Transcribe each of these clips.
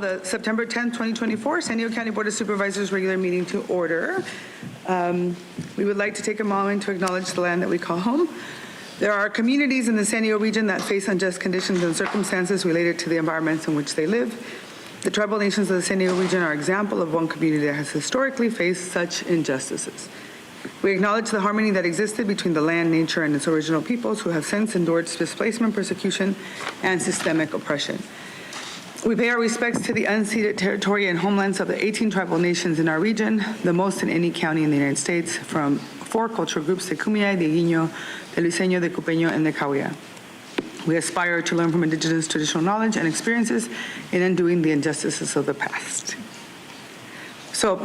the September 10th, 2024 San Diego County Board of Supervisors regular meeting to order. We would like to take a moment to acknowledge the land that we call home. There are communities in the San Diego region that face unjust conditions and circumstances related to the environments in which they live. The tribal nations of the San Diego region are an example of one community that has historically faced such injustices. We acknowledge the harmony that existed between the land, nature, and its original peoples who have since endured displacement, persecution, and systemic oppression. We pay our respects to the unceded territory and homelands of the 18 tribal nations in our region, the most in any county in the United States, from 4 cultural groups, the Kumeyaay, the Guiño, the Luiseño, the Cupeño, and the Cahuilla. We aspire to learn from indigenous traditional knowledge and experiences in undoing the injustices of the past. So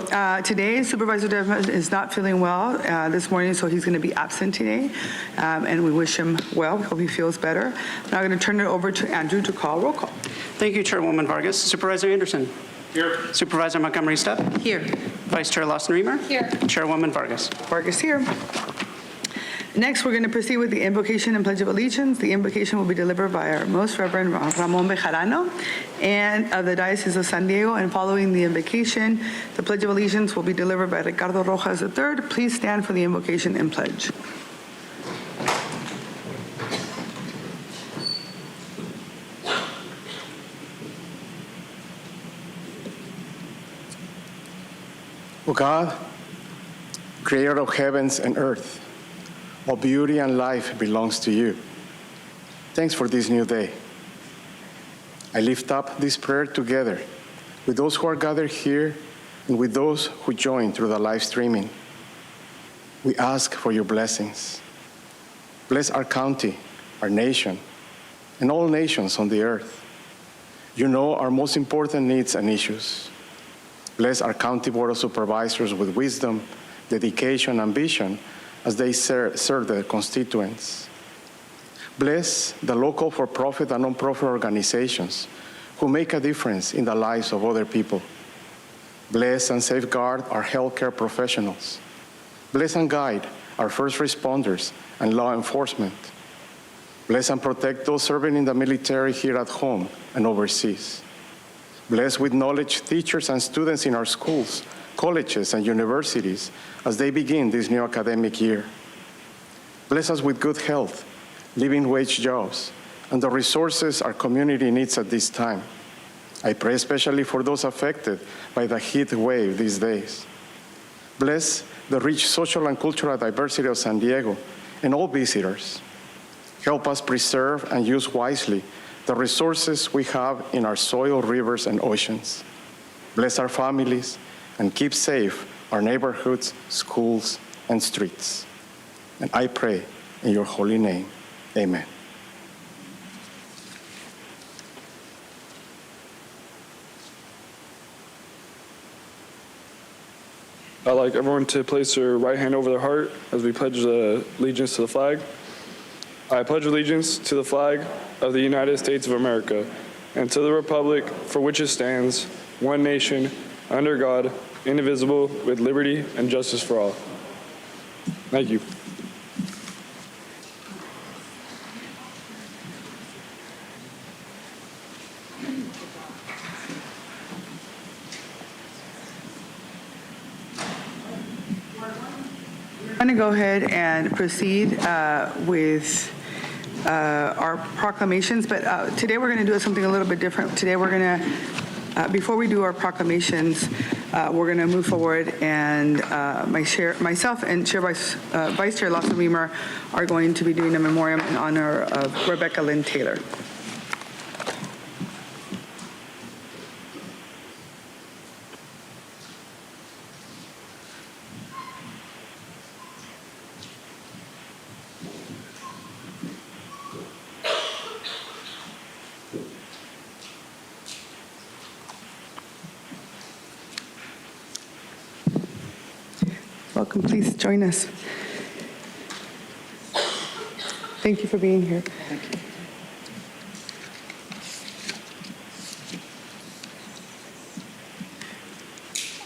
today, Supervisor Devon is not feeling well this morning, so he's going to be absent today, and we wish him well. Hope he feels better. Now I'm going to turn it over to Andrew to call roll call. Thank you, Chairwoman Vargas. Supervisor Anderson. Here. Supervisor Montgomery Stepp. Here. Vice Chair Lawson-Remer. Here. Chairwoman Vargas. Vargas here. Next, we're going to proceed with the invocation and pledge of allegiance. The invocation will be delivered by our Most Reverend Ramon Bejarano and of the Diocese of San Diego. And following the invocation, the pledge of allegiance will be delivered by Ricardo Rojas III. Please stand for the invocation and pledge. O God, creator of heavens and earth, all beauty and life belongs to you. Thanks for this new day. I lift up this prayer together with those who are gathered here and with those who join through the live streaming. We ask for your blessings. Bless our county, our nation, and all nations on the earth. You know our most important needs and issues. Bless our County Board of Supervisors with wisdom, dedication, and vision as they serve their constituents. Bless the local for-profit and non-profit organizations who make a difference in the lives of other people. Bless and safeguard our healthcare professionals. Bless and guide our first responders and law enforcement. Bless and protect those serving in the military here at home and overseas. Bless with knowledge teachers and students in our schools, colleges, and universities as they begin this new academic year. Bless us with good health, living wage jobs, and the resources our community needs at this time. I pray especially for those affected by the heat wave these days. Bless the rich social and cultural diversity of San Diego and all visitors. Help us preserve and use wisely the resources we have in our soil, rivers, and oceans. Bless our families and keep safe our neighborhoods, schools, and streets. And I pray in your holy name, amen. I'd like everyone to place their right hand over their heart as we pledge allegiance to the flag. I pledge allegiance to the flag of the United States of America and to the republic for which it stands, one nation, under God, indivisible, with liberty and justice for all. Thank you. I'm going to go ahead and proceed with our proclamations, but today we're going to do something a little bit different. Today we're going to, before we do our proclamations, we're going to move forward, and myself and Vice Chair Lawson-Remer are going to be doing a memoriam in honor of Rebecca Lynn Taylor. Welcome, please join us. Thank you for being here. Thank you.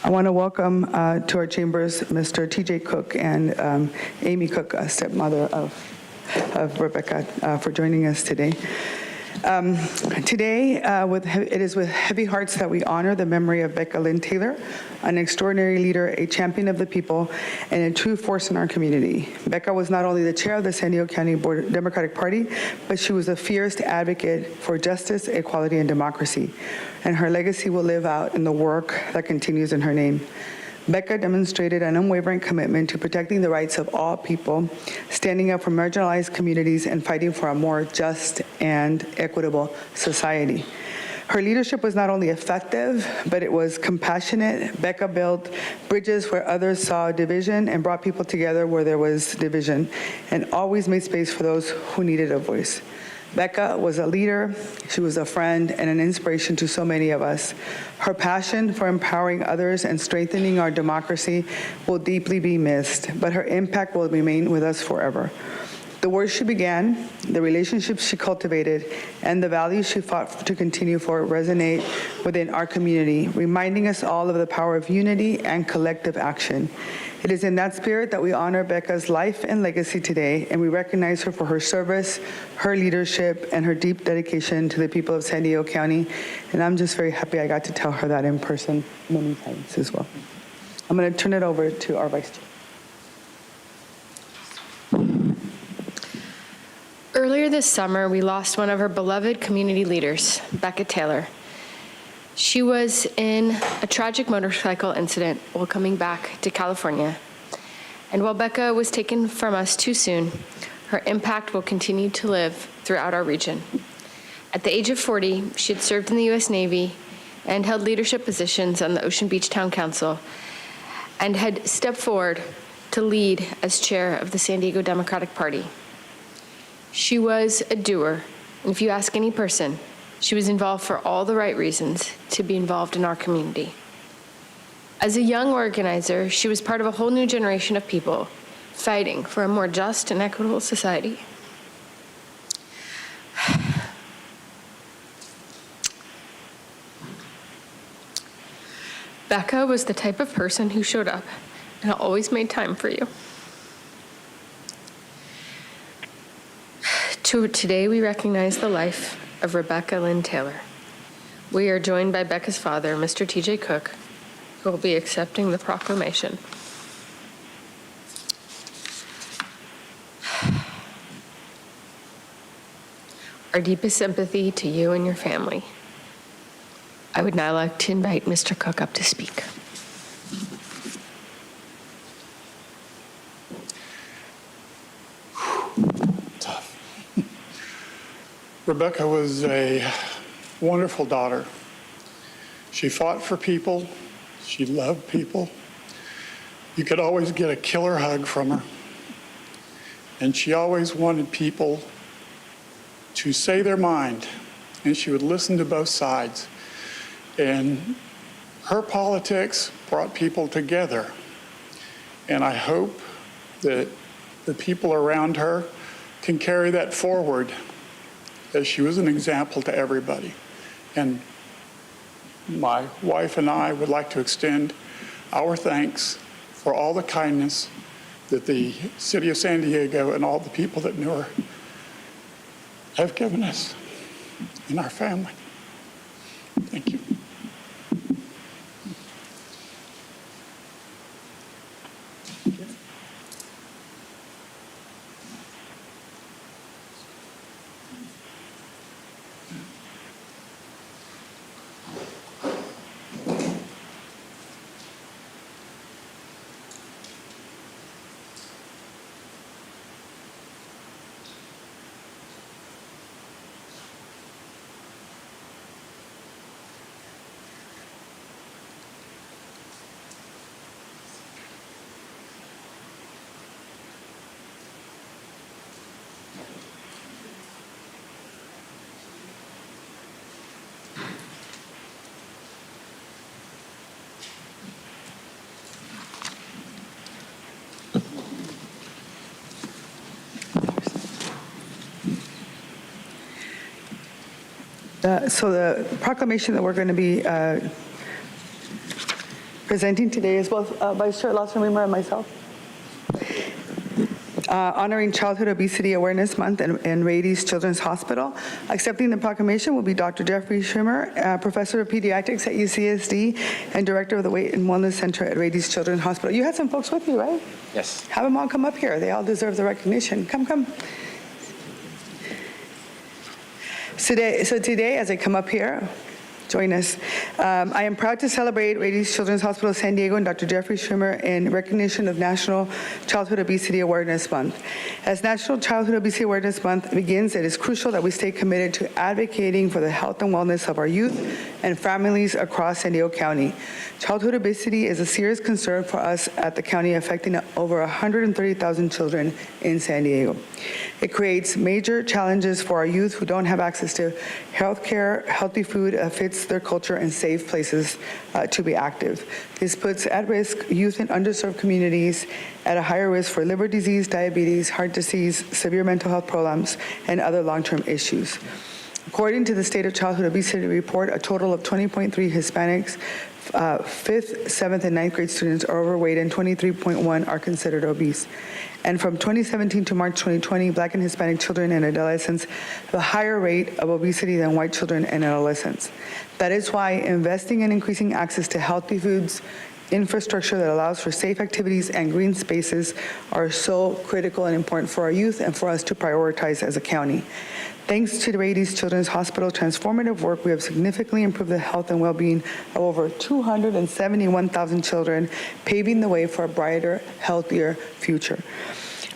I want to welcome to our chambers Mr. TJ Cook and Amy Cook, a stepmother of Rebecca, for joining us today. Today, it is with heavy hearts that we honor the memory of Becca Lynn Taylor, an extraordinary leader, a champion of the people, and a true force in our community. Becca was not only the chair of the San Diego County Democratic Party, but she was a fierce advocate for justice, equality, and democracy. And her legacy will live out in the work that continues in her name. Becca demonstrated an unwavering commitment to protecting the rights of all people, standing up for marginalized communities, and fighting for a more just and equitable society. Her leadership was not only effective, but it was compassionate. Becca built bridges where others saw division and brought people together where there was division, and always made space for those who needed a voice. Becca was a leader, she was a friend, and an inspiration to so many of us. Her passion for empowering others and strengthening our democracy will deeply be missed, but her impact will remain with us forever. The work she began, the relationships she cultivated, and the values she fought to continue for resonate within our community, reminding us all of the power of unity and collective action. It is in that spirit that we honor Becca's life and legacy today, and we recognize her for her service, her leadership, and her deep dedication to the people of San Diego County. And I'm just very happy I got to tell her that in person many times as well. I'm going to turn it over to our Vice Chair. Earlier this summer, we lost one of our beloved community leaders, Becca Taylor. She was in a tragic motorcycle incident while coming back to California. And while Becca was taken from us too soon, her impact will continue to live throughout our region. At the age of 40, she had served in the U.S. Navy and held leadership positions on the Ocean Beach Town Council and had stepped forward to lead as chair of the San Diego Democratic Party. She was a doer, and if you ask any person, she was involved for all the right reasons to be involved in our community. As a young organizer, she was part of a whole new generation of people fighting for a more just and equitable society. Becca was the type of person who showed up and always made time for you. Today, we recognize the life of Rebecca Lynn Taylor. We are joined by Becca's father, Mr. T.J. Cook, who will be accepting the proclamation. Our deepest sympathy to you and your family. I would now like to invite Mr. Cook up to speak. Rebecca was a wonderful daughter. She fought for people. She loved people. You could always get a killer hug from her. And she always wanted people to say their mind, and she would listen to both sides. And her politics brought people together. And I hope that the people around her can carry that forward, as she was an example to everybody. And my wife and I would like to extend our thanks for all the kindness that the city of San Diego and all the people that knew her have given us and our family. Thank you. So the proclamation that we're going to be presenting today is both Vice Chair Lawson Weimer and myself. honoring Childhood Obesity Awareness Month in Rady's Children's Hospital. Accepting the proclamation will be Dr. Jeffrey Schimmer, Professor of Pediatrics at UCSD and Director of the Weight and Wellness Center at Rady's Children's Hospital. You had some folks with you, right? Yes. Have them all come up here. They all deserve the recognition. Come. So today, as I come up here, join us. I am proud to celebrate Rady's Children's Hospital San Diego and Dr. Jeffrey Schimmer in recognition of National Childhood Obesity Awareness Month. As National Childhood Obesity Awareness Month begins, it is crucial that we stay committed to advocating for the health and wellness of our youth and families across San Diego County. Childhood obesity is a serious concern for us at the county, affecting over 130,000 children in San Diego. It creates major challenges for our youth who don't have access to health care, healthy food that fits their culture, and safe places to be active. This puts at risk youth in underserved communities at a higher risk for liver disease, diabetes, heart disease, severe mental health problems, and other long-term issues. According to the State of Childhood Obesity Report, a total of 20.3 Hispanics, 5th, 7th, and 9th grade students are overweight, and 23.1 are considered obese. And from 2017 to March 2020, Black and Hispanic children and adolescents have a higher rate of obesity than white children and adolescents. That is why investing in increasing access to healthy foods, infrastructure that allows for safe activities, and green spaces are so critical and important for our youth and for us to prioritize as a county. Thanks to the Rady's Children's Hospital transformative work, we have significantly improved the health and well-being of over 271,000 children, paving the way for a brighter, healthier future.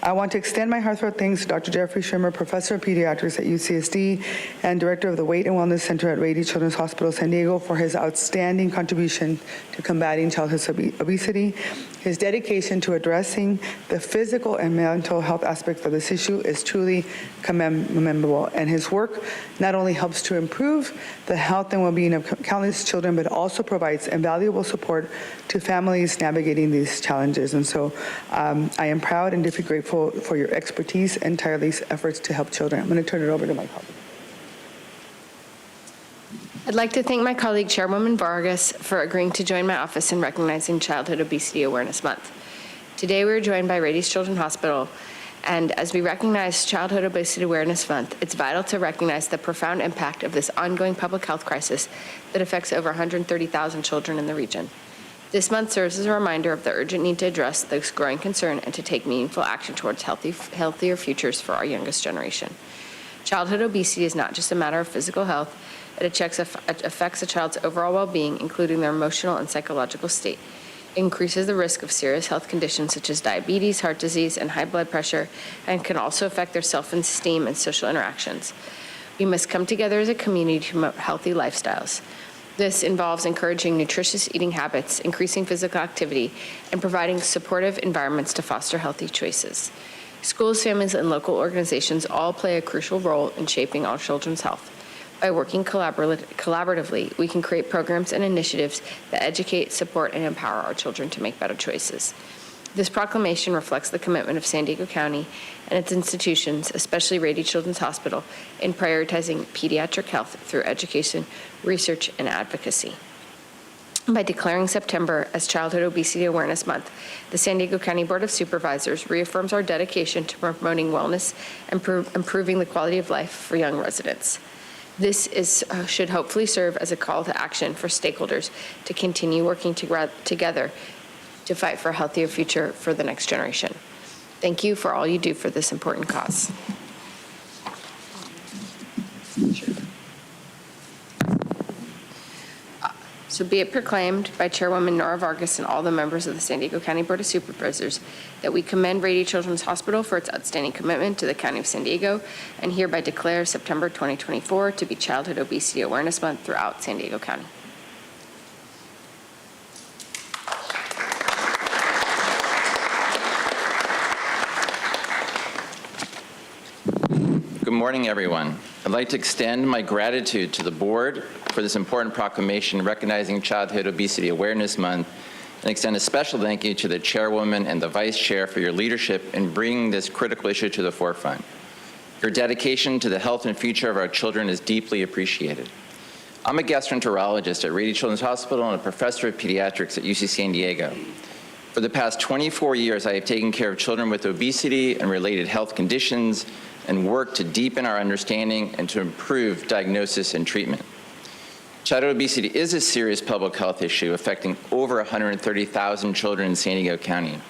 I want to extend my heartfelt thanks to Dr. Jeffrey Schimmer, Professor of Pediatrics at UCSD and Director of the Weight and Wellness Center at Rady Children's Hospital San Diego, for his outstanding contribution to combating childhood obesity. His dedication to addressing the physical and mental health aspects of this issue is truly commendable, and his work not only helps to improve the health and well-being of countless children, but also provides invaluable support to families navigating these challenges. And so I am proud and deeply grateful for your expertise and tireless efforts to help children. I'm going to turn it over to my colleague. I'd like to thank my colleague, Chairwoman Vargas, for agreeing to join my office in recognizing Childhood Obesity Awareness Month. Today, we are joined by Rady's Children's Hospital, and as we recognize Childhood Obesity Awareness Month, it's vital to recognize the profound impact of this ongoing public health crisis that affects over 130,000 children in the region. This month serves as a reminder of the urgent need to address this growing concern and to take meaningful action towards healthier futures for our youngest generation. Childhood obesity is not just a matter of physical health. It affects a child's overall well-being, including their emotional and psychological state. It increases the risk of serious health conditions such as diabetes, heart disease, and high blood pressure, and can also affect their self-esteem and social interactions. We must come together as a community to promote healthy lifestyles. This involves encouraging nutritious eating habits, increasing physical activity, and providing supportive environments to foster healthy choices. Schools, families, and local organizations all play a crucial role in shaping our children's health. By working collaboratively, we can create programs and initiatives that educate, support, and empower our children to make better choices. This proclamation reflects the commitment of San Diego County and its institutions, especially Rady Children's Hospital, in prioritizing pediatric health through education, research, and advocacy. By declaring September as Childhood Obesity Awareness Month, the San Diego County Board of Supervisors reaffirms our dedication to promoting wellness and improving the quality of life for young residents. This should hopefully serve as a call to action for stakeholders to continue working together to fight for a healthier future for the next generation. Thank you for all you do for this important cause. So be it proclaimed by Chairwoman Nora Vargas and all the members of the San Diego County Board of Supervisors that we commend Rady Children's Hospital for its outstanding commitment to the County of San Diego, and hereby declare September 2024 to be Childhood Obesity Awareness Month throughout San Diego County. Good morning, everyone. I'd like to extend my gratitude to the board for this important proclamation recognizing Childhood Obesity Awareness Month, and extend a special thank you to the chairwoman and the vice chair for your leadership in bringing this critical issue to the forefront. Your dedication to the health and future of our children is deeply appreciated. I'm a gastroenterologist at Rady Children's Hospital and a professor of pediatrics at UC San Diego. For the past 24 years, I have taken care of children with obesity and related health conditions and worked to deepen our understanding and to improve diagnosis and treatment. Childhood obesity is a serious public health issue affecting over 130,000 children in San Diego County.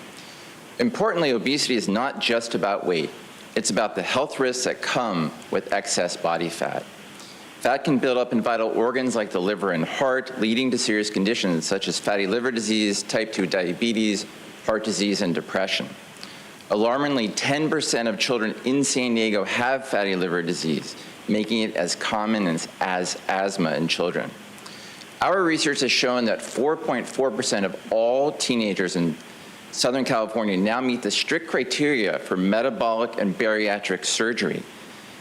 Importantly, obesity is not just about weight. It's about the health risks that come with excess body fat. Fat can build up in vital organs like the liver and heart, leading to serious conditions such as fatty liver disease, type 2 diabetes, heart disease, and depression. Alarmingly, 10% of children in San Diego have fatty liver disease, making it as common as asthma in children. Our research has shown that 4.4% of all teenagers in Southern California now meet the strict criteria for metabolic and bariatric surgery.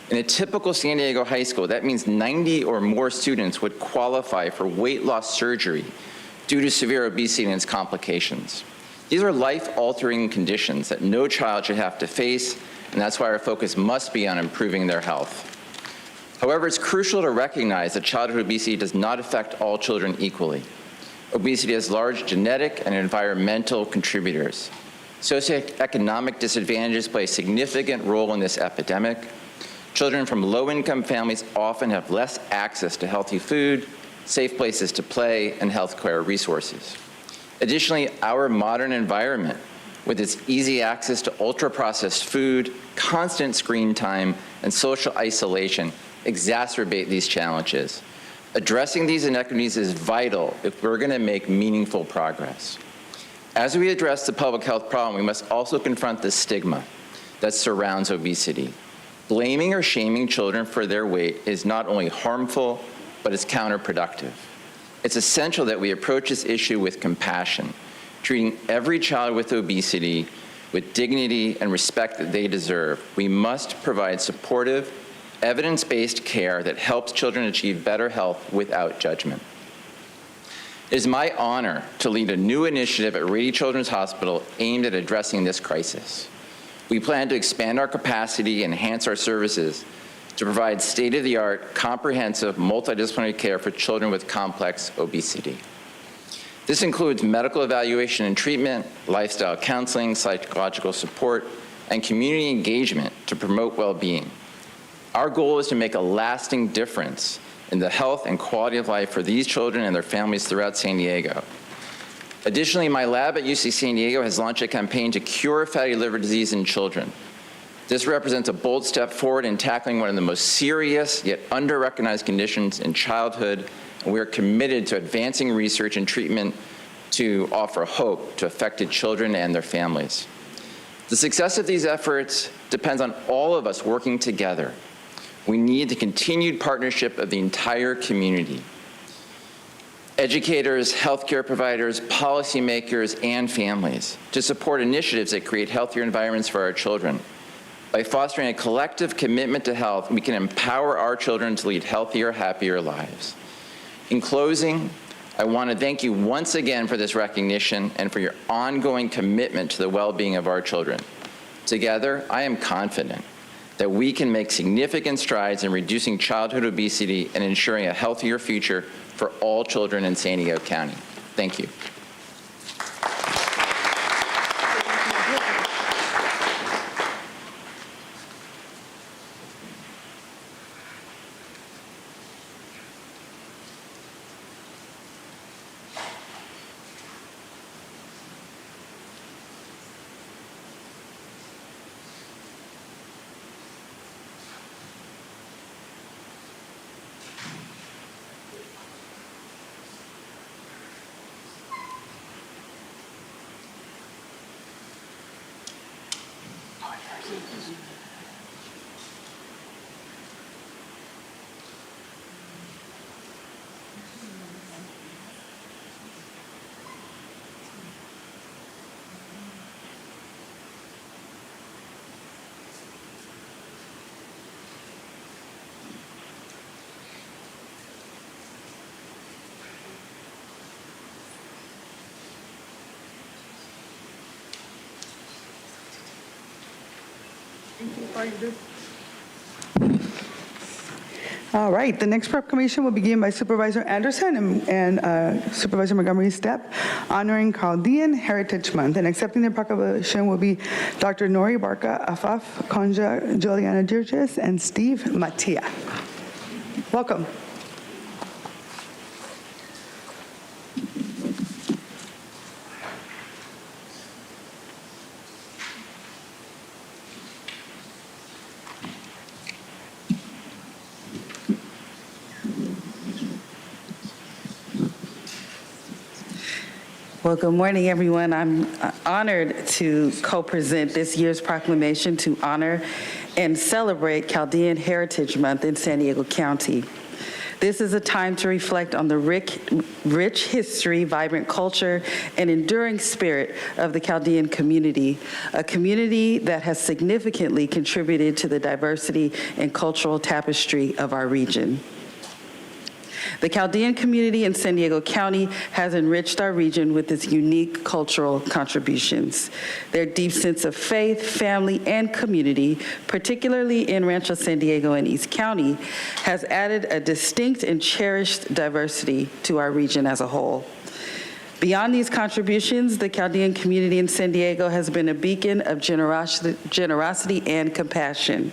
In a typical San Diego high school, that means 90 or more students would qualify for weight loss surgery due to severe obesity and its complications. These are life-altering conditions that no child should have to face, and that's why our focus must be on improving their health. However, it's crucial to recognize that childhood obesity does not affect all children equally. Obesity has large genetic and environmental contributors. Socioeconomic disadvantages play a significant role in this epidemic. Children from low-income families often have less access to healthy food, safe places to play, and healthcare resources. Additionally, our modern environment, with its easy access to ultra-processed food, constant screen time, and social isolation, exacerbate these challenges. Addressing these inequities is vital if we're going to make meaningful progress. As we address the public health problem, we must also confront the stigma that surrounds obesity. Blaming or shaming children for their weight is not only harmful, but it's counterproductive. It's essential that we approach this issue with compassion, treating every child with obesity with dignity and respect that they deserve. We must provide supportive, evidence-based care that helps children achieve better health without judgment. It is my honor to lead a new initiative at Rady Children's Hospital aimed at addressing this crisis. We plan to expand our capacity and enhance our services to provide state-of-the-art, comprehensive, multidisciplinary care for children with complex obesity. This includes medical evaluation and treatment, lifestyle counseling, psychological support, and community engagement to promote well-being. Our goal is to make a lasting difference in the health and quality of life for these children and their families throughout San Diego. Additionally, my lab at UC San Diego has launched a campaign to cure fatty liver disease in children. This represents a bold step forward in tackling one of the most serious yet under-recognized conditions in childhood, and we are committed to advancing research and treatment to offer hope to affected children and their families. The success of these efforts depends on all of us working together. We need the continued partnership of the entire community. Educators, healthcare providers, policymakers, and families to support initiatives that create healthier environments for our children. By fostering a collective commitment to health, we can empower our children to lead healthier, happier lives. In closing, I want to thank you once again for this recognition and for your ongoing commitment to the well-being of our children. Together, I am confident that we can make significant strides in reducing childhood obesity and ensuring a healthier future for all children in San Diego County. Thank you. All right, the next proclamation will begin by Supervisor Anderson and Supervisor Montgomery Stepp, honoring Chaldean Heritage Month. And accepting the proclamation will be Dr. Nori Barka, Afaf Konja, Juliana Dirges, and Steve Matia. Welcome. Well, good morning, everyone. I'm honored to co-present this year's proclamation to honor and celebrate Chaldean Heritage Month in San Diego County. This is a time to reflect on the rich history, vibrant culture, and enduring spirit of the Chaldean community, a community that has significantly contributed to the diversity and cultural tapestry of our region. The Chaldean community in San Diego County has enriched our region with its unique cultural contributions. Their deep sense of faith, family, and community, particularly in Rancho San Diego and East County, has added a distinct and cherished diversity to our region as a whole. Beyond these contributions, the Chaldean community in San Diego has been a beacon of generosity and compassion.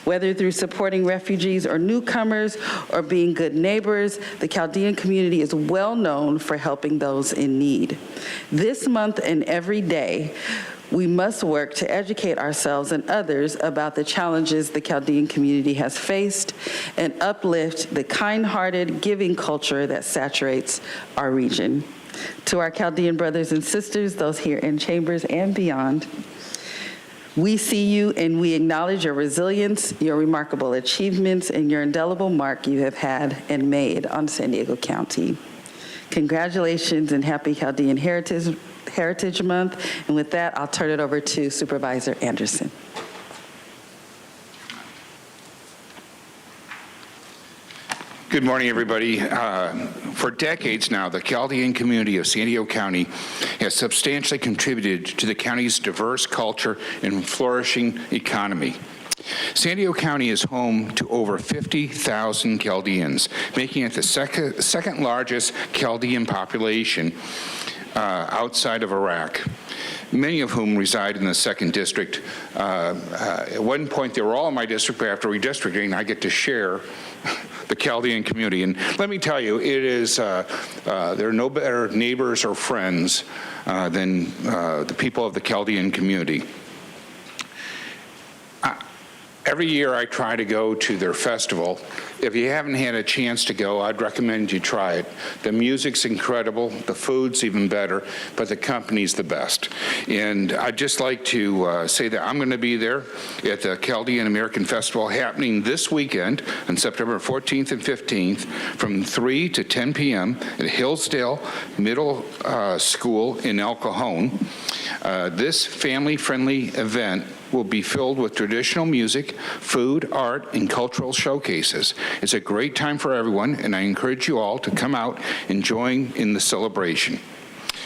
Whether through supporting refugees or newcomers or being good neighbors, the Chaldean community is well known for helping those in need. This month and every day, we must work to educate ourselves and others about the challenges the Chaldean community has faced and uplift the kind-hearted, giving culture that saturates our region. To our Chaldean brothers and sisters, those here in chambers and beyond, we see you and we acknowledge your resilience, your remarkable achievements, and your indelible mark you have had and made on San Diego County. Congratulations and happy Chaldean Heritage Month. And with that, I'll turn it over to Supervisor Anderson. Good morning, everybody. For decades now, the Chaldean community of San Diego County has substantially contributed to the county's diverse culture and flourishing economy. San Diego County is home to over 50,000 Chaldeans, making it the second largest Chaldean population outside of Iraq, many of whom reside in the 2nd District. At one point, they were all in my district, but after redistricting, I get to share the Chaldean community. And let me tell you, it is, there are no better neighbors or friends than the people of the Chaldean community. Every year I try to go to their festival. If you haven't had a chance to go, I'd recommend you try it. The music's incredible, the food's even better, but the company's the best. And I'd just like to say that I'm going to be there at the Chaldean American Festival happening this weekend on September 14th and 15th from 3 to 10 p.m. at Hillsdale Middle School in El Cajon. This family-friendly event will be filled with traditional music, food, art, and cultural showcases. It's a great time for everyone, and I encourage you all to come out and join in the celebration.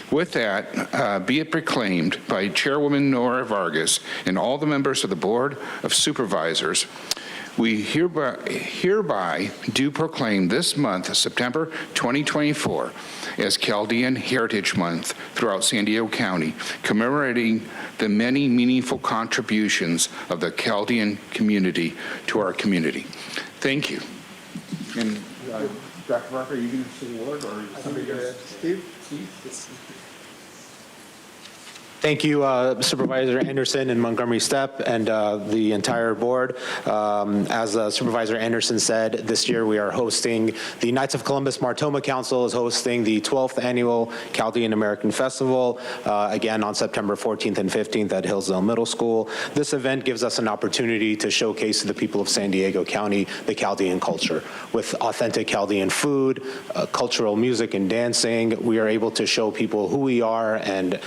With that, be it proclaimed by Chairwoman Nora Vargas and all the members of the Board of Supervisors, we hereby do proclaim this month, September 2024, as Chaldean Heritage Month throughout San Diego County, commemorating the many meaningful contributions of the Chaldean community to our community. Thank you. And Dr. Barker, are you going to say a word, or somebody going to Steve? Thank you, Supervisor Anderson and Montgomery Stepp and the entire board. As Supervisor Anderson said, this year we are hosting the Knights of Columbus Martoma Council is hosting the 12th annual Chaldean American Festival, again on September 14th and 15th at Hillsdale Middle School. This event gives us an opportunity to showcase to the people of San Diego County the Chaldean culture. With authentic Chaldean food, cultural music and dancing, we are able to show people who we are and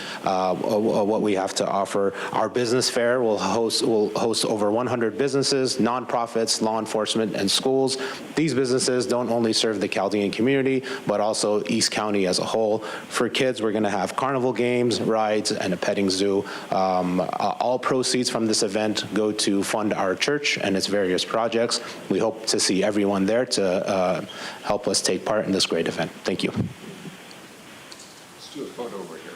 what we have to offer. Our business fair will host over 100 businesses, nonprofits, law enforcement, and schools. These businesses don't only serve the Chaldean community, but also East County as a whole. For kids, we're going to have carnival games, rides, and a petting zoo. All proceeds from this event go to fund our church and its various projects. We hope to see everyone there to help us take part in this great event. Thank you. Let's do a photo over here.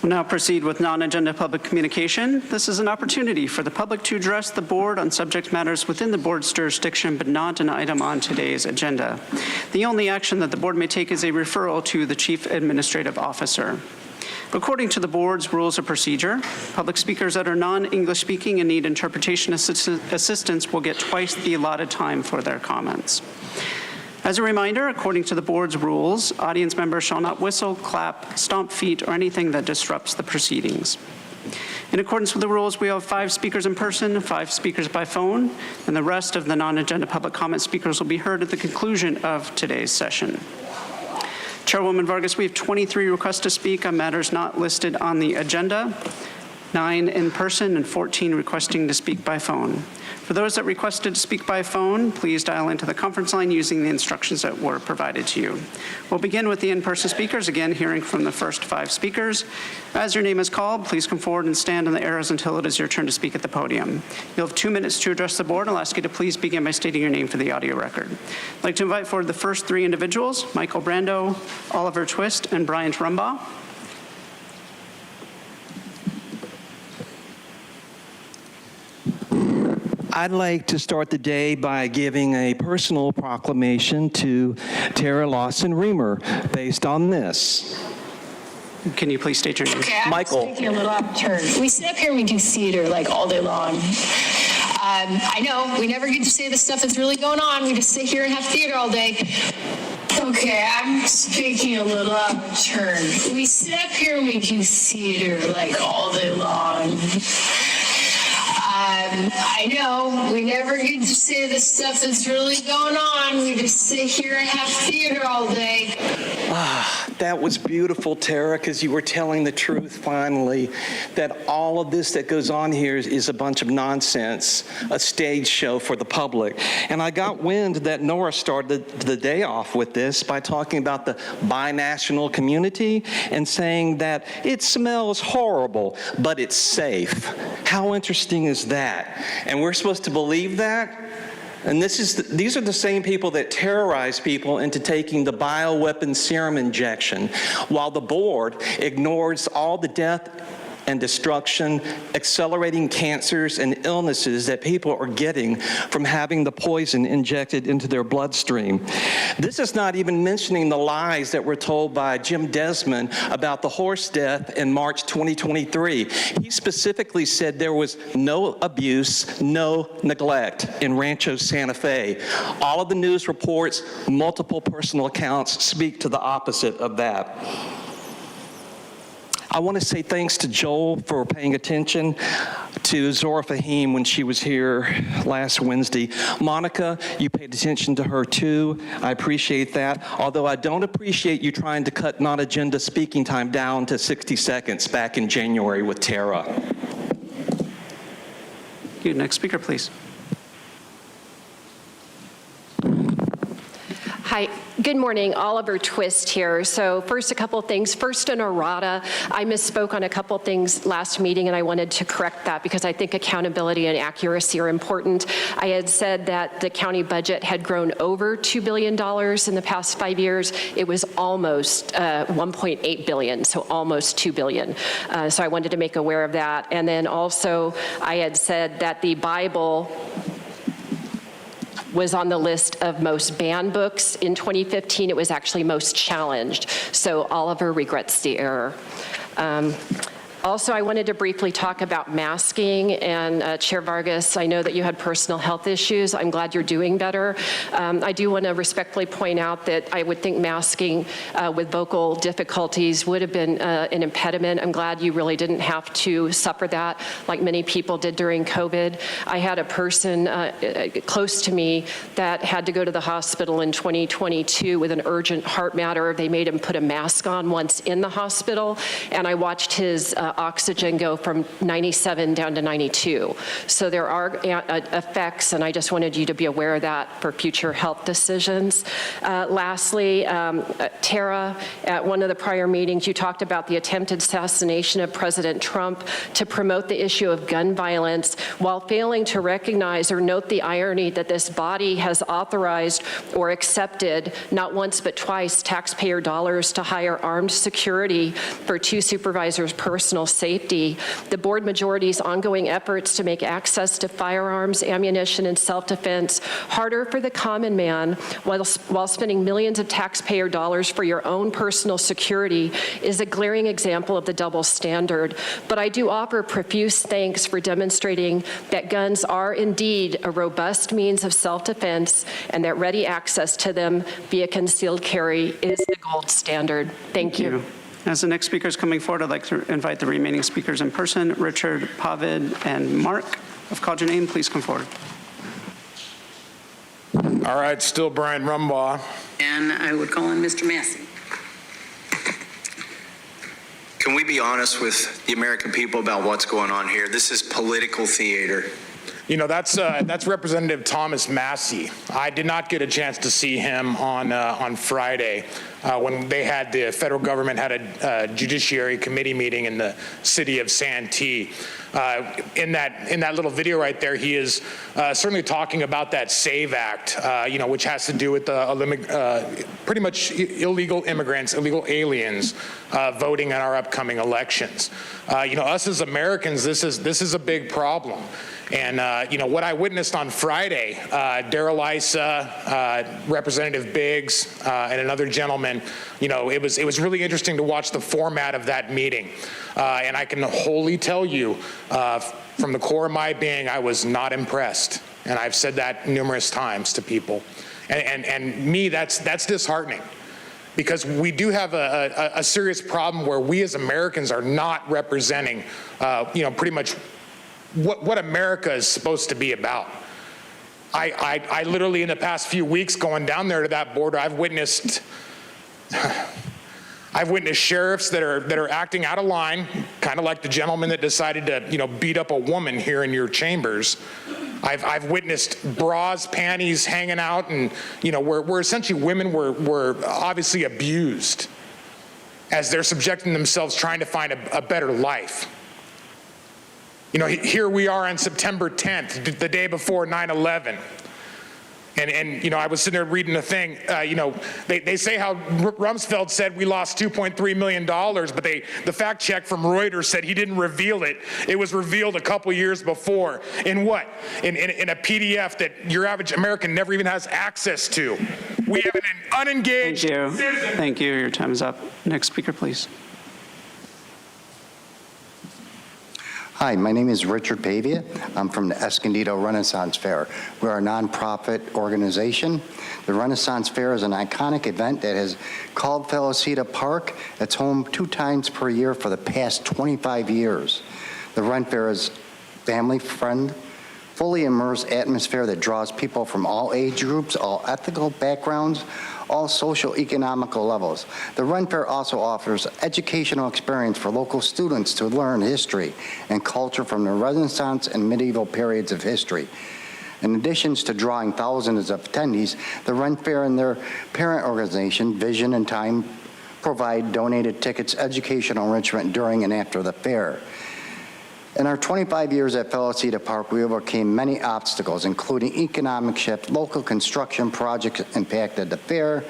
We'll now proceed with non-agenda public communication. This is an opportunity for the public to address the board on subject matters within the board's jurisdiction, but not an item on today's agenda. The only action that the board may take is a referral to the Chief Administrative Officer. According to the board's rules of procedure, public speakers that are non-English speaking and need interpretation assistance will get twice the allotted time for their comments. As a reminder, according to the board's rules, audience members shall not whistle, clap, stomp feet, or anything that disrupts the proceedings. In accordance with the rules, we have 5 speakers in person, 5 speakers by phone, and the rest of the non-agenda public comment speakers will be heard at the conclusion of today's session. Chairwoman Vargas, we have 23 requests to speak on matters not listed on the agenda, 9 in person and 14 requesting to speak by phone. For those that requested to speak by phone, please dial into the conference line using the instructions that were provided to you. We'll begin with the in-person speakers, again hearing from the first 5 speakers. As your name is called, please come forward and stand in the arrows until it is your turn to speak at the podium. You'll have 2 minutes to address the board. I'll ask you to please begin by stating your name for the audio record. I'd like to invite forward the first 3 individuals, Michael Brando, Oliver Twist, and Brian Trumbaugh. I'd like to start the day by giving a personal proclamation to Tara Lawson-Remer based on this. Can you please state your name? Okay, Michael. I'm taking a little off turn. We sit up here and we do theater like all day long. I know we never get to say the stuff that's really going on. We just sit here and have theater all day. Okay, I'm speaking a little out of turn. We sit up here and we do theater like all day long. I know we never get to say the stuff that's really going on. We just sit here and have theater all day. That was beautiful, Tara, because you were telling the truth finally, that all of this that goes on here is a bunch of nonsense, a stage show for the public. And I got wind that Nora started the day off with this by talking about the binational community and saying that it smells horrible, but it's safe. How interesting is that? And we're supposed to believe that? And these are the same people that terrorize people into taking the bioweapon serum injection, while the board ignores all the death and destruction, accelerating cancers and illnesses that people are getting from having the poison injected into their bloodstream. This is not even mentioning the lies that were told by Jim Desmond about the horse death in March 2023. He specifically said there was no abuse, no neglect in Rancho Santa Fe. All of the news reports, multiple personal accounts speak to the opposite of that. I want to say thanks to Joel for paying attention to Zora Fahim when she was here last Wednesday. Monica, you paid attention to her too. I appreciate that. Although I don't appreciate you trying to cut non-agenda speaking time down to 60 seconds back in January with Tara. Thank you. Next speaker, please. Hi, good morning. Oliver Twist here. So first, a couple things. First, in errata, I misspoke on a couple things last meeting, and I wanted to correct that because I think accountability and accuracy are important. I had said that the county budget had grown over $2 billion in the past 5 years. It was almost $1.8 billion, so almost $2 billion. So I wanted to make aware of that. And then also, I had said that the Bible was on the list of most banned books. In 2015, it was actually most challenged. So Oliver regrets the error. Also, I wanted to briefly talk about masking, and Chair Vargas, I know that you had personal health issues. I'm glad you're doing better. I do want to respectfully point out that I would think masking with vocal difficulties would have been an impediment. I'm glad you really didn't have to suffer that like many people did during COVID. I had a person close to me that had to go to the hospital in 2022 with an urgent heart matter. They made him put a mask on once in the hospital, and I watched his oxygen go from 97 down to 92. So there are effects, and I just wanted you to be aware of that for future health decisions. Lastly, Tara, at one of the prior meetings, you talked about the attempted assassination of President Trump to promote the issue of gun violence while failing to recognize or note the irony that this body has authorized or accepted, not once but twice, taxpayer dollars to hire armed security for 2 supervisors' personal safety. The board majority's ongoing efforts to make access to firearms, ammunition, and self-defense harder for the common man while spending millions of taxpayer dollars for your own personal security is a glaring example of the double standard. But I do offer profuse thanks for demonstrating that guns are indeed a robust means of self-defense and that ready access to them via concealed carry is the gold standard. Thank you. As the next speaker is coming forward, I'd like to invite the remaining speakers in person. Richard, Pavid, and Mark. I've called your name. Please come forward. All right, still Brian Rumbaugh. And I would call on Mr. Massey. Can we be honest with the American people about what's going on here? This is political theater. You know, that's Representative Thomas Massey. I did not get a chance to see him on Friday when they had the federal government had a judiciary committee meeting in the city of Santee. In that little video right there, he is certainly talking about that SAVE Act, you know, which has to do with the pretty much illegal immigrants, illegal aliens voting in our upcoming elections. You know, us as Americans, this is a big problem. And, you know, what I witnessed on Friday, Darrell Issa, Representative Biggs, and another gentleman, you know, it was really interesting to watch the format of that meeting. And I can wholly tell you, from the core of my being, I was not impressed. And I've said that numerous times to people. And me, that's disheartening. Because we do have a serious problem where we as Americans are not representing, you know, pretty much what America is supposed to be about. I literally, in the past few weeks going down there to that border, I've witnessed sheriffs that are acting out of line, kind of like the gentleman that decided to, you know, beat up a woman here in your chambers. I've witnessed bras, panties hanging out, and, you know, where essentially women were obviously abused as they're subjecting themselves trying to find a better life. You know, here we are on September 10th, the day before 9/11. And you know, I was sitting there reading a thing, you know, they say how Rumsfeld said we lost $2.3 million, but the fact check from Reuters said he didn't reveal it. It was revealed a couple years before. In what? In a PDF that your average American never even has access to. We have an unengaged citizen. Thank you. Your time is up. Next speaker, please. Hi, my name is Richard Pavia. I'm from the Escondido Renaissance Fair. We're a nonprofit organization. The Renaissance Fair is an iconic event that has called Felicita Park its home 2 times per year for the past 25 years. The Ren Fair is family-friendly, fully immersed atmosphere that draws people from all age groups, all ethical backgrounds, all socio-economical levels. The Ren Fair also offers educational experience for local students to learn history and culture from the Renaissance and medieval periods of history. In addition to drawing thousands of attendees, the Ren Fair and their parent organization, Vision and Time, provide donated tickets, educational enrichment during and after the fair. In our 25 years at Felicita Park, we overcame many obstacles, including economic shift, local construction projects impacted the fair,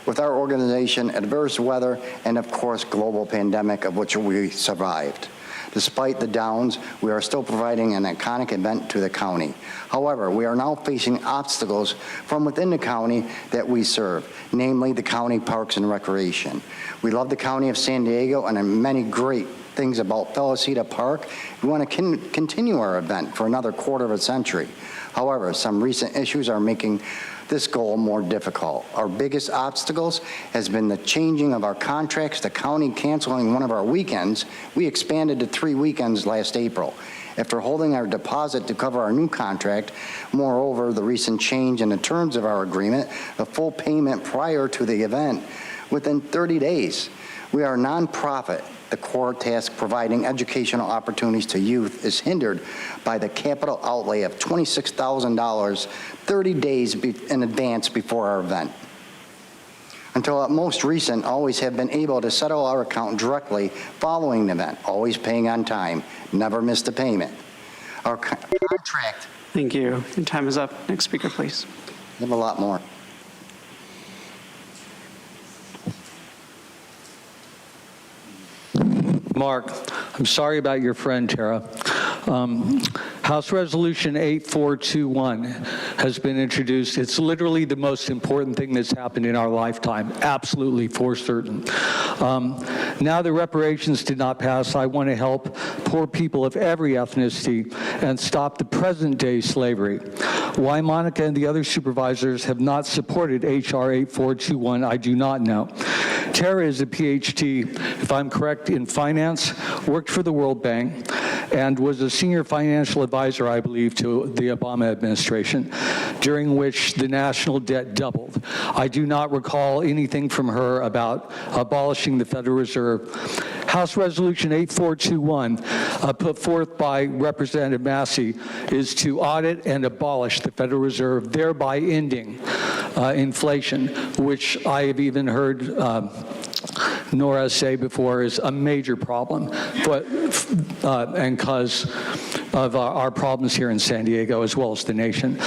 with our organization, adverse weather, and of course, global pandemic of which we survived. Despite the downs, we are still providing an iconic event to the county. However, we are now facing obstacles from within the county that we serve, namely the county parks and recreation. We love the county of San Diego and many great things about Felicita Park. We want to continue our event for another quarter of a century. However, some recent issues are making this goal more difficult. Our biggest obstacles has been the changing of our contracts, the county canceling one of our weekends. We expanded to 3 weekends last April. After holding our deposit to cover our new contract, moreover, the recent change in the terms of our agreement, the full payment prior to the event within 30 days. We are a nonprofit. The core task providing educational opportunities to youth is hindered by the capital outlay of $26,000 30 days in advance before our event. Until at most recent, always have been able to settle our account directly following the event, always paying on time, never missed a payment. Our contract. Thank you. Your time is up. Next speaker, please. We have a lot more. Mark, I'm sorry about your friend, Tara. House Resolution 8421 has been introduced. It's literally the most important thing that's happened in our lifetime, absolutely for certain. Now the reparations did not pass. I want to help poor people of every ethnicity and stop the present-day slavery. Why Monica and the other supervisors have not supported H.R. 8421, I do not know. Tara is a PhD, if I'm correct, in finance, worked for the World Bank, and was a senior financial advisor, I believe, to the Obama administration, during which the national debt doubled. I do not recall anything from her about abolishing the Federal Reserve. House Resolution 8421, put forth by Representative Massey, is to audit and abolish the Federal Reserve, thereby ending inflation, which I have even heard Nora say before is a major problem, and because of our problems here in San Diego as well as the nation.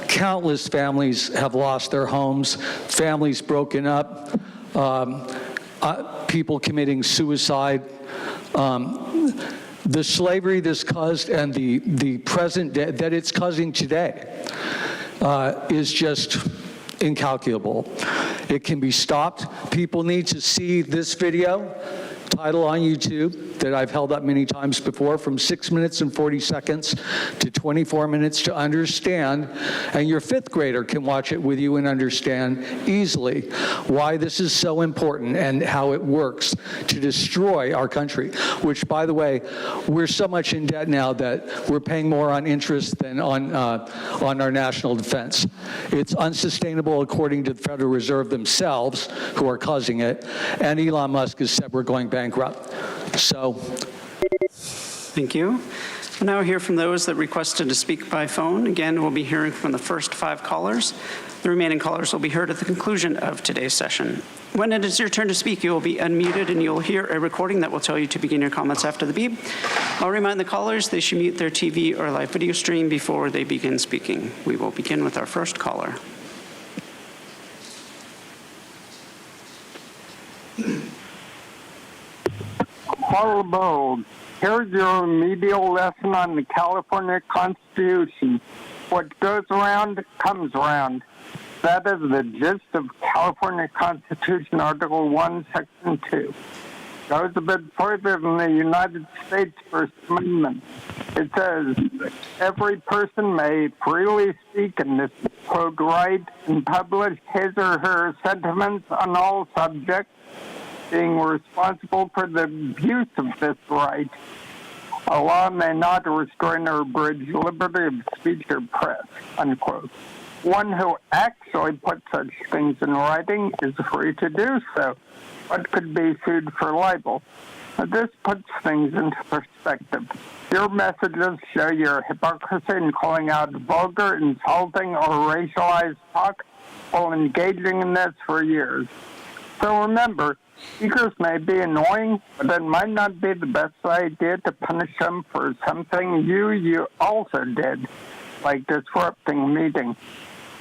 Countless families have lost their homes, families broken up, people committing suicide. The slavery this caused and the present that it's causing today is just incalculable. It can be stopped. People need to see this video title on YouTube that I've held up many times before, from 6 minutes and 40 seconds to 24 minutes to understand, and your 5th grader can watch it with you and understand easily why this is so important and how it works to destroy our country, which, by the way, we're so much in debt now that we're paying more on interest than on our national defense. It's unsustainable according to the Federal Reserve themselves, who are causing it, and Elon Musk has said we're going bankrupt. So, thank you. We'll now hear from those that requested to speak by phone. Again, we'll be hearing from the first 5 callers. The remaining callers will be heard at the conclusion of today's session. When it is your turn to speak, you will be unmuted and you'll hear a recording that will tell you to begin your comments after the beep. I'll remind the callers they should mute their TV or live video stream before they begin speaking. We will begin with our first caller. Paul Bold, here's your remedial lesson on the California Constitution. What goes around comes around. That is the gist of California Constitution, Article 1, Section 2. Goes a bit further than the United States First Amendment. It says, every person may freely speak in this, quote, right and publish his or her sentiments on all subjects, being responsible for the abuse of this right. A law may not restrain or abridge liberty of speech or press, unquote. One who actually puts such things in writing is free to do so, but could be sued for libel. This puts things into perspective. Your messages show your hypocrisy in calling out vulgar, insulting, or racialized talk while engaging in this for years. So remember, speakers may be annoying, but it might not be the best idea to punish them for something you also did, like disrupting a meeting.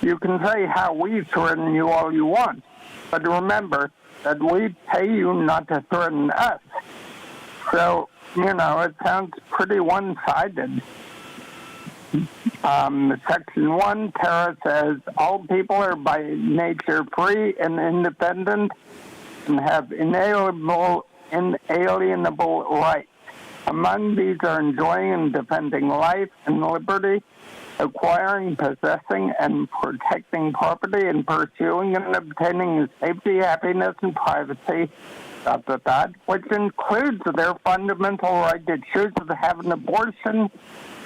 You can say how we threaten you all you want, but remember that we pay you not to threaten us. So, it sounds pretty one-sided. Section 1, Tara says, all people are by nature free and independent and have inalienable rights. Among these are enjoying and defending life and liberty, acquiring, possessing, and protecting property, and pursuing and obtaining safety, happiness, and privacy, which includes their fundamental right to choose to have an abortion,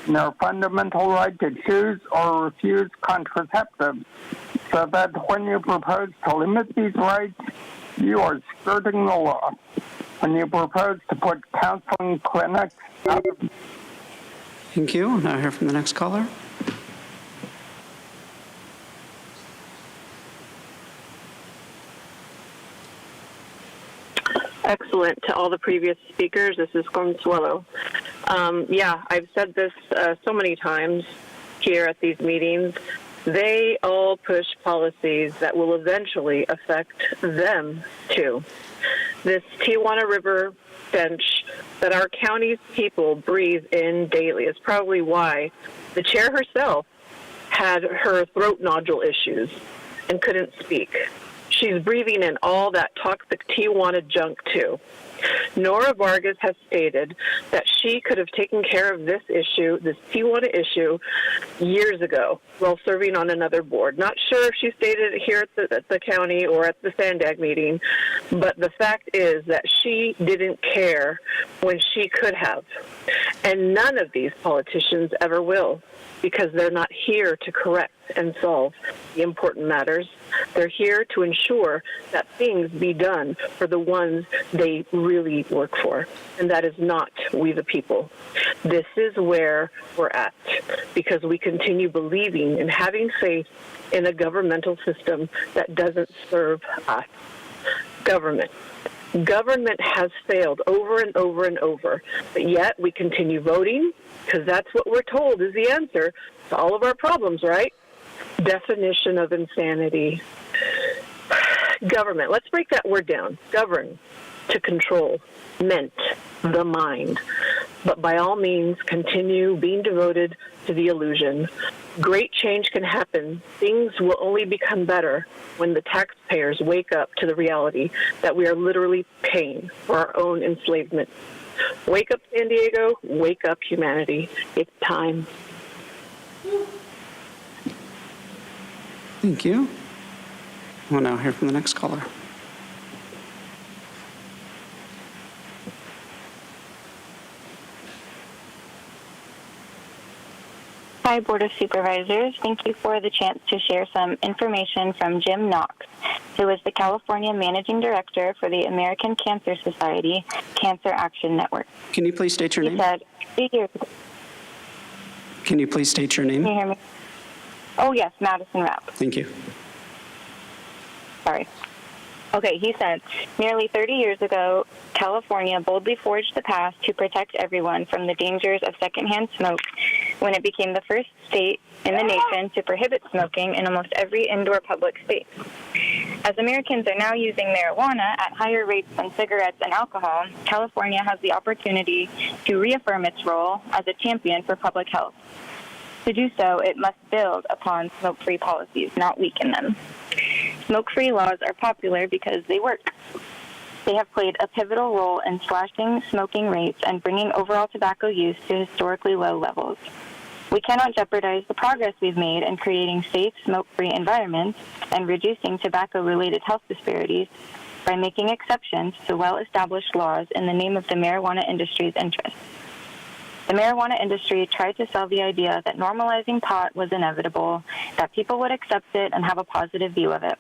and their fundamental right to choose or refuse contraceptives, so that when you propose to limit these rights, you are skirting the law. When you propose to put counseling clinics out of... Thank you. Now hear from the next caller. Excellent to all the previous speakers. This is Consuelo. I've said this so many times here at these meetings. They all push policies that will eventually affect them too. This Tijuana River stench that our county's people breathe in daily is probably why the chair herself had her throat nodule issues and couldn't speak. She's breathing in all that toxic Tijuana junk too. Nora Vargas has stated that she could have taken care of this issue, this Tijuana issue, years ago while serving on another board. Not sure if she stated it here at the county or at the Sandag meeting, but the fact is that she didn't care when she could have. And none of these politicians ever will, because they're not here to correct and solve the important matters. They're here to ensure that things be done for the ones they really work for, and that is not we the people. This is where we're at, because we continue believing and having faith in a governmental system that doesn't serve us. Government has failed over and over and over, but yet we continue voting because that's what we're told is the answer to all of our problems, right? Definition of insanity. Government, let's break that word down. Govern, to control, meant the mind. But by all means, continue being devoted to the illusion. Great change can happen. Things will only become better when the taxpayers wake up to the reality that we are literally paying for our own enslavement. Wake up, San Diego. Wake up, humanity. It's time. Thank you. We'll now hear from the next caller. Hi, Board of Supervisors. Thank you for the chance to share some information from Jim Knox, who is the California Managing Director for the American Cancer Society Cancer Action Network. Can you please state your name? He said, Can you please state your name? Can you hear me? Oh, yes, Madison Rapp. Thank you. Sorry. Okay, he said, nearly 30 years ago, California boldly forged the path to protect everyone from the dangers of secondhand smoke when it became the first state in the nation to prohibit smoking in almost every indoor public space. As Americans are now using marijuana at higher rates than cigarettes and alcohol, California has the opportunity to reaffirm its role as a champion for public health. To do so, it must build upon smoke-free policies, not weaken them. Smoke-free laws are popular because they work. They have played a pivotal role in slashing smoking rates and bringing overall tobacco use to historically low levels. We cannot jeopardize the progress we've made in creating safe, smoke-free environments and reducing tobacco-related health disparities by making exceptions to well-established laws in the name of the marijuana industry's interests. The marijuana industry tried to sell the idea that normalizing pot was inevitable, that people would accept it and have a positive view of it.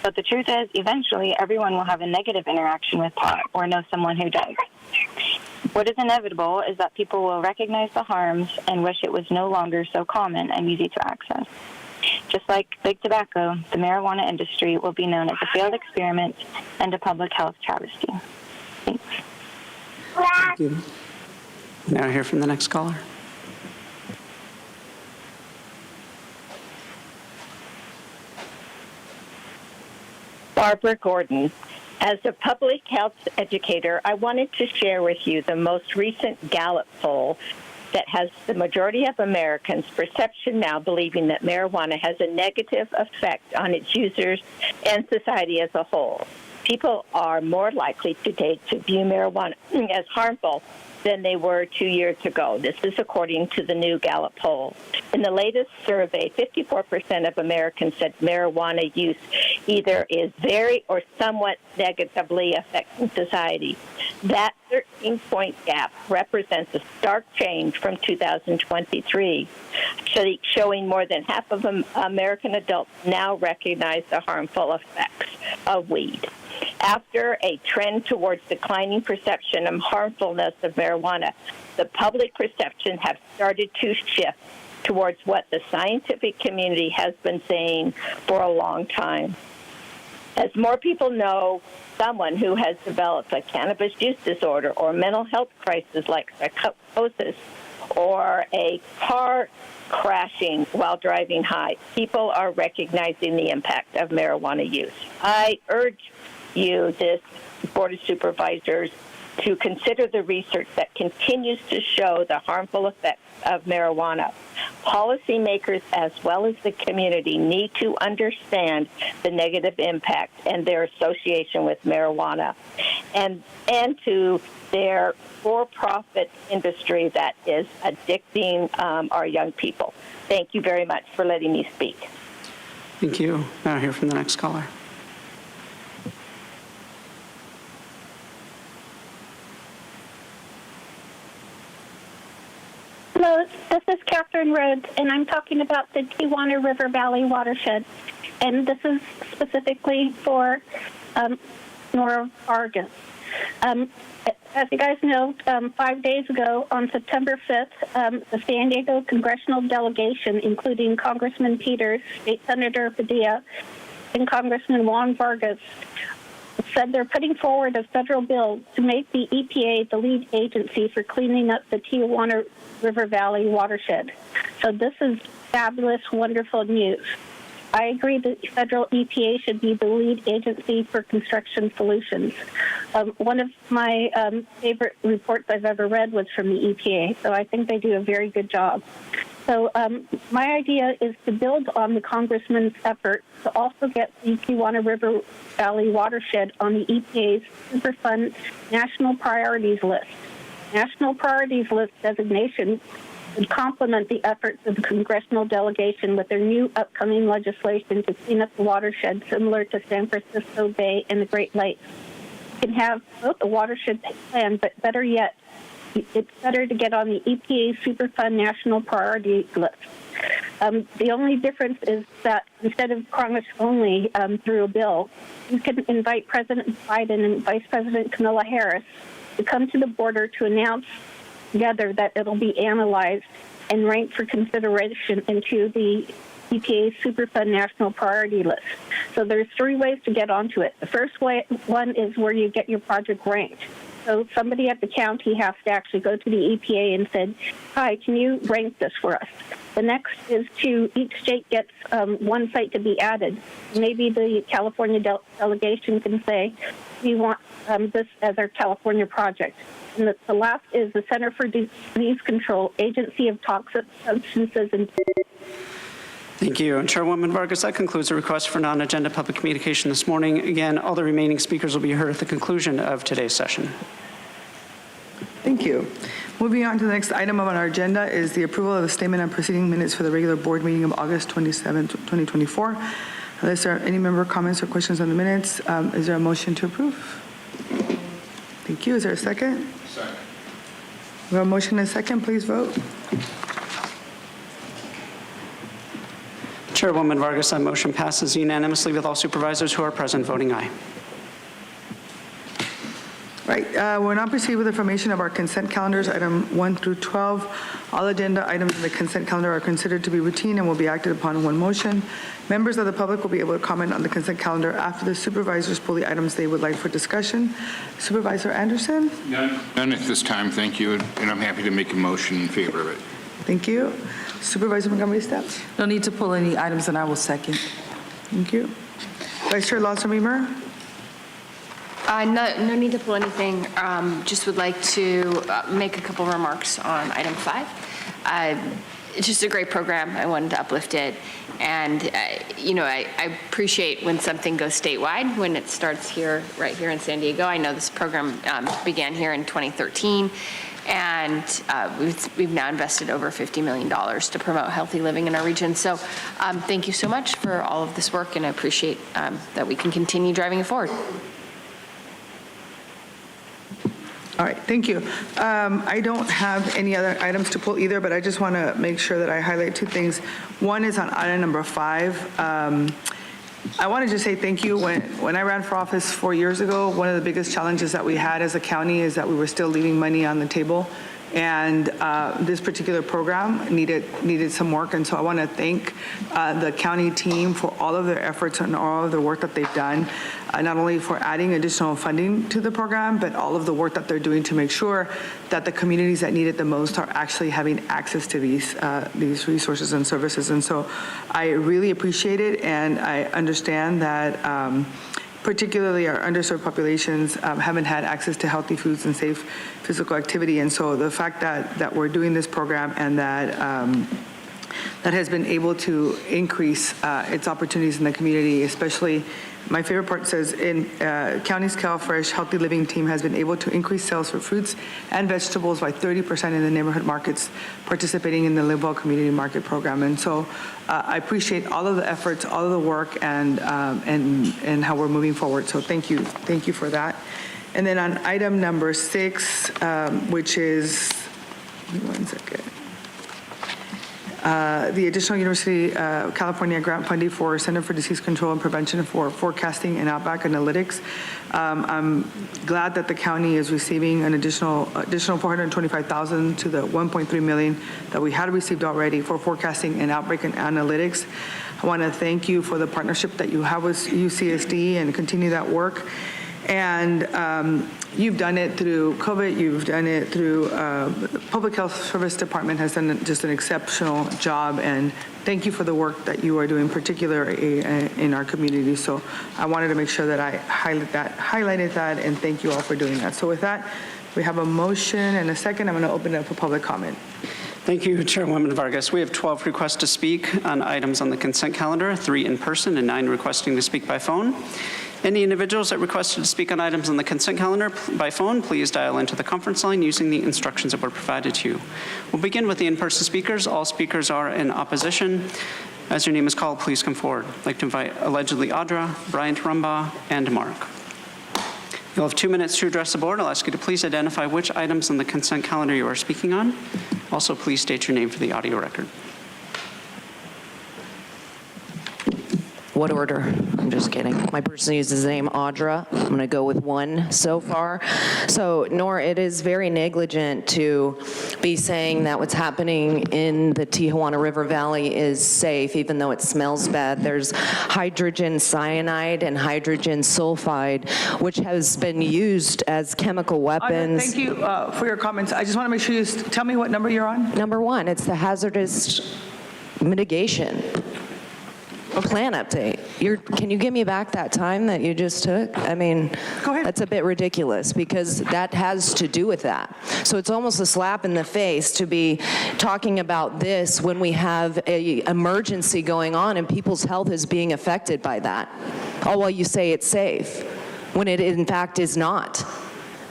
But the truth is, eventually, everyone will have a negative interaction with pot or know someone who does. What is inevitable is that people will recognize the harms and wish it was no longer so common and easy to access. Just like big tobacco, the marijuana industry will be known as a failed experiment and a public health travesty. Thanks. Thank you. Now hear from the next caller. Barbara Gordon. As a public health educator, I wanted to share with you the most recent Gallup poll that has the majority of Americans' perception now believing that marijuana has a negative effect on its users and society as a whole. People are more likely today to view marijuana as harmful than they were 2 years ago. This is according to the new Gallup poll. In the latest survey, 54% of Americans said marijuana use either is very or somewhat negatively affecting society. That 13-point gap represents a stark change from 2023, showing more than half of American adults now recognize the harmful effects of weed. After a trend towards declining perception of harmfulness of marijuana, the public perception has started to shift towards what the scientific community has been saying for a long time. As more people know someone who has developed a cannabis use disorder or mental health crisis like psychosis or a car crashing while driving high, people are recognizing the impact of marijuana use. I urge you, this Board of Supervisors, to consider the research that continues to show the harmful effects of marijuana. Policymakers as well as the community need to understand the negative impact and their association with marijuana and to their for-profit industry that is addicting our young people. Thank you very much for letting me speak. Thank you. Now hear from the next caller. Hello, this is Catherine Rhodes, and I'm talking about the Tijuana River Valley watershed. And this is specifically for Nora Vargas. As you guys know, 5 days ago, on September 5th, the San Diego congressional delegation, including Congressman Peters, State Senator Padilla, and Congressman Juan Vargas, said they're putting forward a federal bill to make the EPA the lead agency for cleaning up the Tijuana River Valley watershed. So this is fabulous, wonderful news. I agree that the federal EPA should be the lead agency for construction solutions. One of my favorite reports I've ever read was from the EPA, so I think they do a very good job. So my idea is to build on the congressman's effort to also get the Tijuana River Valley watershed on the EPA's Superfund National Priorities List. National Priorities List designation would complement the efforts of the congressional delegation with their new upcoming legislation to clean up the watershed similar to San Francisco Bay and the Great Lakes. You can have both a watershed plan, but better yet, it's better to get on the EPA Superfund National Priority List. The only difference is that instead of Congress only through a bill, you can invite President Biden and Vice President Kamala Harris to come to the border to announce together that it'll be analyzed and ranked for consideration into the EPA's Superfund National Priority List. So there's 3 ways to get onto it. The first one is where you get your project ranked. So somebody at the county has to actually go to the EPA and said, hi, can you rank this for us? The next is to each state gets one site to be added. Maybe the California delegation can say, we want this as our California project. And the last is the Center for Disease Control, Agency of Toxic Substances and... Thank you. Chairwoman Vargas, that concludes the request for non-agenda public communication this morning. Again, all the remaining speakers will be heard at the conclusion of today's session. Thank you. Moving on to the next item on our agenda is the approval of the statement on proceeding minutes for the regular board meeting of August 27, 2024. Unless there are any member comments or questions on the minutes, is there a motion to approve? Thank you. Is there a second? Second. We have a motion and a second. Please vote. Chairwoman Vargas, that motion passes unanimously with all supervisors who are present voting aye. Right, we'll now proceed with the formation of our consent calendars, item 1 through 12. All agenda items in the consent calendar are considered to be routine and will be acted upon in one motion. Members of the public will be able to comment on the consent calendar after the supervisors pull the items they would like for discussion. Supervisor Anderson? None at this time, thank you, and I'm happy to make a motion in favor of it. Thank you. Supervisor Montgomery-Stepp? No need to pull any items, and I will second. Thank you. Vice Chair Lawson-Beamer? No need to pull anything. Just would like to make a couple remarks on item 5. It's just a great program. I wanted to uplift it. And, I appreciate when something goes statewide, when it starts here, right here in San Diego. I know this program began here in 2013. And we've now invested over $50 million to promote healthy living in our region. So thank you so much for all of this work, and I appreciate that we can continue driving it forward. All right, thank you. I don't have any other items to pull either, but I just want to make sure that I highlight 2 things. One is on item number 5. I want to just say thank you. When I ran for office 4 years ago, one of the biggest challenges that we had as a county is that we were still leaving money on the table. And this particular program needed some work. And so I want to thank the county team for all of their efforts and all of the work that they've done, not only for adding additional funding to the program, but all of the work that they're doing to make sure that the communities that need it the most are actually having access to these resources and services. And so I really appreciate it, and I understand that particularly our underserved populations haven't had access to healthy foods and safe physical activity. And so the fact that we're doing this program and that that has been able to increase its opportunities in the community, especially my favorite part says, in County's CalFresh Healthy Living team has been able to increase sales for fruits and vegetables by 30% in the neighborhood markets participating in the Live Well Community Market Program. And so I appreciate all of the efforts, all of the work, and how we're moving forward. So thank you for that. And then on item number 6, which is, give me 1 second. The additional University of California grant funding for Center for Disease Control and Prevention for forecasting and outback analytics. I'm glad that the county is receiving an additional $425,000 to the $1.3 million that we had received already for forecasting and outbreak and analytics. I want to thank you for the partnership that you have with UCSD and continue that work. And you've done it through COVID, you've done it through the Public Health Service Department has done just an exceptional job, and thank you for the work that you are doing, particularly in our community. So I wanted to make sure that I highlighted that, and thank you all for doing that. So with that, we have a motion and a second. I'm going to open it up for public comment. Thank you, Chairwoman Vargas. We have 12 requests to speak on items on the consent calendar, 3 in person and 9 requesting to speak by phone. Any individuals that requested to speak on items on the consent calendar by phone, please dial into the conference line using the instructions that were provided to you. We'll begin with the in-person speakers. All speakers are in opposition. As your name is called, please come forward. I'd like to invite allegedly Audra, Bryant Rumbaugh, and Mark. You'll have 2 minutes to address the board. I'll ask you to please identify which items on the consent calendar you are speaking on. Also, please state your name for the audio record. What order? I'm just kidding. My person uses the name Audra. I'm going to go with 1 so far. So, Nora, it is very negligent to be saying that what's happening in the Tijuana River Valley is safe, even though it smells bad. There's hydrogen cyanide and hydrogen sulfide, which has been used as chemical weapons. Thank you for your comments. I just want to make sure you tell me what number you're on. Number 1, it's the hazardous mitigation plan update. Can you give me back that time that you just took? I mean, that's a bit ridiculous because that has to do with that. So it's almost a slap in the face to be talking about this when we have an emergency going on and people's health is being affected by that. All while you say it's safe, when it in fact is not.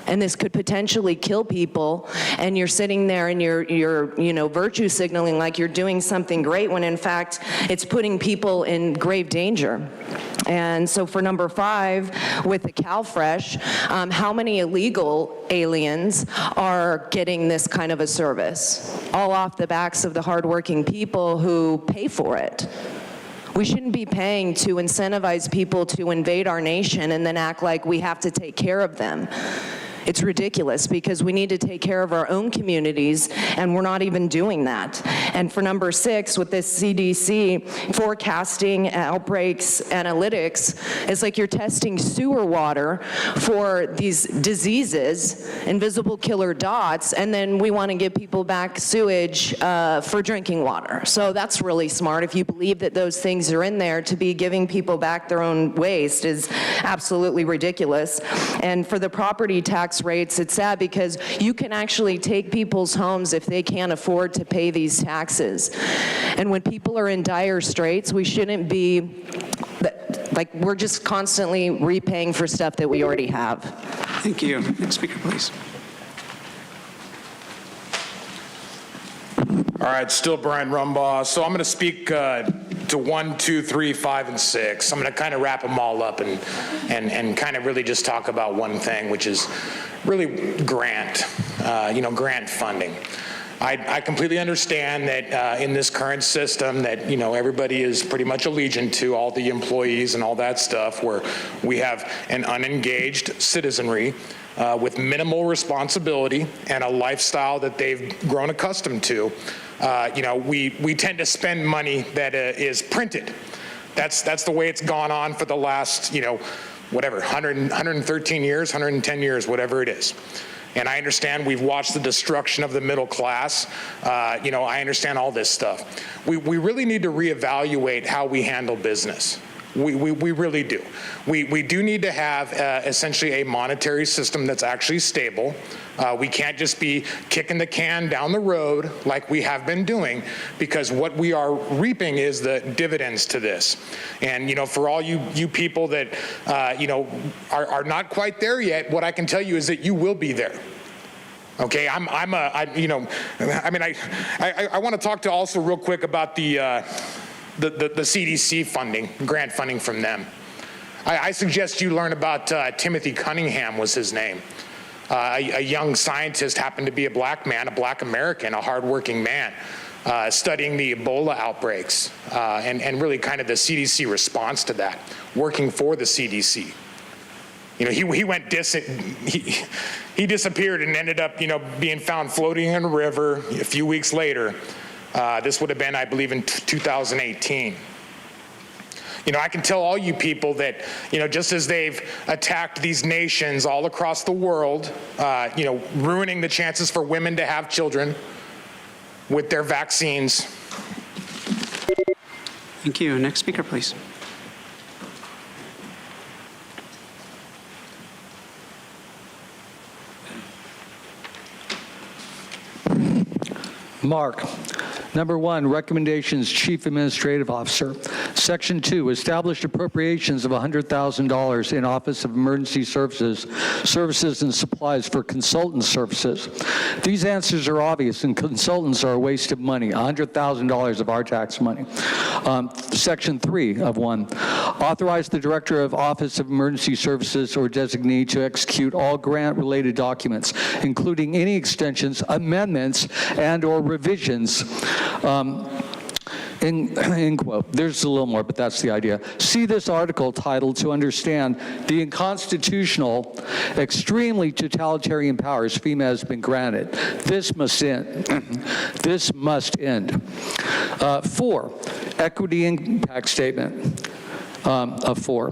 And this could potentially kill people, and you're sitting there and you're virtue signaling like you're doing something great when in fact it's putting people in grave danger. And so for number 5, with the CalFresh, how many illegal aliens are getting this kind of a service? All off the backs of the hardworking people who pay for it. We shouldn't be paying to incentivize people to invade our nation and then act like we have to take care of them. It's ridiculous because we need to take care of our own communities, and we're not even doing that. And for number 6, with this CDC forecasting outbreaks analytics, it's like you're testing sewer water for these diseases, invisible killer dots, and then we want to give people back sewage for drinking water. So that's really smart. If you believe that those things are in there, to be giving people back their own waste is absolutely ridiculous. And for the property tax rates, it's sad because you can actually take people's homes if they can't afford to pay these taxes. And when people are in dire straits, we shouldn't be, like, we're just constantly repaying for stuff that we already have. Thank you. Next speaker, please. All right, still Brian Rumbaugh. So I'm going to speak to 1, 2, 3, 5, and 6. I'm going to kind of wrap them all up and kind of really just talk about one thing, which is really grant funding. I completely understand that in this current system that, everybody is pretty much allegiant to, all the employees and all that stuff, where we have an unengaged citizenry with minimal responsibility and a lifestyle that they've grown accustomed to. We tend to spend money that is printed. That's the way it's gone on for the last, 113 years, 110 years, whatever it is. And I understand we've watched the destruction of the middle class. I understand all this stuff. We really need to reevaluate how we handle business. We really do. We do need to have essentially a monetary system that's actually stable. We can't just be kicking the can down the road like we have been doing, because what we are reaping is the dividends to this. And, for all you people that, are not quite there yet, what I can tell you is that you will be there. Okay, I want to talk to also real quick about the CDC funding, grant funding from them. I suggest you learn about Timothy Cunningham was his name. A young scientist, happened to be a black man, a black American, a hardworking man, studying the Ebola outbreaks and really kind of the CDC response to that, working for the CDC. He disappeared and ended up, being found floating in a river a few weeks later. This would have been, I believe, in 2018. I can tell all you people that, just as they've attacked these nations all across the world, ruining the chances for women to have children with their vaccines. Thank you. Next speaker, please. Mark. Number 1, recommendations, Chief Administrative Officer. Section 2, established appropriations of $100,000 in Office of Emergency Services and Supplies for consultant services. These answers are obvious, and consultants are a waste of money, $100,000 of our tax money. Section 3 of 1, authorize the Director of Office of Emergency Services or designee to execute all grant-related documents, including any extensions, amendments, and/or revisions End quote. There's a little more, but that's the idea. See this article titled to understand the unconstitutional, extremely totalitarian powers FEMA has been granted. This must end. This must end. 4, equity impact statement. Of 4.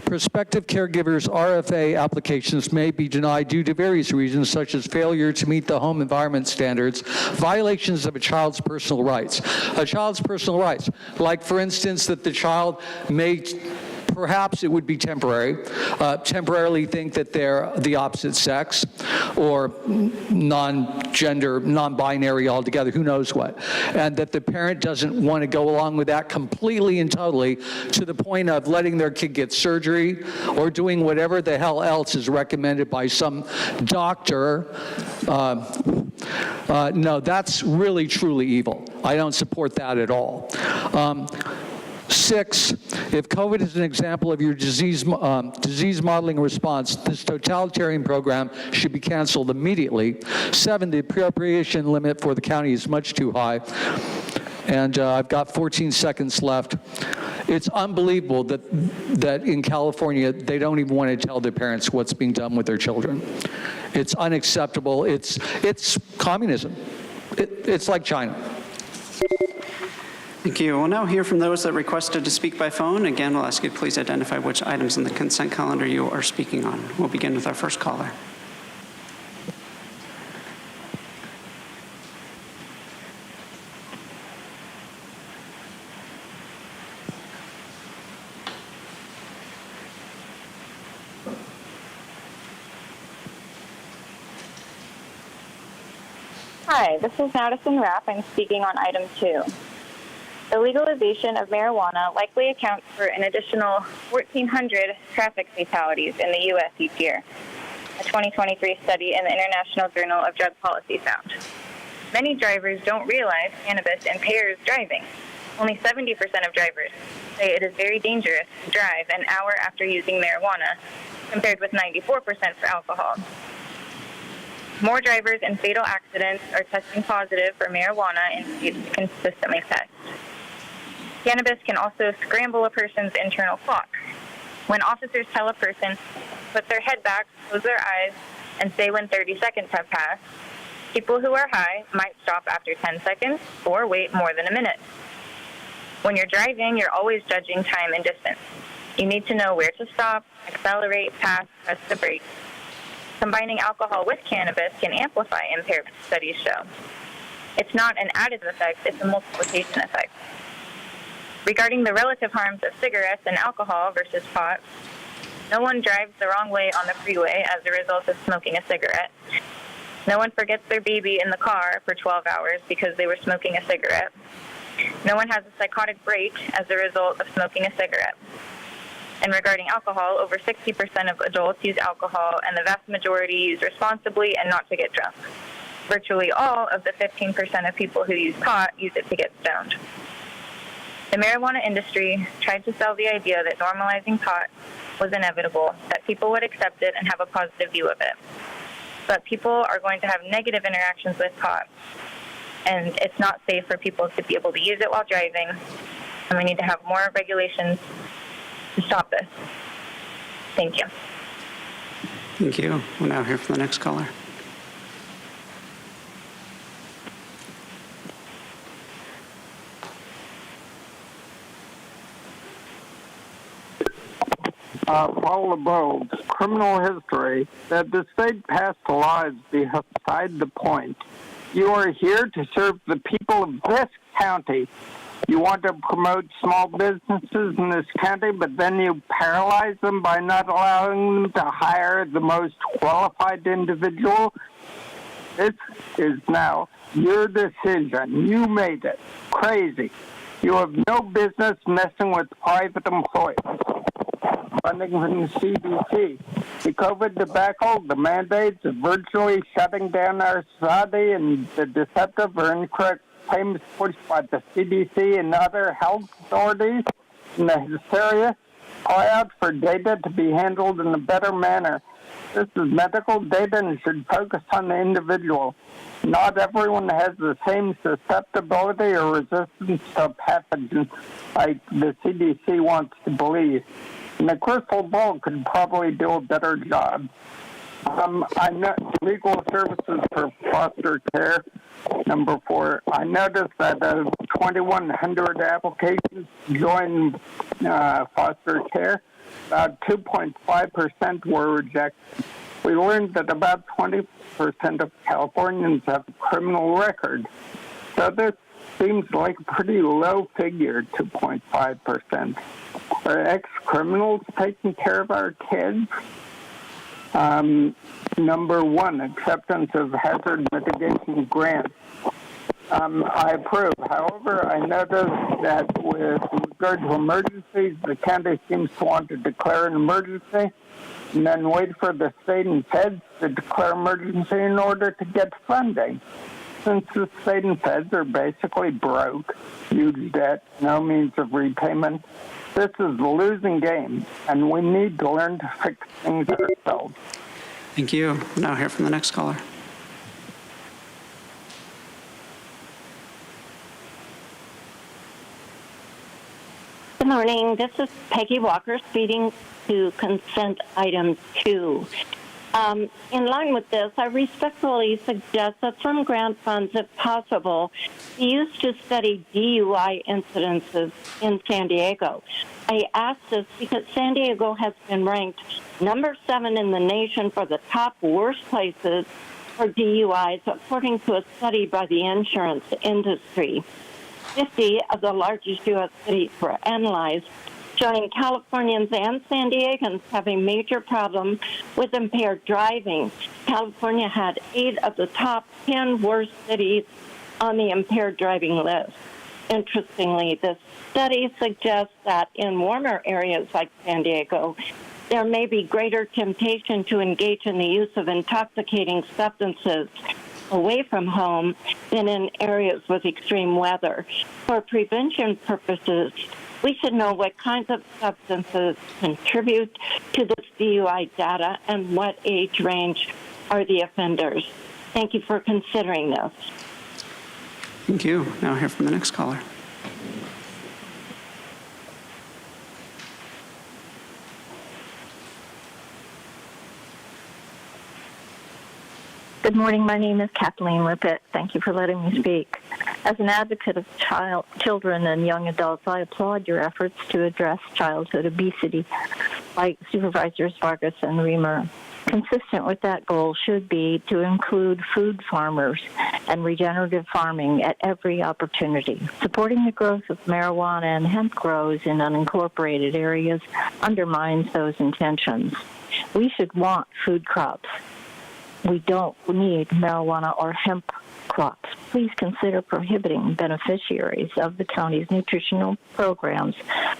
Prospective caregivers' RFA applications may be denied due to various reasons, such as failure to meet the home environment standards, violations of a child's personal rights. A child's personal rights, like, for instance, that the child may, perhaps it would be temporarily think that they're the opposite sex or non-gender, non-binary altogether, who knows what, and that the parent doesn't want to go along with that completely and totally to the point of letting their kid get surgery or doing whatever the hell else is recommended by some doctor. No, that's really, truly evil. I don't support that at all. 6, if COVID is an example of your disease modeling response, this totalitarian program should be canceled immediately. 7, the appropriation limit for the county is much too high. And I've got 14 seconds left. It's unbelievable that in California, they don't even want to tell their parents what's being done with their children. It's unacceptable. It's communism. It's like China. Thank you. We'll now hear from those that requested to speak by phone. Again, we'll ask you to please identify which items in the consent calendar you are speaking on. We'll begin with our first caller. Hi, this is Madison Rapp. I'm speaking on item 2. The legalization of marijuana likely accounts for an additional 1,400 traffic fatalities in the U.S. each year, a 2023 study in the International Journal of Drug Policy found. Many drivers don't realize cannabis impairs driving. Only 70% of drivers say it is very dangerous to drive an hour after using marijuana, compared with 94% for alcohol. More drivers in fatal accidents are testing positive for marijuana in states consistently test. Cannabis can also scramble a person's internal clock. When officers tell a person, put their head back, close their eyes, and say when 30 seconds have passed, people who are high might stop after 10 seconds or wait more than a minute. When you're driving, you're always judging time and distance. You need to know where to stop, accelerate, pass, press the brake. Combining alcohol with cannabis can amplify impairment, studies show. It's not an additive effect, it's a multiplication effect. Regarding the relative harms of cigarettes and alcohol versus pot, no one drives the wrong way on the freeway as a result of smoking a cigarette. No one forgets their baby in the car for 12 hours because they were smoking a cigarette. No one has a psychotic break as a result of smoking a cigarette. And regarding alcohol, over 60% of adults use alcohol, and the vast majority use responsibly and not to get drunk. Virtually all of the 15% of people who use pot use it to get stoned. The marijuana industry tried to sell the idea that normalizing pot was inevitable, that people would accept it and have a positive view of it. But people are going to have negative interactions with pot, and it's not safe for people to be able to use it while driving, and we need to have more regulations to stop this. Thank you. Thank you. We'll now hear from the next caller. Paula Bowles, criminal history, that the state passed laws beside the point. You are here to serve the people of this county. You want to promote small businesses in this county, but then you paralyze them by not allowing them to hire the most qualified individual. This is now your decision. You made it. Crazy. You have no business messing with private employees. Funding from the CDC. The COVID debacle, the mandates of virtually shutting down our society, and the deceptive or incorrect claims pushed by the CDC and other health authorities, and the hysteria cry out for data to be handled in a better manner. This is medical data and should focus on the individual. Not everyone has the same susceptibility or resistance to pathogens like the CDC wants to believe. And the crystal ball could probably do a better job. I know legal services for foster care. Number 4, I noticed that 2,100 applications joined foster care. About 2.5% were rejected. We learned that about 20% of Californians have a criminal record. So this seems like a pretty low figure, 2.5%. Are ex-criminals taking care of our kids? Number 1, acceptance of hazard mitigation grants. I approve. However, I noticed that with regard to emergencies, the county seems to want to declare an emergency and then wait for the state and feds to declare emergency in order to get funding. Since the state and feds are basically broke, huge debt, no means of repayment, this is the losing game, and we need to learn to fix things ourselves. Thank you. We'll now hear from the next caller. Good morning. This is Peggy Walker speaking to consent item 2. In line with this, I respectfully suggest that some grant funds, if possible, be used to study DUI incidences in San Diego. I ask this because San Diego has been ranked number 7 in the nation for the top worst places for DUIs, according to a study by the insurance industry. 50 of the largest U.S. cities were analyzed, showing Californians and San Diegans have a major problem with impaired driving. California had 8 of the top 10 worst cities on the impaired driving list. Interestingly, this study suggests that in warmer areas like San Diego, there may be greater temptation to engage in the use of intoxicating substances away from home than in areas with extreme weather. For prevention purposes, we should know what kinds of substances contribute to this DUI data and what age range are the offenders. Thank you for considering this. Thank you. Now hear from the next caller. Good morning. My name is Kathleen Lippett. Thank you for letting me speak. As an advocate of children and young adults, I applaud your efforts to address childhood obesity, like Supervisors Vargas and Reamer. Consistent with that goal should be to include food farmers and regenerative farming at every opportunity. Supporting the growth of marijuana and hemp grows in unincorporated areas undermines those intentions. We should want food crops. We don't need marijuana or hemp crops. Please consider prohibiting beneficiaries of the county's nutritional programs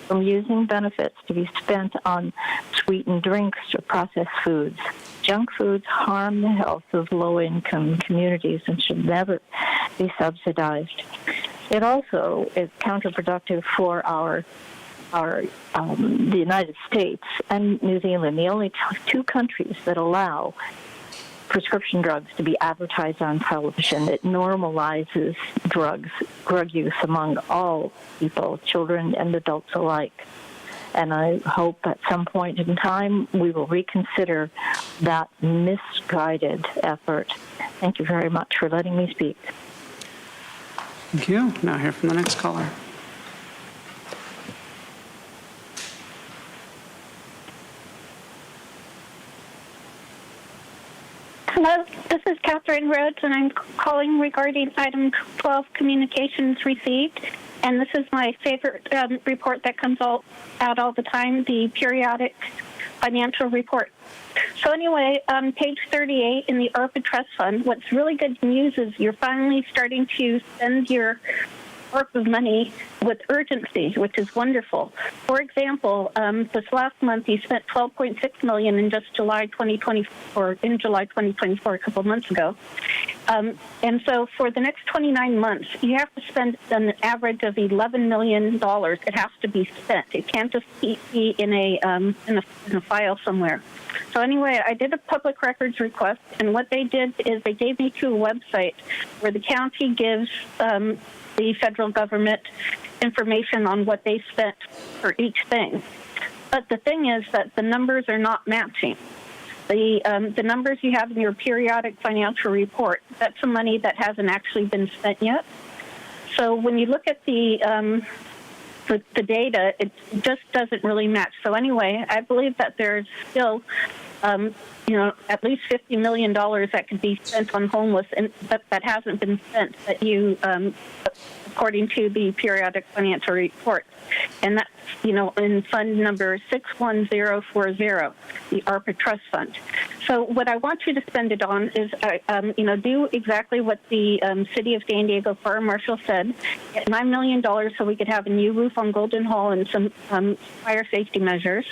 from using benefits to be spent on sweetened drinks or processed foods. Junk foods harm the health of low-income communities and should never be subsidized. It also is counterproductive for the United States and New Zealand, the only 2 countries that allow prescription drugs to be advertised on television. It normalizes drug use among all people, children and adults alike. And I hope at some point in time we will reconsider that misguided effort. Thank you very much for letting me speak. Thank you. Now hear from the next caller. Hello, this is Catherine Rhodes, and I'm calling regarding item 12, communications received. And this is my favorite report that comes out all the time, the periodic financial report. So anyway, on page 38 in the ARPA Trust Fund, what's really good news is you're finally starting to spend your ARPA money with urgency, which is wonderful. For example, this last month you spent $12.6 million in just July 2024, in July 2024, a couple of months ago. And so for the next 29 months, you have to spend an average of $11 million. It has to be spent. It can't just be in a file somewhere. So anyway, I did a public records request, and what they did is they gave me to a website where the county gives the federal government information on what they spent for each thing. But the thing is that the numbers are not matching. The numbers you have in your periodic financial report, that's the money that hasn't actually been spent yet. So when you look at the data, it just doesn't really match. So anyway, I believe that there's still, at least $50 million that could be spent on homeless, and that hasn't been spent. That you, according to the periodic financial report, and that's in fund number 61040, the ARPA Trust Fund. So what I want you to spend it on is, do exactly what the City of San Diego Fire Marshal said, get $9 million so we could have a new roof on Golden Hall and some fire safety measures,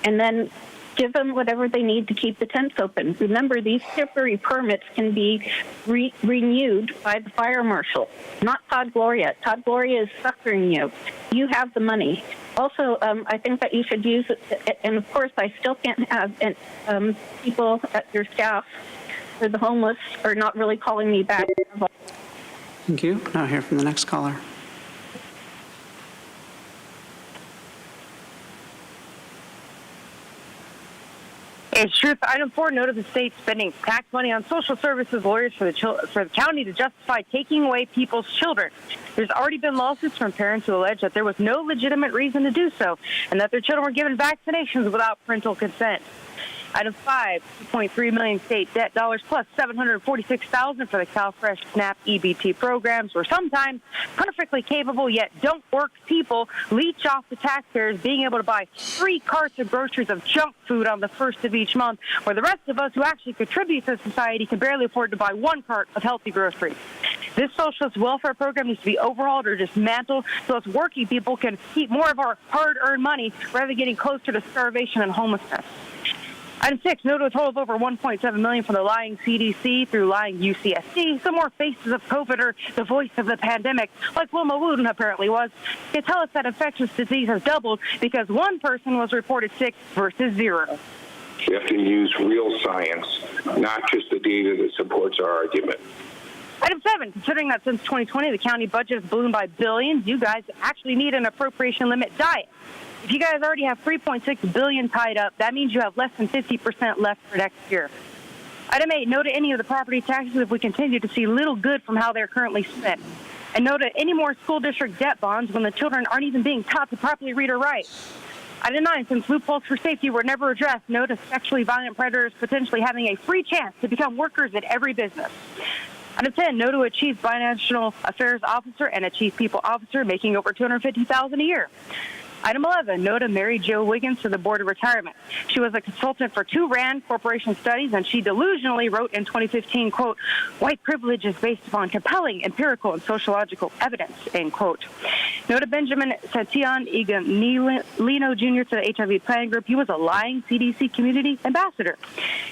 and then give them whatever they need to keep the tents open. Remember, these temporary permits can be renewed by the fire marshal, not Todd Gloria. Todd Gloria is suffering you. You have the money. Also, I think that you should use it, and of course, I still can't have people at your staff for the homeless are not really calling me back. Thank you. Now hear from the next caller. It's truth. Item 4, note of the state spending tax money on social services lawyers for the county to justify taking away people's children. There's already been lawsuits from parents who allege that there was no legitimate reason to do so and that their children were given vaccinations without parental consent. Item 5, $2.3 million state debt dollars plus $746,000 for the CalFresh SNAP EBT programs, where sometimes perfectly capable yet don't work people leech off the taxpayers being able to buy 3 carts of groceries of junk food on the first of each month, where the rest of us who actually contribute to society can barely afford to buy 1 cart of healthy groceries. This socialist welfare program needs to be overhauled or dismantled so us working people can keep more of our hard-earned money rather than getting closer to starvation and homelessness. Item 6, note a total of over $1.7 million from the lying CDC through lying UCSD. Some more faces of COVID or the voice of the pandemic, like Wilma Wooten apparently was, can tell us that infectious disease has doubled because 1 person was reported sick versus 0. You have to use real science, not just the data that supports our argument. Item 7, considering that since 2020 the county budget has ballooned by billions, you guys actually need an appropriation limit diet. If you guys already have $3.6 billion tied up, that means you have less than 50% left for next year. Item 8, no to any of the property taxes if we continue to see little good from how they're currently spent. And no to any more school district debt bonds when the children aren't even being taught to properly read or write. Item 9, since loopholes for safety were never addressed, no to sexually violent predators potentially having a free chance to become workers at every business. Item 10, no to a chief financial affairs officer and a chief people officer making over $250,000 a year. Item 11, no to Mary Jo Wiggins to the Board of Retirement. She was a consultant for 2 RAND Corporation studies, and she delusionally wrote in 2015, quote, white privilege is based upon compelling empirical and sociological evidence, end quote. No to Benjamin Satian Iganilino Jr. to the HIV Planning Group. He was a lying CDC community ambassador.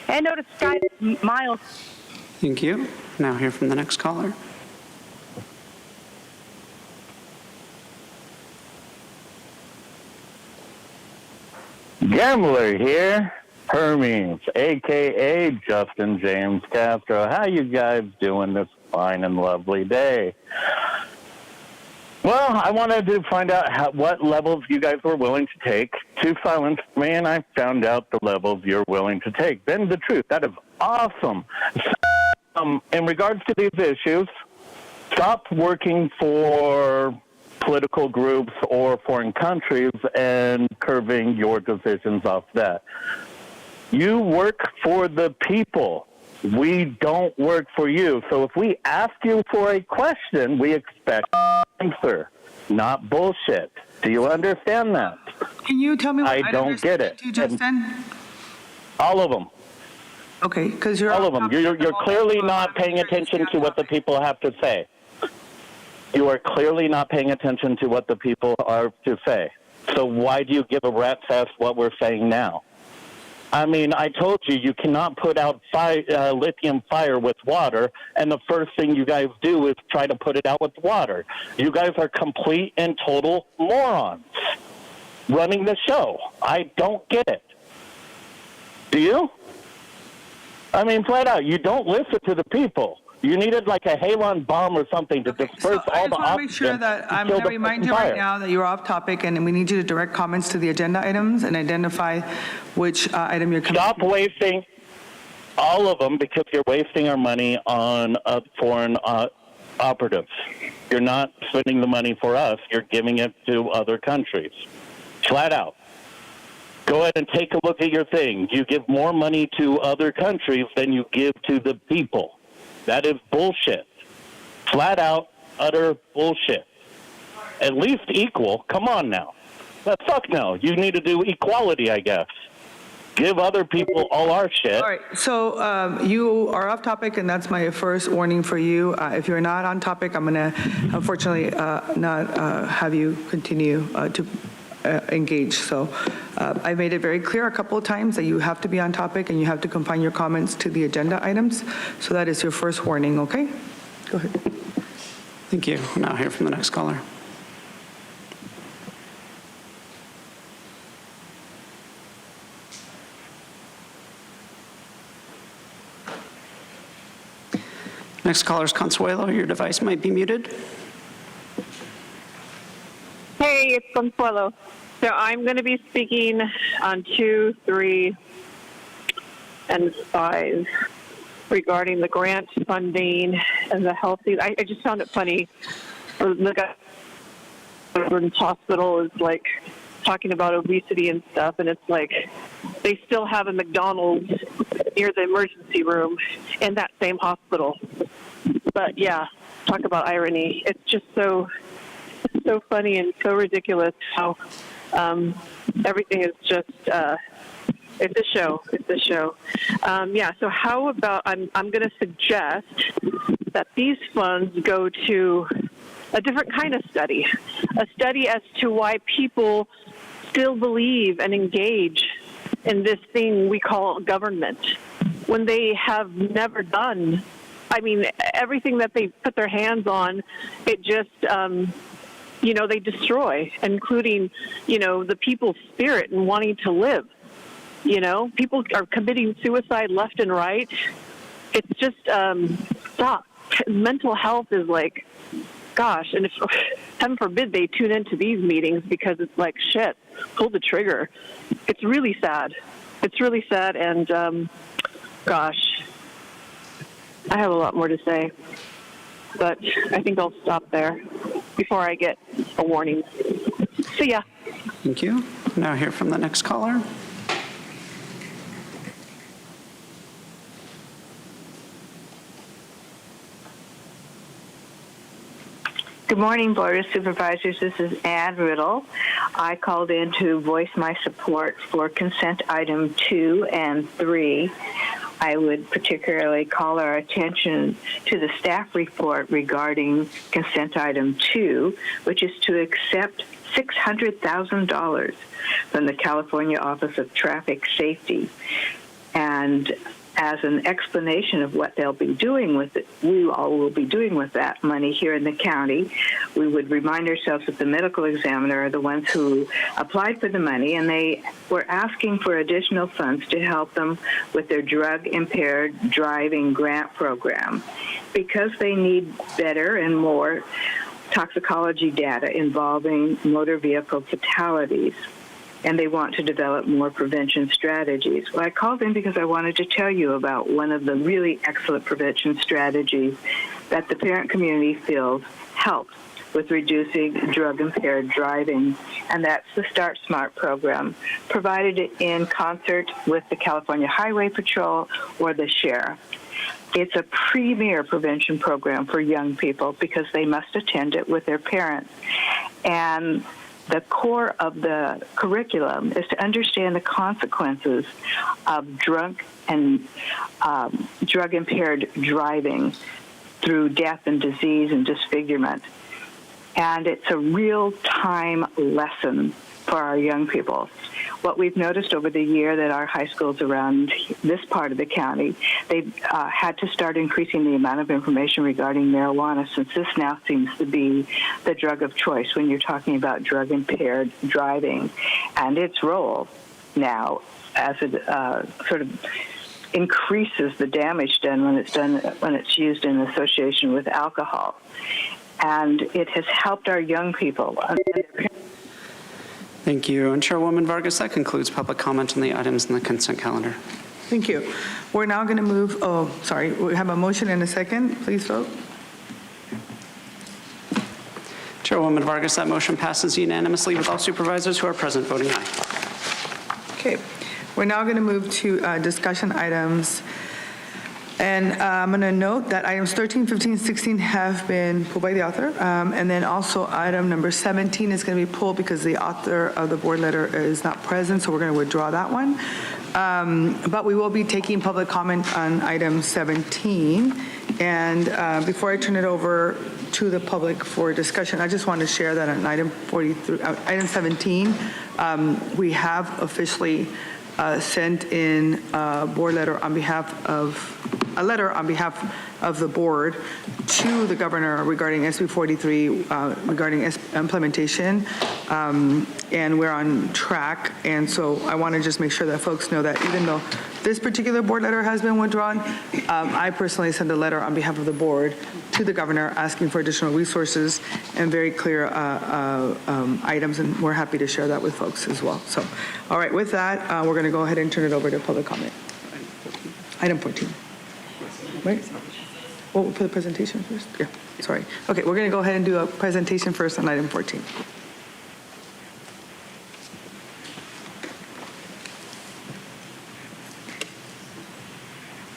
And no to Sky Miles. Thank you. Now hear from the next caller. Gambler here, Hermes, a.k.a. Justin James Castro. How you guys doing this fine and lovely day? Well, I wanted to find out what levels you guys were willing to take to silence me, and I found out the levels you're willing to take. Then the truth. That is awesome. So, in regards to these issues, stop working for political groups or foreign countries and curving your decisions off that. You work for the people. We don't work for you. So if we ask you for a question, we expect an answer, not bullshit. Do you understand that? Can you tell me what I don't get it. Justin? All of them. Okay, because you're all of them. You're clearly not paying attention to what the people have to say. You are clearly not paying attention to what the people are to say. So why do you give a rat's ass what we're saying now? I mean, I told you, you cannot put out lithium fire with water, and the first thing you guys do is try to put it out with water. You guys are complete and total morons running the show. I don't get it. Do you? I mean, flat out, you don't listen to the people. You needed like a halon bomb or something to disperse all the oxygen. I just want to make sure that I'm going to remind you right now that you're off topic, and we need you to direct comments to the agenda items and identify which item you're coming. Stop wasting all of them because you're wasting our money on foreign operatives. You're not spending the money for us. You're giving it to other countries. Flat out. Go ahead and take a look at your thing. You give more money to other countries than you give to the people. That is bullshit. Flat out, utter bullshit. At least equal. Come on now. But fuck no. You need to do equality, I guess. Give other people all our shit. All right, so you are off topic, and that's my first warning for you. If you're not on topic, I'm going to unfortunately not have you continue to engage. So I made it very clear a couple of times that you have to be on topic and you have to confine your comments to the agenda items. So that is your first warning, okay? Go ahead. Thank you. We'll now hear from the next caller. Next caller is Consuelo. Your device might be muted. Hey, it's Consuelo. So I'm going to be speaking on 2, 3, and 5 regarding the grant funding and the healthy. I just found it funny. The guy at Gordon's Hospital is like talking about obesity and stuff, and it's like they still have a McDonald's near the emergency room in that same hospital. But yeah, talk about irony. It's just so funny and so ridiculous how everything is just it's a show. It's a show. Yeah. So how about I'm going to suggest that these funds go to a different kind of study, a study as to why people still believe and engage in this thing we call government when they have never done. I mean, everything that they put their hands on, it just, they destroy, including, the people's spirit and wanting to live. People are committing suicide left and right. It's just, stop. Mental health is like, gosh, and if, heaven forbid, they tune into these meetings because it's like, shit, pull the trigger. It's really sad. It's really sad, and, gosh, I have a lot more to say, but I think I'll stop there before I get a warning. See ya. Thank you. Now hear from the next caller. Good morning, Board of Supervisors. This is Ann Riddle. I called in to voice my support for consent item 2 and 3. I would particularly call our attention to the staff report regarding consent item 2, which is to accept $600,000 from the California Office of Traffic Safety. And as an explanation of what they'll be doing with it, we all will be doing with that money here in the county. We would remind ourselves that the medical examiner are the ones who applied for the money, and they were asking for additional funds to help them with their drug-impaired driving grant program because they need better and more toxicology data involving motor vehicle fatalities, and they want to develop more prevention strategies. Well, I called in because I wanted to tell you about one of the really excellent prevention strategies that the parent community feels helps with reducing drug-impaired driving, and that's the Start Smart program, provided in concert with the California Highway Patrol or the sheriff. It's a premier prevention program for young people because they must attend it with their parents. And the core of the curriculum is to understand the consequences of drunk and drug-impaired driving through death and disease and disfigurement. and it's a real-time lesson for our young people. What we've noticed over the year that our high schools around this part of the county, they've had to start increasing the amount of information regarding marijuana, since this now seems to be the drug of choice when you're talking about drug-impaired driving, and its role now as it sort of increases the damage done when it's used in association with alcohol. And it has helped our young people. Thank you. And Chairwoman Vargas, that concludes public comment on the items in the consent calendar. Thank you. We're now going to move, we have a motion and a second. Please vote. Chairwoman Vargas, that motion passes unanimously with all supervisors who are present voting aye. Okay. We're now going to move to discussion items. And I'm going to note that items 13, 15, 16 have been pulled by the author. And then also item number 17 is going to be pulled because the author of the board letter is not present, so we're going to withdraw that one. But we will be taking public comment on item 17. And before I turn it over to the public for discussion, I just want to share that on item 17, we have officially sent in a board letter on behalf of the board to the governor regarding SB 43 regarding implementation, and we're on track. And so I want to just make sure that folks know that even though this particular board letter has been withdrawn, I personally sent a letter on behalf of the board to the governor asking for additional resources and very clear items, and we're happy to share that with folks as well. So, all right, with that, we're going to go ahead and turn it over to public comment. Item 14. Right? Oh, for the presentation first? Yeah, sorry. Okay, we're going to go ahead and do a presentation first on item 14.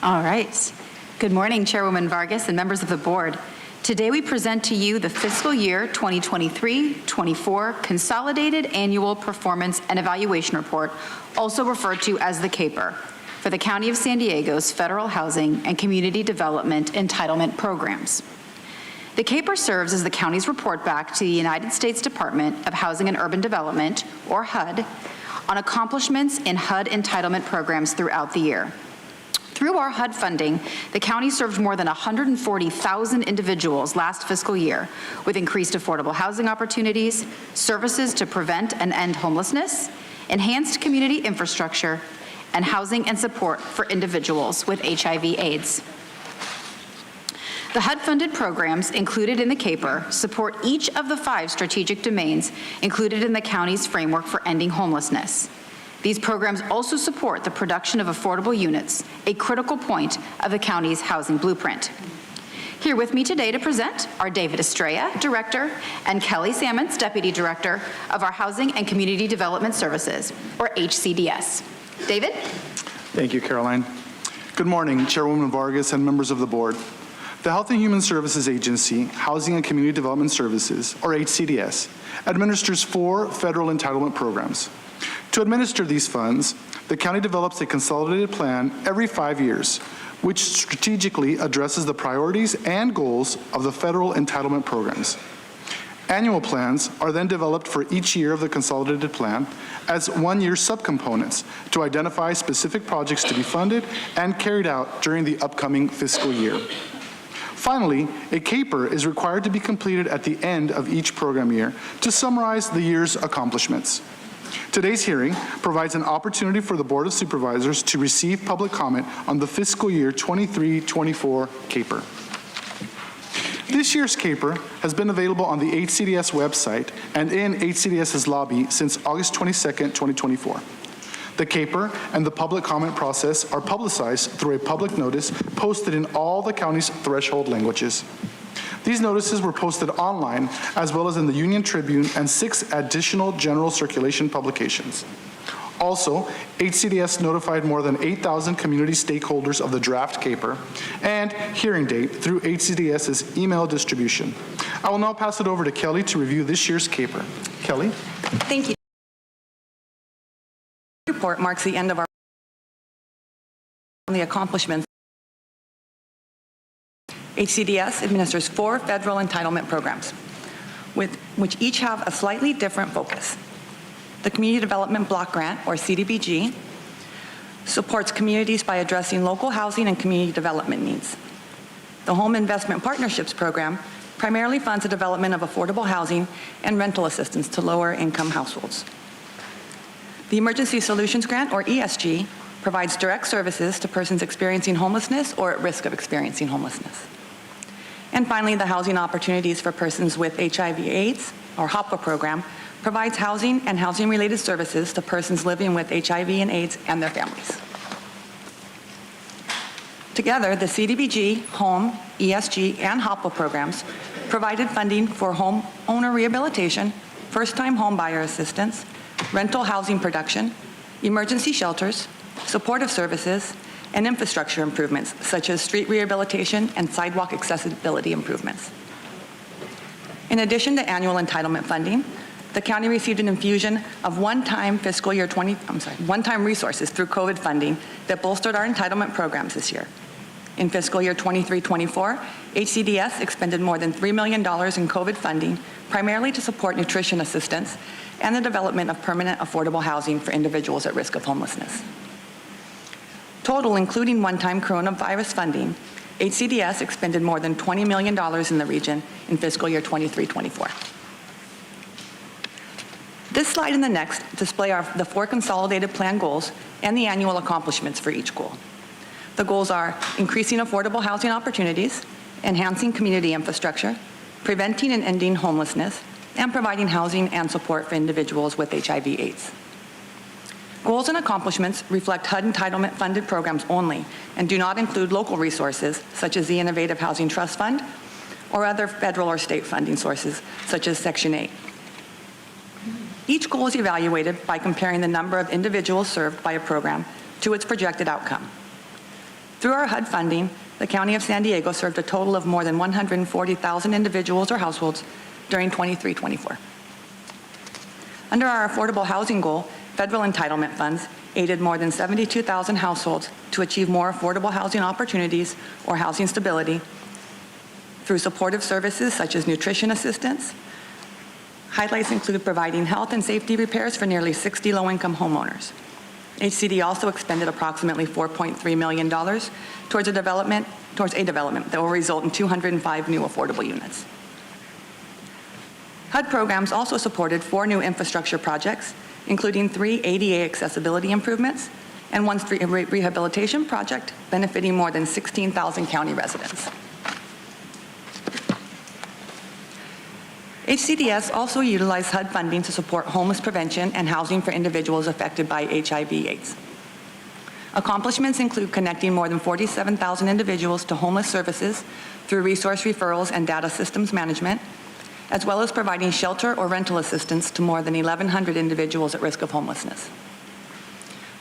All right. Good morning, Chairwoman Vargas and members of the board. Today we present to you the fiscal year 2023-24 Consolidated Annual Performance and Evaluation Report, also referred to as the CAPER, for the County of San Diego's Federal Housing and Community Development Entitlement Programs. The CAPER serves as the county's report back to the United States Department of Housing and Urban Development, or HUD, on accomplishments in HUD entitlement programs throughout the year. Through our HUD funding, the county served more than 140,000 individuals last fiscal year with increased affordable housing opportunities, services to prevent and end homelessness, enhanced community infrastructure, and housing and support for individuals with HIV/AIDS. The HUD-funded programs included in the CAPER support each of the 5 strategic domains included in the county's framework for ending homelessness. These programs also support the production of affordable units, a critical point of the county's housing blueprint. Here with me today to present are David Estrella, Director, and Kelly Sammons, Deputy Director of our Housing and Community Development Services, or HCDS. David? Thank you, Caroline. Good morning, Chairwoman Vargas and members of the board. The Health and Human Services Agency, Housing and Community Development Services, or HCDS, administers 4 federal entitlement programs. To administer these funds, the county develops a consolidated plan every 5 years, which strategically addresses the priorities and goals of the federal entitlement programs. Annual plans are then developed for each year of the consolidated plan as one-year subcomponents to identify specific projects to be funded and carried out during the upcoming fiscal year. Finally, a CAPER is required to be completed at the end of each program year to summarize the year's accomplishments. Today's hearing provides an opportunity for the Board of Supervisors to receive public comment on the fiscal year 23-24 CAPER. This year's CAPER has been available on the HCDS website and in HCDS's lobby since August 22nd, 2024. The CAPER and the public comment process are publicized through a public notice posted in all the county's threshold languages. These notices were posted online as well as in the Union Tribune and 6 additional general circulation publications. Also, HCDS notified more than 8,000 community stakeholders of the draft CAPER and hearing date through HCDS's email distribution. I will now pass it over to Kelly to review this year's CAPER. Kelly? Thank you. The report marks the end of our accomplishments. HCDS administers 4 federal entitlement programs. which each have a slightly different focus. The Community Development Block Grant, or CDBG, supports communities by addressing local housing and community development needs. The Home Investment Partnerships Program primarily funds the development of affordable housing and rental assistance to lower-income households. The Emergency Solutions Grant, or ESG, provides direct services to persons experiencing homelessness or at risk of experiencing homelessness. And finally, the Housing Opportunities for Persons with HIV/AIDS, or HOPWA program, provides housing and housing-related services to persons living with HIV and AIDS and their families. Together, the CDBG, Home, ESG, and HOPWA programs provided funding for homeowner rehabilitation, first-time home buyer assistance, rental housing production, emergency shelters, supportive services, and infrastructure improvements such as street rehabilitation and sidewalk accessibility improvements. In addition to annual entitlement funding, the county received an infusion of one-time resources through COVID funding that bolstered our entitlement programs this year. In fiscal year 23-24, HCDS expended more than $3 million in COVID funding, primarily to support nutrition assistance and the development of permanent affordable housing for individuals at risk of homelessness. Total, including one-time coronavirus funding, HCDS expended more than $20 million in the region in fiscal year 23-24. This slide and the next display the 4 consolidated plan goals and the annual accomplishments for each goal. The goals are increasing affordable housing opportunities, enhancing community infrastructure, preventing and ending homelessness, and providing housing and support for individuals with HIV/AIDS. Goals and accomplishments reflect HUD entitlement funded programs only and do not include local resources such as the Innovative Housing Trust Fund or other federal or state funding sources such as Section 8. Each goal is evaluated by comparing the number of individuals served by a program to its projected outcome. Through our HUD funding, the County of San Diego served a total of more than 140,000 individuals or households during 23-24. Under our affordable housing goal, federal entitlement funds aided more than 72,000 households to achieve more affordable housing opportunities or housing stability through supportive services such as nutrition assistance. Highlights include providing health and safety repairs for nearly 60 low-income homeowners. HCD also expended approximately $4.3 million towards a development that will result in 205 new affordable units. HUD programs also supported 4 new infrastructure projects, including 3 ADA accessibility improvements and 1 street rehabilitation project benefiting more than 16,000 county residents. HCDS also utilized HUD funding to support homeless prevention and housing for individuals affected by HIV/AIDS. Accomplishments include connecting more than 47,000 individuals to homeless services through resource referrals and data systems management, as well as providing shelter or rental assistance to more than 1,100 individuals at risk of homelessness.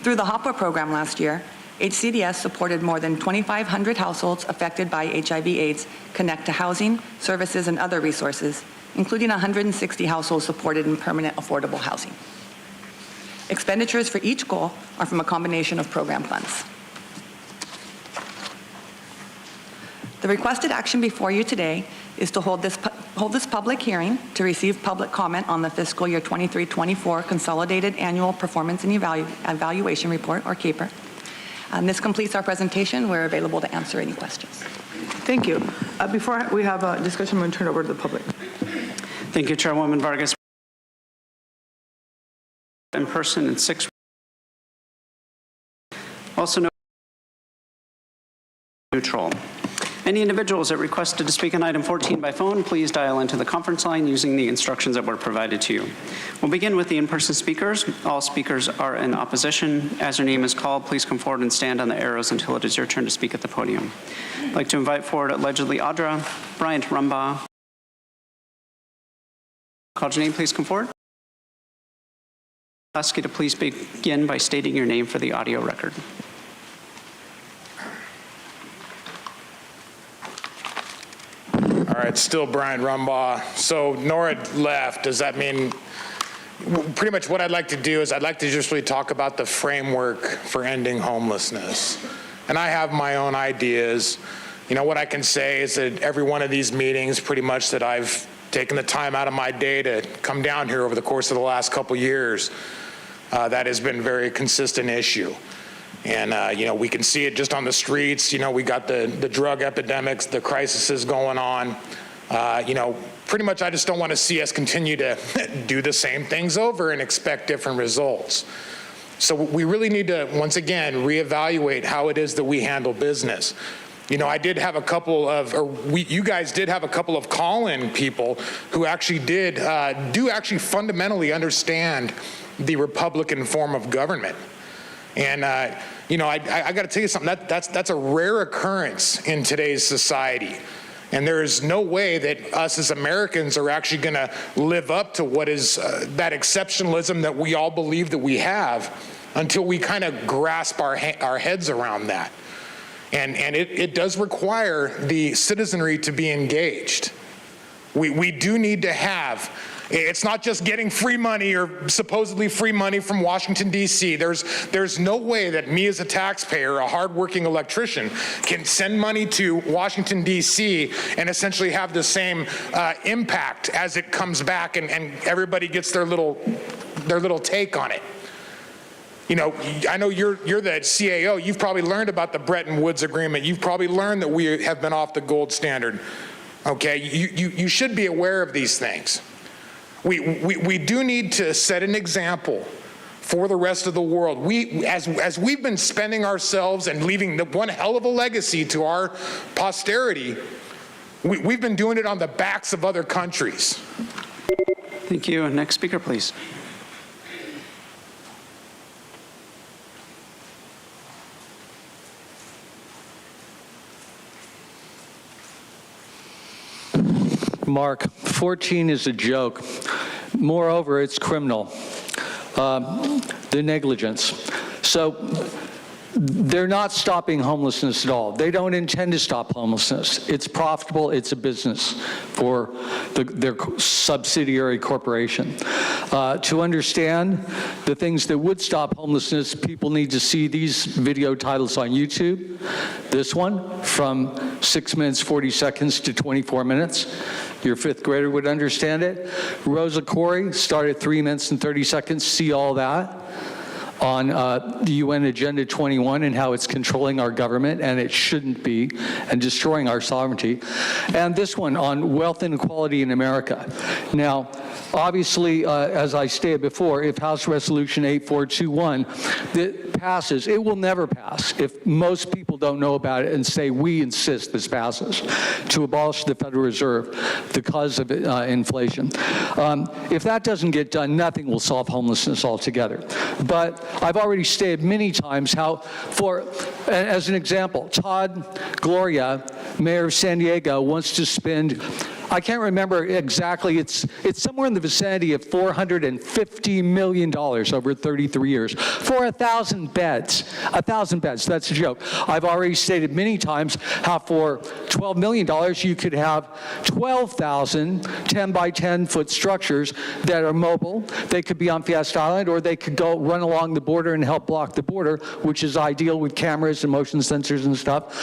Through the HOPWA program last year, HCDS supported more than 2,500 households affected by HIV/AIDS connect to housing, services, and other resources, including 160 households supported in permanent affordable housing. Expenditures for each goal are from a combination of program funds. The requested action before you today is to hold this public hearing to receive public comment on the fiscal year 23-24 Consolidated Annual Performance and Evaluation Report, or CAPER. This completes our presentation. We're available to answer any questions. Thank you. Before we have a discussion, I'm going to turn it over to the public. Thank you, Chairwoman Vargas. In person and 6. Also no neutral. Any individuals that requested to speak on item 14 by phone, please dial into the conference line using the instructions that were provided to you. We'll begin with the in-person speakers. All speakers are in opposition. As your name is called, please come forward and stand on the arrows until it is your turn to speak at the podium. I'd like to invite forward allegedly Audra, Bryant Rumbaugh. Call your name, please come forward. I'll ask you to please begin by stating your name for the audio record. All right, still Brian Rumbaugh. So Nora left. Does that mean, pretty much what I'd like to do is I'd like to just really talk about the framework for ending homelessness. And I have my own ideas. You know, what I can say is that every one of these meetings pretty much that I've taking the time out of my day to come down here over the course of the last couple years. That has been a very consistent issue. And, we can see it just on the streets. We got the drug epidemics, the crises going on. Pretty much I just don't want to see us continue to do the same things over and expect different results. So we really need to, once again, reevaluate how it is that we handle business. I did have a couple of, you guys did have a couple of call-in people who actually do actually fundamentally understand the Republican form of government. And, I got to tell you something, that's a rare occurrence in today's society. And there is no way that us as Americans are actually going to live up to what is that exceptionalism that we all believe that we have until we kind of grasp our heads around that. And it does require the citizenry to be engaged. We do need to have, it's not just getting free money or supposedly free money from Washington, D.C. There's no way that me as a taxpayer, a hardworking electrician, can send money to Washington, D.C. and essentially have the same impact as it comes back and everybody gets their little take on it. I know you're the CAO. You've probably learned about the Bretton Woods Agreement. You've probably learned that we have been off the gold standard. Okay, you should be aware of these things. We do need to set an example for the rest of the world. As we've been spending ourselves and leaving one hell of a legacy to our posterity, we've been doing it on the backs of other countries. Thank you. Next speaker, please. Mark, 14 is a joke. Moreover, it's criminal. The negligence. So they're not stopping homelessness at all. They don't intend to stop homelessness. It's profitable. It's a business for their subsidiary corporation. To understand the things that would stop homelessness, people need to see these video titles on YouTube. This one, from 6 minutes, 40 seconds to 24 minutes. Your fifth grader would understand it. Rosa Corey started 3 minutes and 30 seconds. See all that on the UN Agenda 21 and how it's controlling our government, and it shouldn't be, and destroying our sovereignty. And this one on wealth inequality in America. Now, obviously, as I stated before, if House Resolution 8421 that passes, it will never pass if most people don't know about it and say, we insist this passes, to abolish the Federal Reserve, the cause of inflation. If that doesn't get done, nothing will solve homelessness altogether. But I've already stated many times how, as an example, Todd Gloria, mayor of San Diego, wants to spend, I can't remember exactly, it's somewhere in the vicinity of $450 million over 33 years for 1,000 beds. 1,000 beds, that's a joke. I've already stated many times how for $12 million you could have 12,000 10 by 10 foot structures that are mobile. They could be on Fiesta Island, or they could go run along the border and help block the border, which is ideal with cameras and motion sensors and stuff.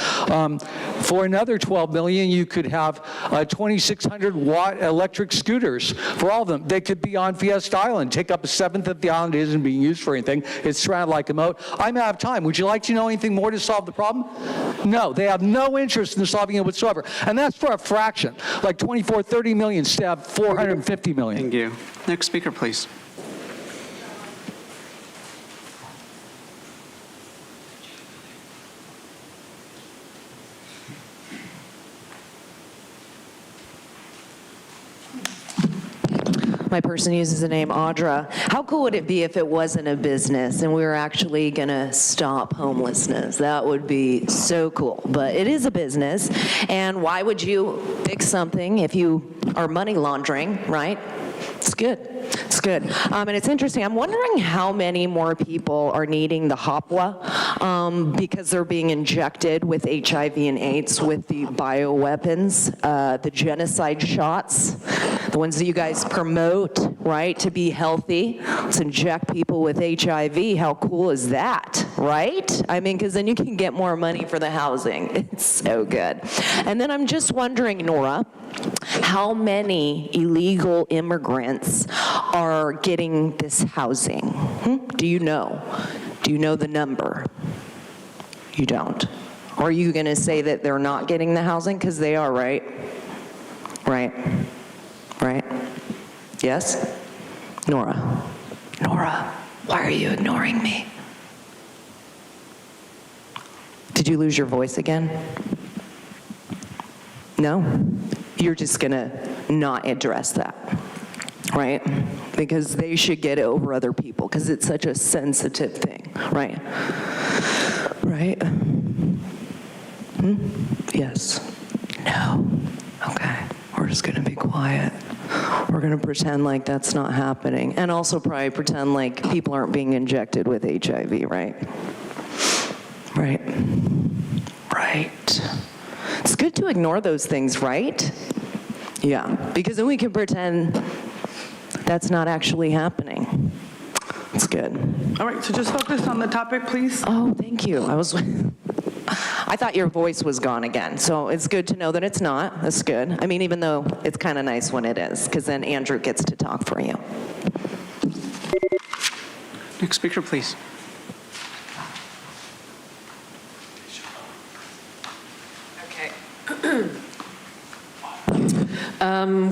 For another $12 million, you could have 2,600-watt electric scooters for all of them. They could be on Fiesta Island, take up a seventh of the island. It isn't being used for anything. It's surrounded like a moat. I'm out of time. Would you like to know anything more to solve the problem? No, they have no interest in solving it whatsoever. And that's for a fraction, like 24, 30 million instead of 450 million. Thank you. Next speaker, please. My person uses the name Audra. How cool would it be if it wasn't a business and we were actually going to stop homelessness? That would be so cool. But it is a business, and why would you fix something if you are money laundering, right? It's good. It's good. And it's interesting. I'm wondering how many more people are needing the Hopla because they're being injected with HIV and AIDS with the bioweapons, the genocide shots the ones that you guys promote, right, to be healthy. Let's inject people with HIV. How cool is that, right? I mean, because then you can get more money for the housing. It's so good. And then I'm just wondering, Nora, how many illegal immigrants are getting this housing? Do you know? Do you know the number? You don't. Or are you going to say that they're not getting the housing? Because they are, right? Right. Right? Yes? Nora. Nora, why are you ignoring me? Did you lose your voice again? No? You're just going to not address that, right? Because they should get it over other people, because it's such a sensitive thing, right? Right? Yes. No. Okay. We're just going to be quiet. We're going to pretend like that's not happening. And also probably pretend like people aren't being injected with HIV, right? Right. Right. It's good to ignore those things, right? Yeah. Because then we can pretend that's not actually happening. It's good. All right, so just focus on the topic, please. Oh, thank you. I thought your voice was gone again, so it's good to know that it's not. That's good. I mean, even though it's kind of nice when it is, because then Andrew gets to talk for you. Next speaker, please. Okay.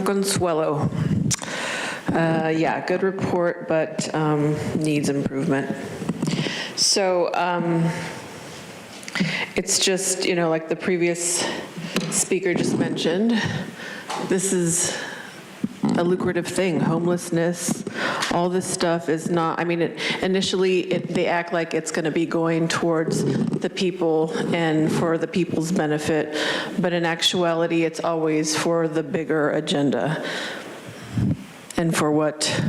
Consuelo. Yeah, good report, but needs improvement. So it's just, you know, like the previous speaker just mentioned, this is a lucrative thing. Homelessness, all this stuff is not, I mean, initially they act like it's going to be going towards the people and for the people's benefit, but in actuality, it's always for the bigger agenda and for what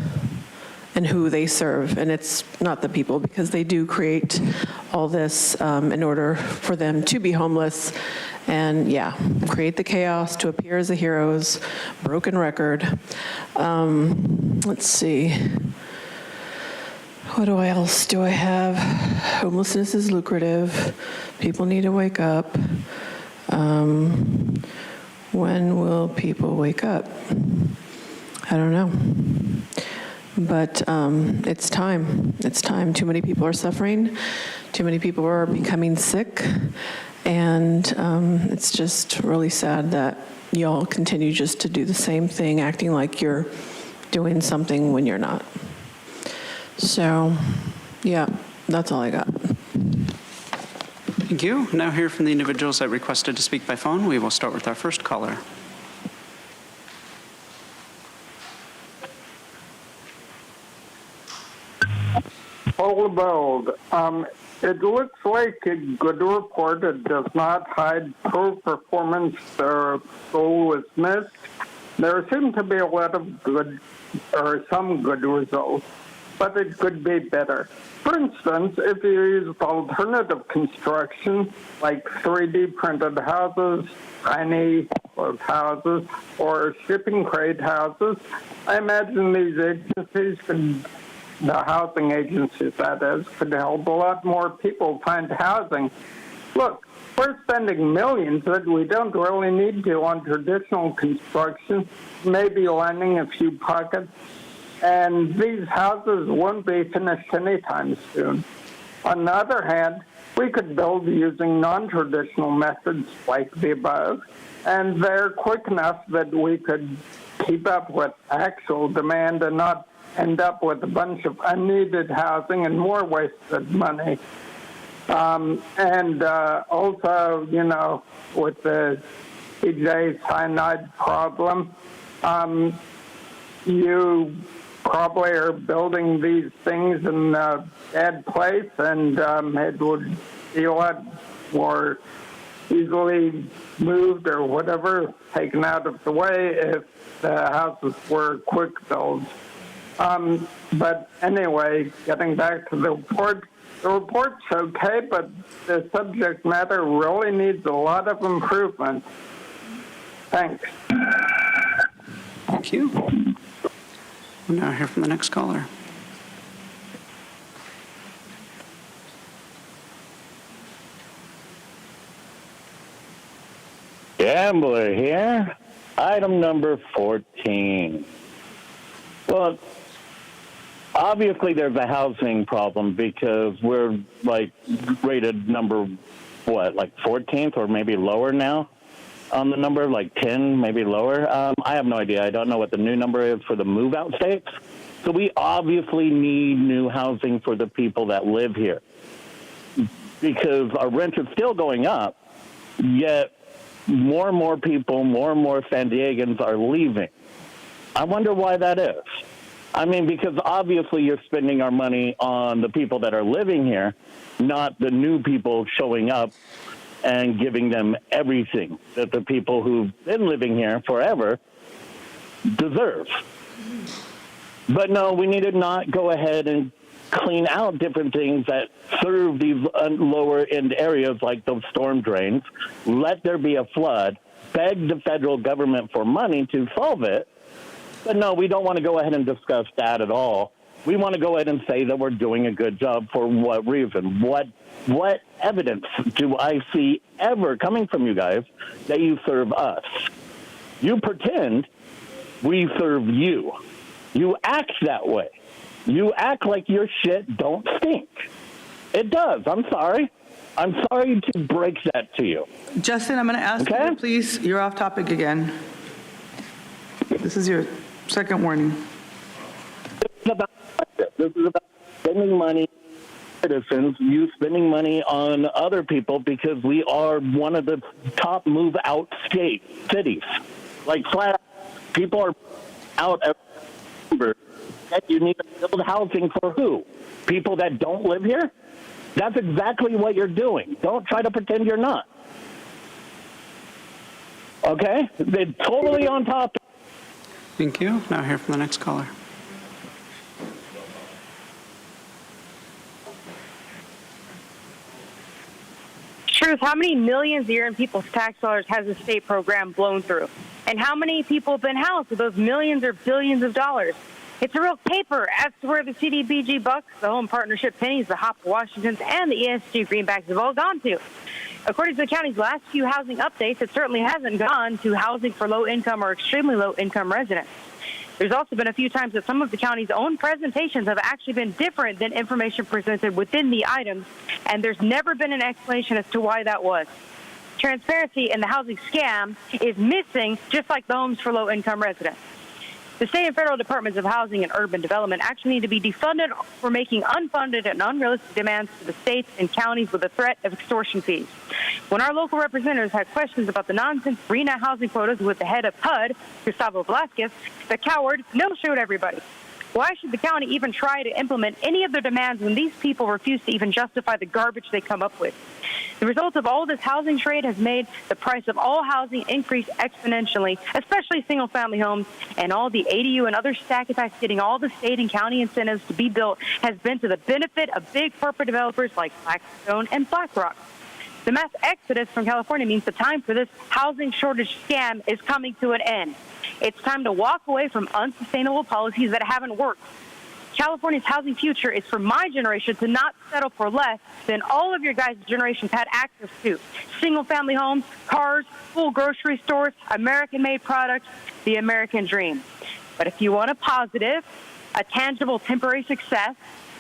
and who they serve. And it's not the people, because they do create all this in order for them to be homeless and, yeah, create the chaos to appear as the heroes. Broken record. Let's see. What else do I have? Homelessness is lucrative. People need to wake up. When will people wake up? I don't know. But it's time. It's time. Too many people are suffering. Too many people are becoming sick. And it's just really sad that y'all continue just to do the same thing, acting like you're doing something when you're not. So, yeah, that's all I got. Thank you. Now hear from the individuals that requested to speak by phone. We will start with our first caller. Hold about. It looks like a good report. It does not hide poor performance or soullessness. There seem to be a lot of good, or some good results, but it could be better. For instance, if you use alternative construction, like 3D printed houses, tiny houses, or shipping crate houses, I imagine these agencies could, the housing agencies, that is, could help a lot more people find housing. Look, we're spending millions that we don't really need to on traditional construction, maybe lining a few pockets, and these houses won't be finished anytime soon. On the other hand, we could build using non-traditional methods like the above, and they're quick enough that we could keep up with actual demand and not end up with a bunch of unneeded housing and more wasted money. Also, you know, with the PJ cyanide problem, you probably are building these things in a bad place, and it would be a lot more easily moved or whatever, taken out of the way if the houses were quick builds. But anyway, getting back to the report's okay, but the subject matter really needs a lot of improvement. Thanks. Thank you. We'll now hear from the next caller. Gambler here. Item number 14. Well, obviously there's a housing problem because we're like rated number, what, like 14th or maybe lower now on the number, like 10, maybe lower. I have no idea. I don't know what the new number is for the move-out states. So we obviously need new housing for the people that live here because our rent is still going up, yet more and more people, more and more San Diegans are leaving. I wonder why that is. I mean, because obviously you're spending our money on the people that are living here, not the new people showing up and giving them everything that the people who've been living here forever deserve. But no, we need to not go ahead and clean out different things that serve these lower end areas like those storm drains, let there be a flood, beg the federal government for money to solve it. But no, we don't want to go ahead and discuss that at all. We want to go ahead and say that we're doing a good job. For what reason? What evidence do I see ever coming from you guys that you serve us? You pretend we serve you. You act that way. You act like your shit don't stink. It does. I'm sorry. I'm sorry to break that to you. Justin, I'm going to ask you, please, you're off topic again. This is your second warning. This is about spending money, citizens, you spending money on other people because we are one of the top move-out cities. Like flat out, people are out every number. You need to build housing for who? People that don't live here? That's exactly what you're doing. Don't try to pretend you're not. Okay? They're totally on top. Thank you. Now hear from the next caller. Truth, how many millions a year in people's tax dollars has the state program blown through? And how many people have been housed with those millions or billions of dollars? It's a real caper as to where the CDBG bucks, the home partnership pennies, the Hop Washingtons, and the ESG greenbacks have all gone to. According to the county's last few housing updates, it certainly hasn't gone to housing for low-income or extremely low-income residents. There's also been a few times that some of the county's own presentations have actually been different than information presented within the items, and there's never been an explanation as to why that was. Transparency in the housing scam is missing, just like the homes for low-income residents. The state and federal departments of housing and urban development actually need to be defunded for making unfunded and unrealistic demands to the states and counties with the threat of extortion fees. When our local representatives had questions about the nonsense RENA housing quotas with the head of HUD, Gustavo Velasquez, the coward no-showed everybody. Why should the county even try to implement any of their demands when these people refuse to even justify the garbage they come up with? The result of all this housing trade has made the price of all housing increase exponentially, especially single-family homes, and all the ADU and other stack attacks getting all the state and county incentives to be built has been to the benefit of big corporate developers like Blackstone and BlackRock. The mass exodus from California means the time for this housing shortage scam is coming to an end. It's time to walk away from unsustainable policies that haven't worked. California's housing future is for my generation to not settle for less than all of your guys' generations had access to. Single-family homes, cars, full grocery stores, American-made products, the American dream. But if you want a positive, a tangible temporary success,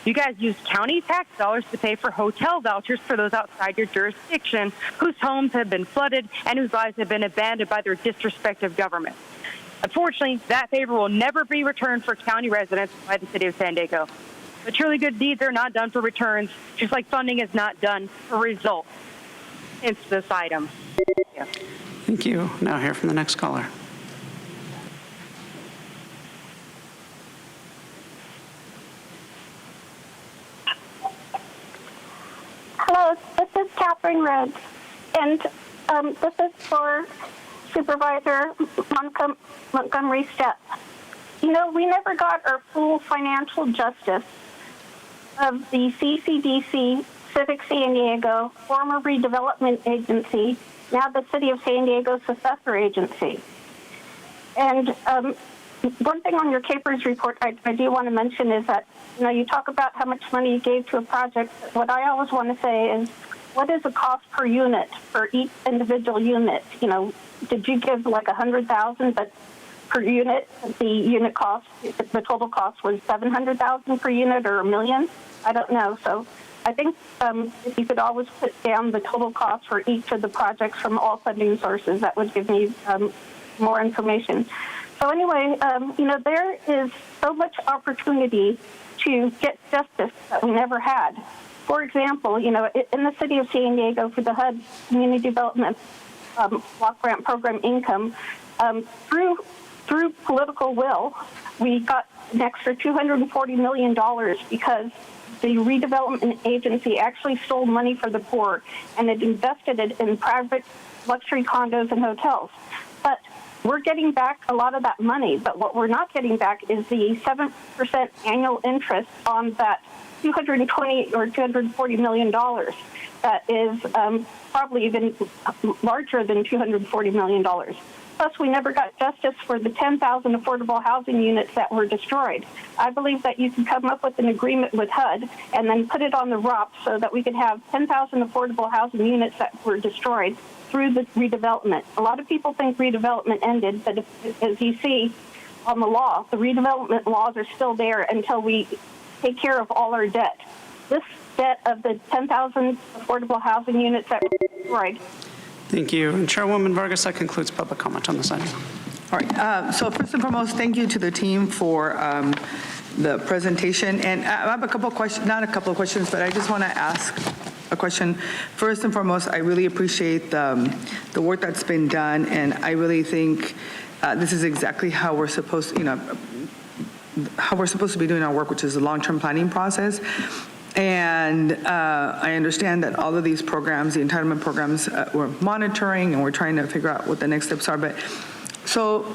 you guys use county tax dollars to pay for hotel vouchers for those outside your jurisdiction whose homes have been flooded and whose lives have been abandoned by their disrespectful government. Unfortunately, that favor will never be returned for county residents by the city of San Diego. But truly good deeds are not done for returns, just like funding is not done for results. Hence this item. Yeah. Thank you. Now hear from the next caller. Hello, this is Catherine Rhodes, and this is for Supervisor Montgomery Stepp. You know, we never got our full financial justice of the CCDC, Civic San Diego, former redevelopment agency, now the City of San Diego's successor agency. And one thing on your CAPERS report I do want to mention is that, you talk about how much money you gave to a project. What I always want to say is, what is the cost per unit for each individual unit? Did you give like $100,000, but per unit, the unit cost, the total cost was $700,000 per unit or $1 million? I don't know. So I think if you could always put down the total cost for each of the projects from all funding sources, that would give me more information. So anyway, there is so much opportunity to get justice that we never had. For example, in the city of San Diego for the HUD Community Development Block Grant Program income, through political will, we got an extra $240 million because the redevelopment agency actually stole money for the poor and it invested it in private luxury condos and hotels. But we're getting back a lot of that money, but what we're not getting back is the 7% annual interest on that $220 or $240 million. That is probably even larger than $240 million. Plus, we never got justice for the 10,000 affordable housing units that were destroyed. I believe that you can come up with an agreement with HUD and then put it on the ROP so that we could have 10,000 affordable housing units that were destroyed through the redevelopment. A lot of people think redevelopment ended, but as you see on the law, the redevelopment laws are still there until we take care of all our debt. This debt of the 10,000 affordable housing units that were destroyed. Thank you. And Chairwoman Vargas, that concludes public comment on this item. All right. So first and foremost, thank you to the team for the presentation. And I have a couple of questions, not a couple of questions, but I just want to ask a question. First and foremost, I really appreciate the work that's been done, and I really think this is exactly how we're supposed to, how we're supposed to be doing our work, which is the long-term planning process. And I understand that all of these programs, the entitlement programs, we're monitoring and we're trying to figure out what the next steps are. But so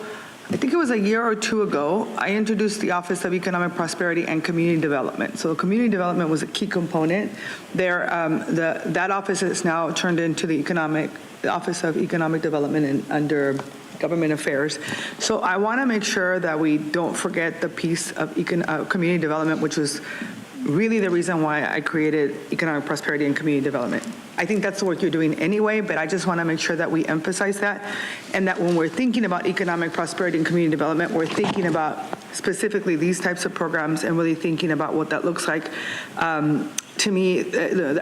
I think it was a year or two ago, I introduced the Office of Economic Prosperity and Community Development. So community development was a key component there. That office is now turned into the Office of Economic Development and under Government Affairs. So I want to make sure that we don't forget the piece of community development, which was really the reason why I created Economic Prosperity and Community Development. I think that's the work you're doing anyway, but I just want to make sure that we emphasize that, and that when we're thinking about economic prosperity and community development, we're thinking about specifically these types of programs and really thinking about what that looks like. To me,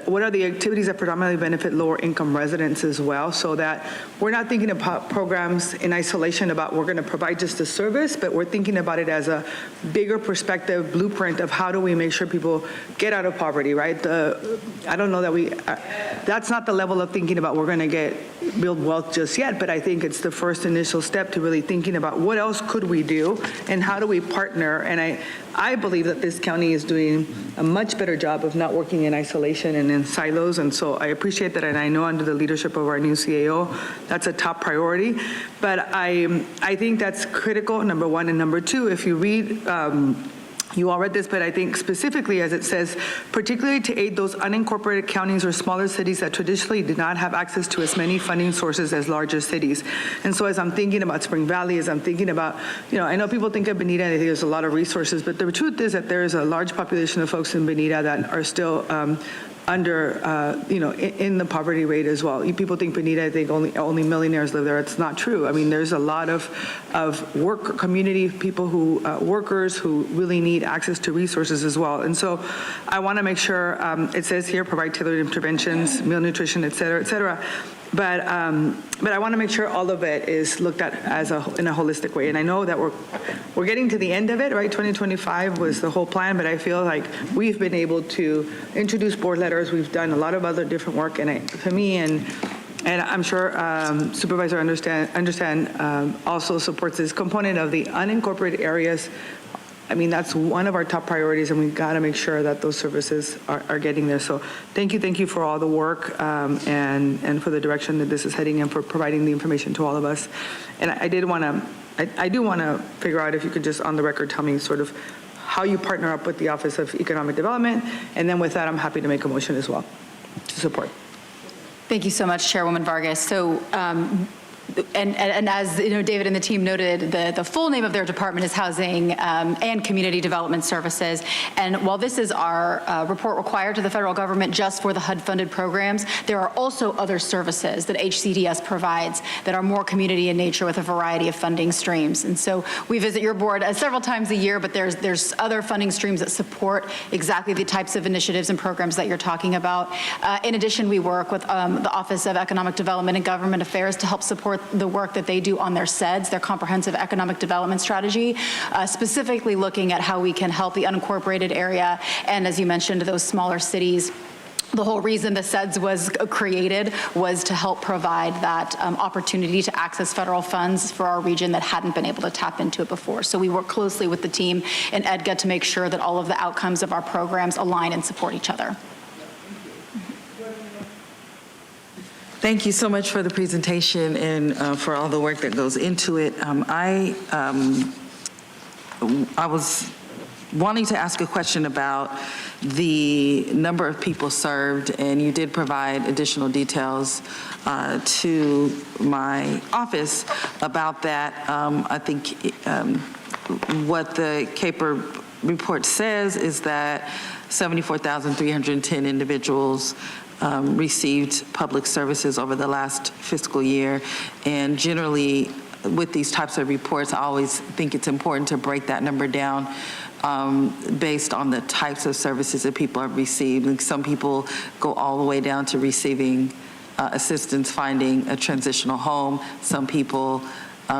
what are the activities that predominantly benefit lower income residents as well, so that we're not thinking about programs in isolation about we're going to provide just a service, but we're thinking about it as a bigger perspective blueprint of how do we make sure people get out of poverty, right? I don't know that that's not the level of thinking about we're going to build wealth just yet, but I think it's the first initial step to really thinking about what else could we do and how do we partner. And I believe that this county is doing a much better job of not working in isolation and in silos, and so I appreciate that, and I know under the leadership of our new CAO, that's a top priority. But I think that's critical, number one, and number two, if you read, you all read this, but I think specifically as it says, particularly to aid those unincorporated counties or smaller cities that traditionally did not have access to as many funding sources as larger cities. And so as I'm thinking about Spring Valley, as I'm thinking about, I know people think of Bonita and I think there's a lot of resources, but the truth is that there is a large population of folks in Bonita that are still under, in the poverty rate as well. People think Bonita, I think only millionaires live there. It's not true. I mean, there's a lot of work community people workers who really need access to resources as well. And so I want to make sure, it says here, provide tailored interventions, meal nutrition, et cetera, et cetera. But I want to make sure all of it is looked at in a holistic way. And I know that we're getting to the end of it, right? 2025 was the whole plan, but I feel like we've been able to introduce board letters. We've done a lot of other different work, and for me, and I'm sure Supervisor understand also supports this component of the unincorporated areas. I mean, that's one of our top priorities, and we've got to make sure that those services are getting there. So thank you for all the work and for the direction that this is heading and for providing the information to all of us. And I do want to figure out if you could just on the record tell me sort of how you partner up with the Office of Economic Development, and then with that, I'm happy to make a motion as well to support. Thank you so much, Chairwoman Vargas. So and as David and the team noted, the full name of their department is Housing and Community Development Services. And while this is our report required to the federal government just for the HUD-funded programs, there are also other services that HCDS provides that are more community in nature with a variety of funding streams. And so we visit your board several times a year, but there's other funding streams that support exactly the types of initiatives and programs that you're talking about. In addition, we work with the Office of Economic Development and Government Affairs to help support the work that they do on their CEDS, their Comprehensive Economic Development Strategy, specifically looking at how we can help the unincorporated area and, as you mentioned, those smaller cities. The whole reason the CEDS was created was to help provide that opportunity to access federal funds for our region that hadn't been able to tap into it before. So we work closely with the team in EDGA to make sure that all of the outcomes of our programs align and support each other. Thank you so much for the presentation and for all the work that goes into it. I was wanting to ask a question about the number of people served, and you did provide additional details to my office about that. I think what the CAPER report says is that 74,310 individuals received public services over the last fiscal year. And generally, with these types of reports, I always think it's important to break that number down based on the types of services that people have received. Like some people go all the way down to receiving assistance finding a transitional home. Some people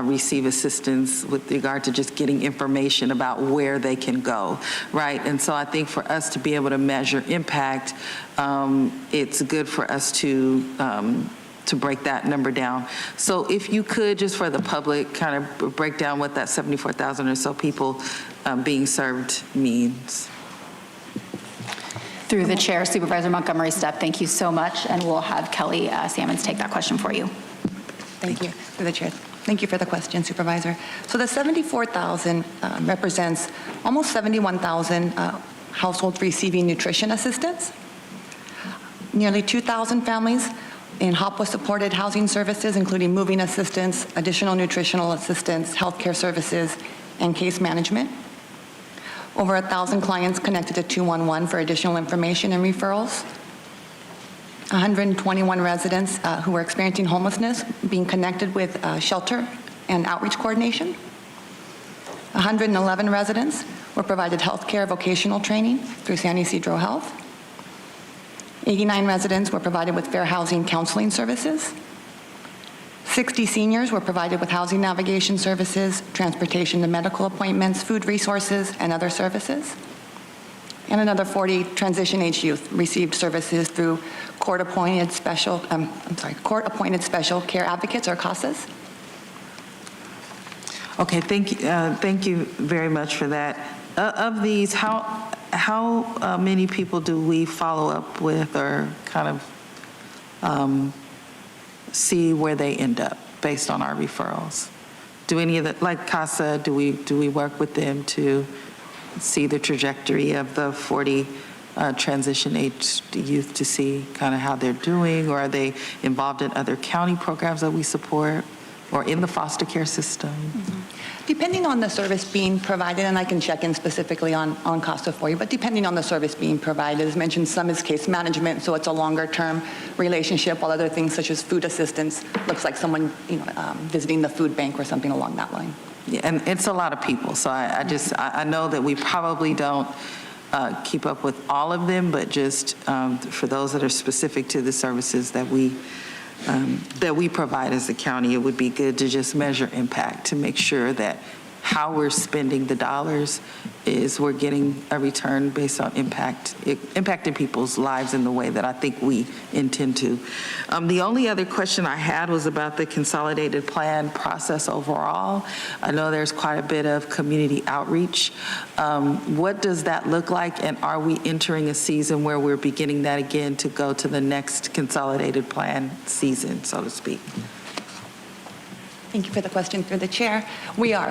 receive assistance with regard to just getting information about where they can go, right? And so I think for us to be able to measure impact, it's good for us to break that number down. So if you could, just for the public, kind of break down what that 74,000 or so people being served means. Through the chair, Supervisor Montgomery Stepp, thank you so much, and we'll have Kelly Salmons take that question for you. Thank you. Through the chair. Thank you for the question, Supervisor. So the 74,000 represents almost 71,000 households receiving nutrition assistance, nearly 2,000 families in HOPWA-supported housing services, including moving assistance, additional nutritional assistance, healthcare services, and case management. Over 1,000 clients connected to 211 for additional information and referrals. 121 residents who were experiencing homelessness being connected with shelter and outreach coordination. 111 residents were provided healthcare vocational training through San Ysidro Health. 89 residents were provided with fair housing counseling services. 60 seniors were provided with housing navigation services, transportation to medical appointments, food resources, and other services. And another 40 transition-age youth received services through court-appointed special care advocates, or CASAs. Okay, thank you very much for that. Of these, how many people do we follow up with, or kind of see where they end up based on our referrals? Do any of the, like CASA, do we work with them to see the trajectory of the 40 transition-aged youth to see kind of how they're doing, or are they involved in other county programs that we support, or in the foster care system? Mm-hmm. Depending on the service being provided, and I can check in specifically on CASA for you, but depending on the service being provided, as mentioned, some is case management, so it's a longer-term relationship, while other things such as food assistance looks like someone visiting the food bank or something along that line. Yeah, and it's a lot of people, so I know that we probably don't keep up with all of them, but just for those that are specific to the services that we provide as a county, it would be good to just measure impact to make sure that how we're spending the dollars is we're getting a return based on impacting people's lives in the way that I think we intend to. The only other question I had was about the consolidated plan process overall. I know there's quite a bit of community outreach. What does that look like, and are we entering a season where we're beginning that again to go to the next consolidated plan season, so to speak? Thank you for the question through the chair. We are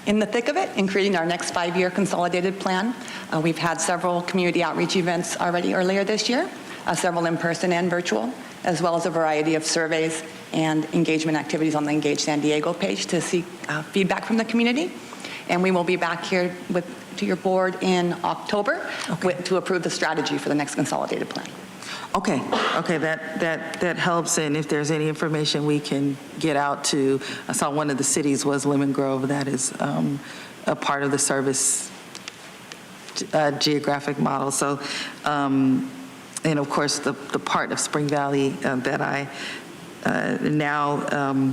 in the thick of it in creating our next 5-year consolidated plan. We've had several community outreach events already earlier this year. several in person and virtual, as well as a variety of surveys and engagement activities on the Engage San Diego page to seek feedback from the community. And we will be back here to your board in October to approve the strategy for the next consolidated plan. Okay, that helps, and if there's any information we can get out to, I saw one of the cities was Lemon Grove, that is a part of the service geographic model. So, and of course, the part of Spring Valley that I now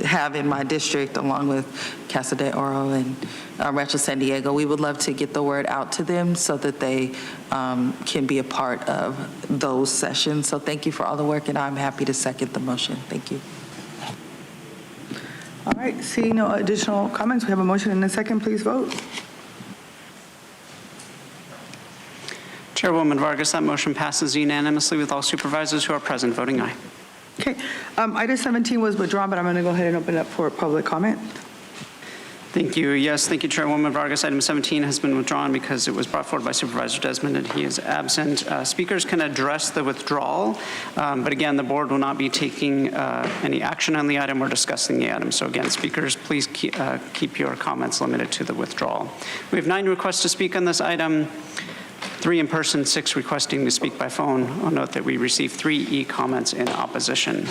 have in my district, along with Casa de Oro and Rancho San Diego, we would love to get the word out to them so that they can be a part of those sessions. So thank you for all the work, and I'm happy to second the motion. Thank you. All right, seeing no additional comments, we have a motion and a second. Please vote. Chairwoman Vargas, that motion passes unanimously with all supervisors who are present voting aye. Okay, item 17 was withdrawn, but I'm going to go ahead and open it up for public comment. Thank you. Yes, thank you, Chairwoman Vargas. Item 17 has been withdrawn because it was brought forward by Supervisor Desmond and he is absent. Speakers can address the withdrawal, but again, the board will not be taking any action on the item or discussing the item. So again, speakers, please keep your comments limited to the withdrawal. We have 9 requests to speak on this item. 3 in person, 6 requesting to speak by phone. I'll note that we received 3 e-comments in opposition.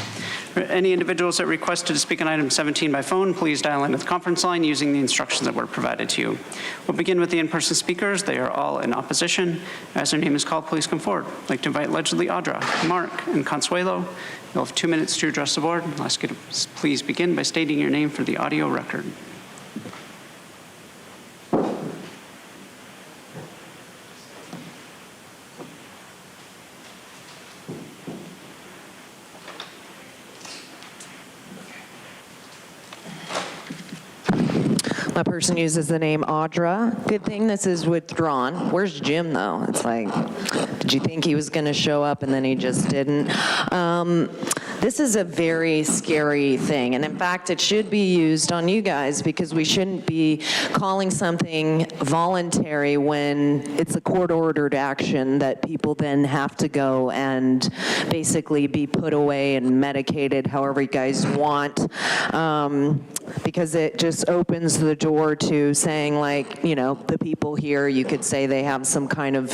Any individuals that requested to speak on item 17 by phone, please dial into the conference line using the instructions that were provided to you. We'll begin with the in-person speakers. They are all in opposition. As their name is called, please come forward. I'd like to invite allegedly Audra, Mark, and Consuelo. You'll have 2 minutes to address the board. I'll ask you to please begin by stating your name for the audio record. My person uses the name Audra. Good thing this is withdrawn. Where's Jim, though? It's like, did you think he was going to show up and then he just didn't? This is a very scary thing, and in fact, it should be used on you guys because we shouldn't be calling something voluntary when it's a court-ordered action that people then have to go and basically be put away and medicated however you guys want, because it just opens the door to saying, like, you know, the people here, you could say they have some kind of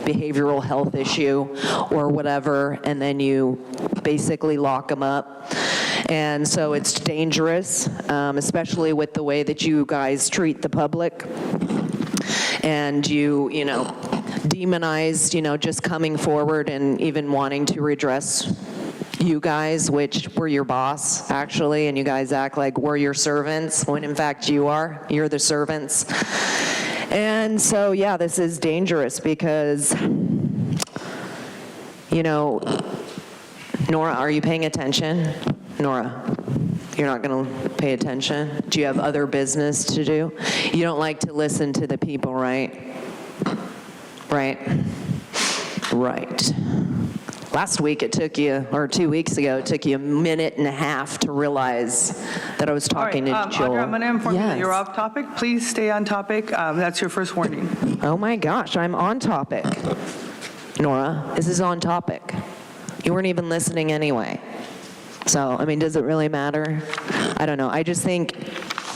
behavioral health issue or whatever, and then you basically lock them up. And so it's dangerous, especially with the way that you guys treat the public. And you know, demonize, you know, just coming forward and even wanting to redress you guys, which we're your boss, actually, and you guys act like we're your servants, when in fact you're the servants. And so, yeah, this is dangerous because, you know, Nora, are you paying attention? Nora, you're not going to pay attention? Do you have other business to do? You don't like to listen to the people, right? Right. Right. Last week it took you, or 2 weeks ago, it took you a minute and a half to realize that I was talking to Joel. Audra, I'm going to inform you that you're off topic. Please stay on topic. That's your first warning. Oh my gosh, I'm on topic. Nora, this is on topic. You weren't even listening anyway. So, I mean, does it really matter? I don't know. I just think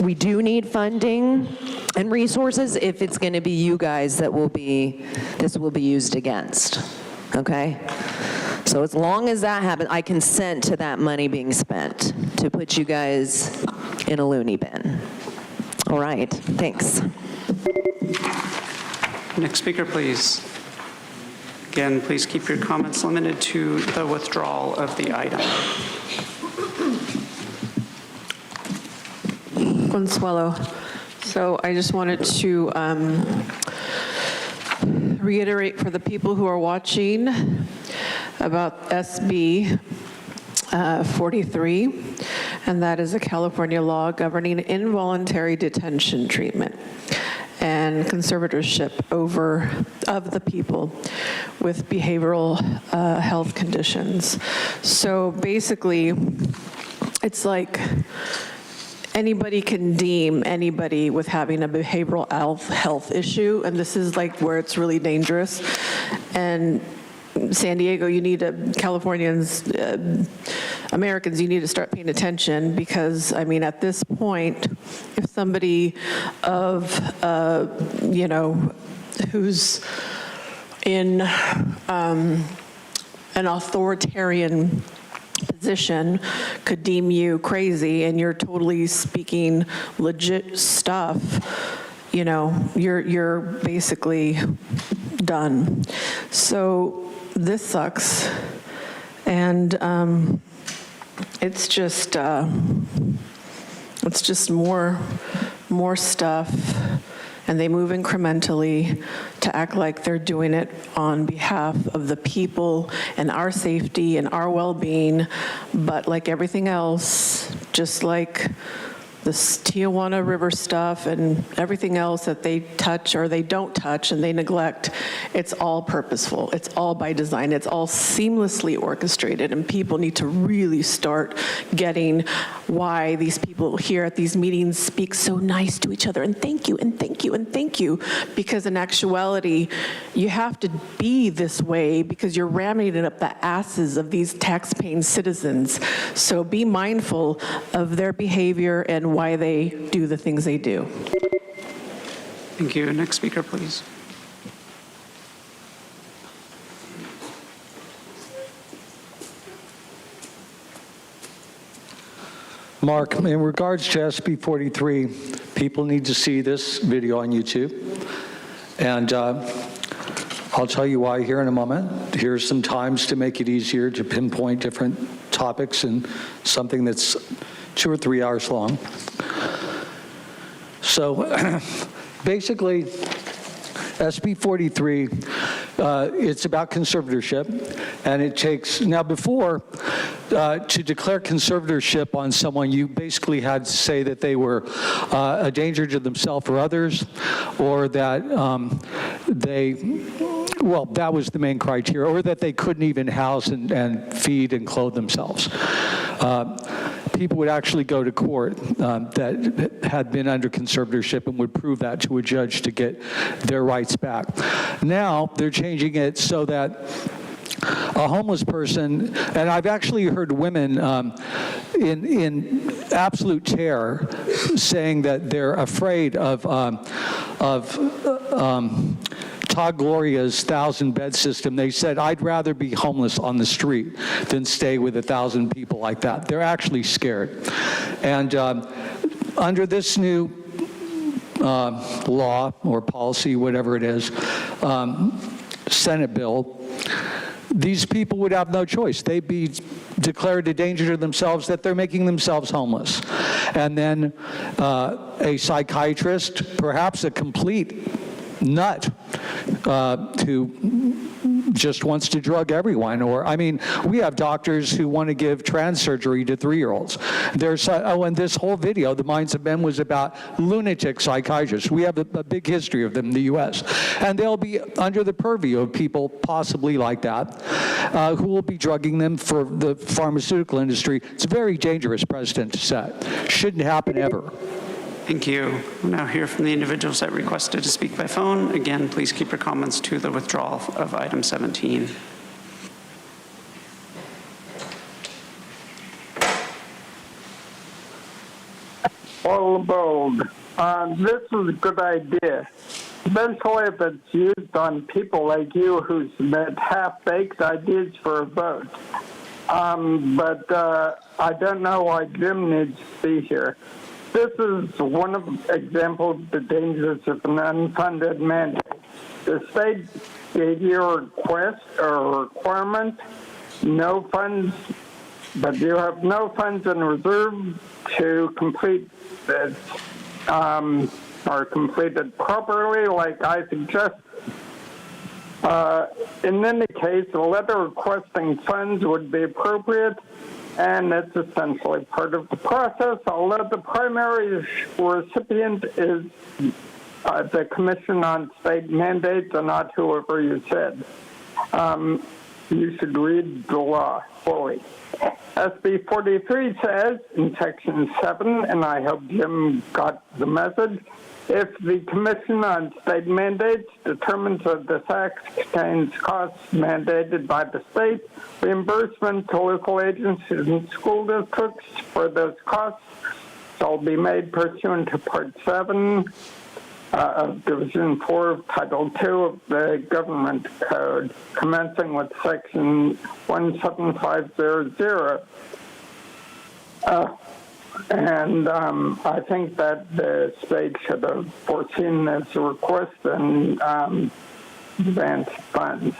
we do need funding and resources if it's going to be you guys that this will be used against. Okay? So as long as that happens, I consent to that money being spent to put you guys in a loony bin. All right, thanks. Next speaker, please. Again, please keep your comments limited to the withdrawal of the item. Consuelo. So I just wanted to reiterate for the people who are watching about SB 43, and that is a California law governing involuntary detention treatment and conservatorship of the people with behavioral health conditions. So basically, it's like anybody can deem anybody with having a behavioral health issue, and this is like where it's really dangerous. And San Diego, Californians, Americans, you need to start paying attention because, I mean, at this point, if somebody of, who's in an authoritarian position could deem you crazy and you're totally speaking legit stuff, you're basically done. So this sucks. And it's just more stuff. And they move incrementally to act like they're doing it on behalf of the people and our safety and our well-being. But like everything else, just like this Tijuana River stuff and everything else that they touch or they don't touch and they neglect, it's all purposeful. It's all by design. It's all seamlessly orchestrated, and people need to really start getting why these people here at these meetings speak so nice to each other and thank you and thank you and thank you, because in actuality, you have to be this way because you're ramming it up the asses of these tax-paying citizens. So be mindful of their behavior and why they do the things they do. Thank you. Next speaker, please. Mark, in regards to SB 43, people need to see this video on YouTube. And I'll tell you why here in a moment. Here's some times to make it easier to pinpoint different topics and something that's 2 or 3 hours long. So basically, SB 43, it's about conservatorship, and it takes, now before, to declare conservatorship on someone, you basically had to say that they were a danger to themselves or others, or that that was the main criteria, or that they couldn't even house and feed and clothe themselves. People would actually go to court that had been under conservatorship and would prove that to a judge to get their rights back. Now they're changing it so that a homeless person, and I've actually heard women in absolute terror saying that they're afraid of Todd Gloria's 1,000-bed system. They said, I'd rather be homeless on the street than stay with 1,000 people like that. They're actually scared. And under this new law or policy, whatever it is, Senate bill, these people would have no choice. They'd be declared a danger to themselves that they're making themselves homeless. And then a psychiatrist, perhaps a complete nut who just wants to drug everyone. Or, I mean, we have doctors who want to give trans surgery to 3-year-olds. There's, and this whole video, The Minds of Men, was about lunatic psychiatrists. We have a big history of them in the U.S. And they'll be under the purview of people possibly like that, who will be drugging them for the pharmaceutical industry. It's a very dangerous precedent to set. Shouldn't happen ever. Thank you. We'll now hear from the individuals that requested to speak by phone. Again, please keep your comments to the withdrawal of item 17. All bold. This is a good idea, especially if it's used on people like you who submit half-baked ideas for a vote. But I don't know why Jim needs to be here. This is one of the examples of the dangers of an unfunded mandate. The state gave you a request or a requirement, no funds, but you have no funds in reserve to complete this, or complete it properly like I suggested. In any case, a letter requesting funds would be appropriate, and it's essentially part of the process, although the primary recipient is the Commission on State Mandates and not whoever you said. You should read the law fully. SB 43 says in Section 7, and I hope Jim got the message, If the Commission on State Mandates determines that this act contains costs mandated by the state, reimbursement to local agencies and school districts for those costs shall be made pursuant to Part 7 of Division 4 of Title 2 of the Government Code, commencing with Section 17500. I think that the state should have foreseen this request and advanced funds.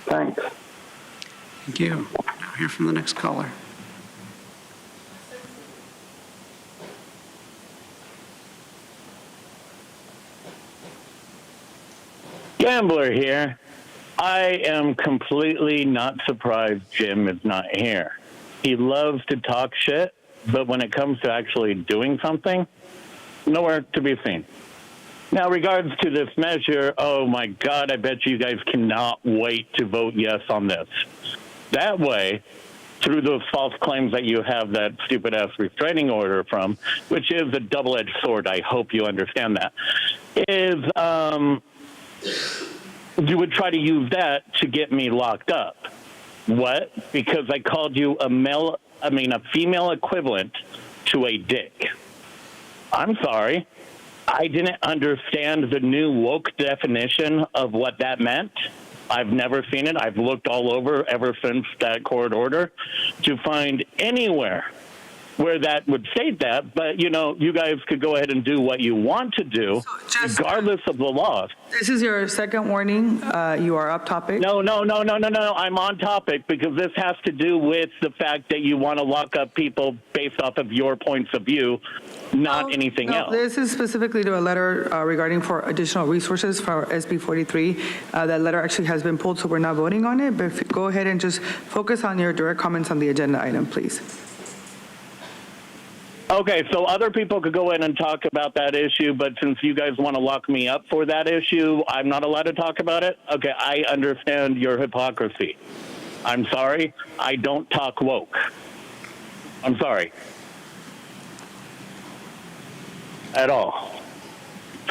Thanks. Thank you. Now hear from the next caller. Gambler here. I am completely not surprised Jim is not here. He loves to talk shit, but when it comes to actually doing something, nowhere to be seen. Now, regards to this measure, oh my God, I bet you guys cannot wait to vote yes on this. That way, through those false claims that you have that stupid-ass restraining order from, which is a double-edged sword, I hope you understand that, is you would try to use that to get me locked up. What? Because I called you a female equivalent to a dick. I'm sorry. I didn't understand the new woke definition of what that meant. I've never seen it. I've looked all over ever since that court order to find anywhere where that would state that. But, you know, you guys could go ahead and do what you want to do, regardless of the laws. This is your second warning. You are off topic. No. I'm on topic because this has to do with the fact that you want to lock up people based off of your points of view, not anything else. This is specifically to a letter regarding for additional resources for SB 43. That letter actually has been pulled, so we're not voting on it. But if you go ahead and just focus on your direct comments on the agenda item, please. Okay, so other people could go in and talk about that issue, but since you guys want to lock me up for that issue, I'm not allowed to talk about it? Okay, I understand your hypocrisy. I'm sorry, I don't talk woke. I'm sorry. At all.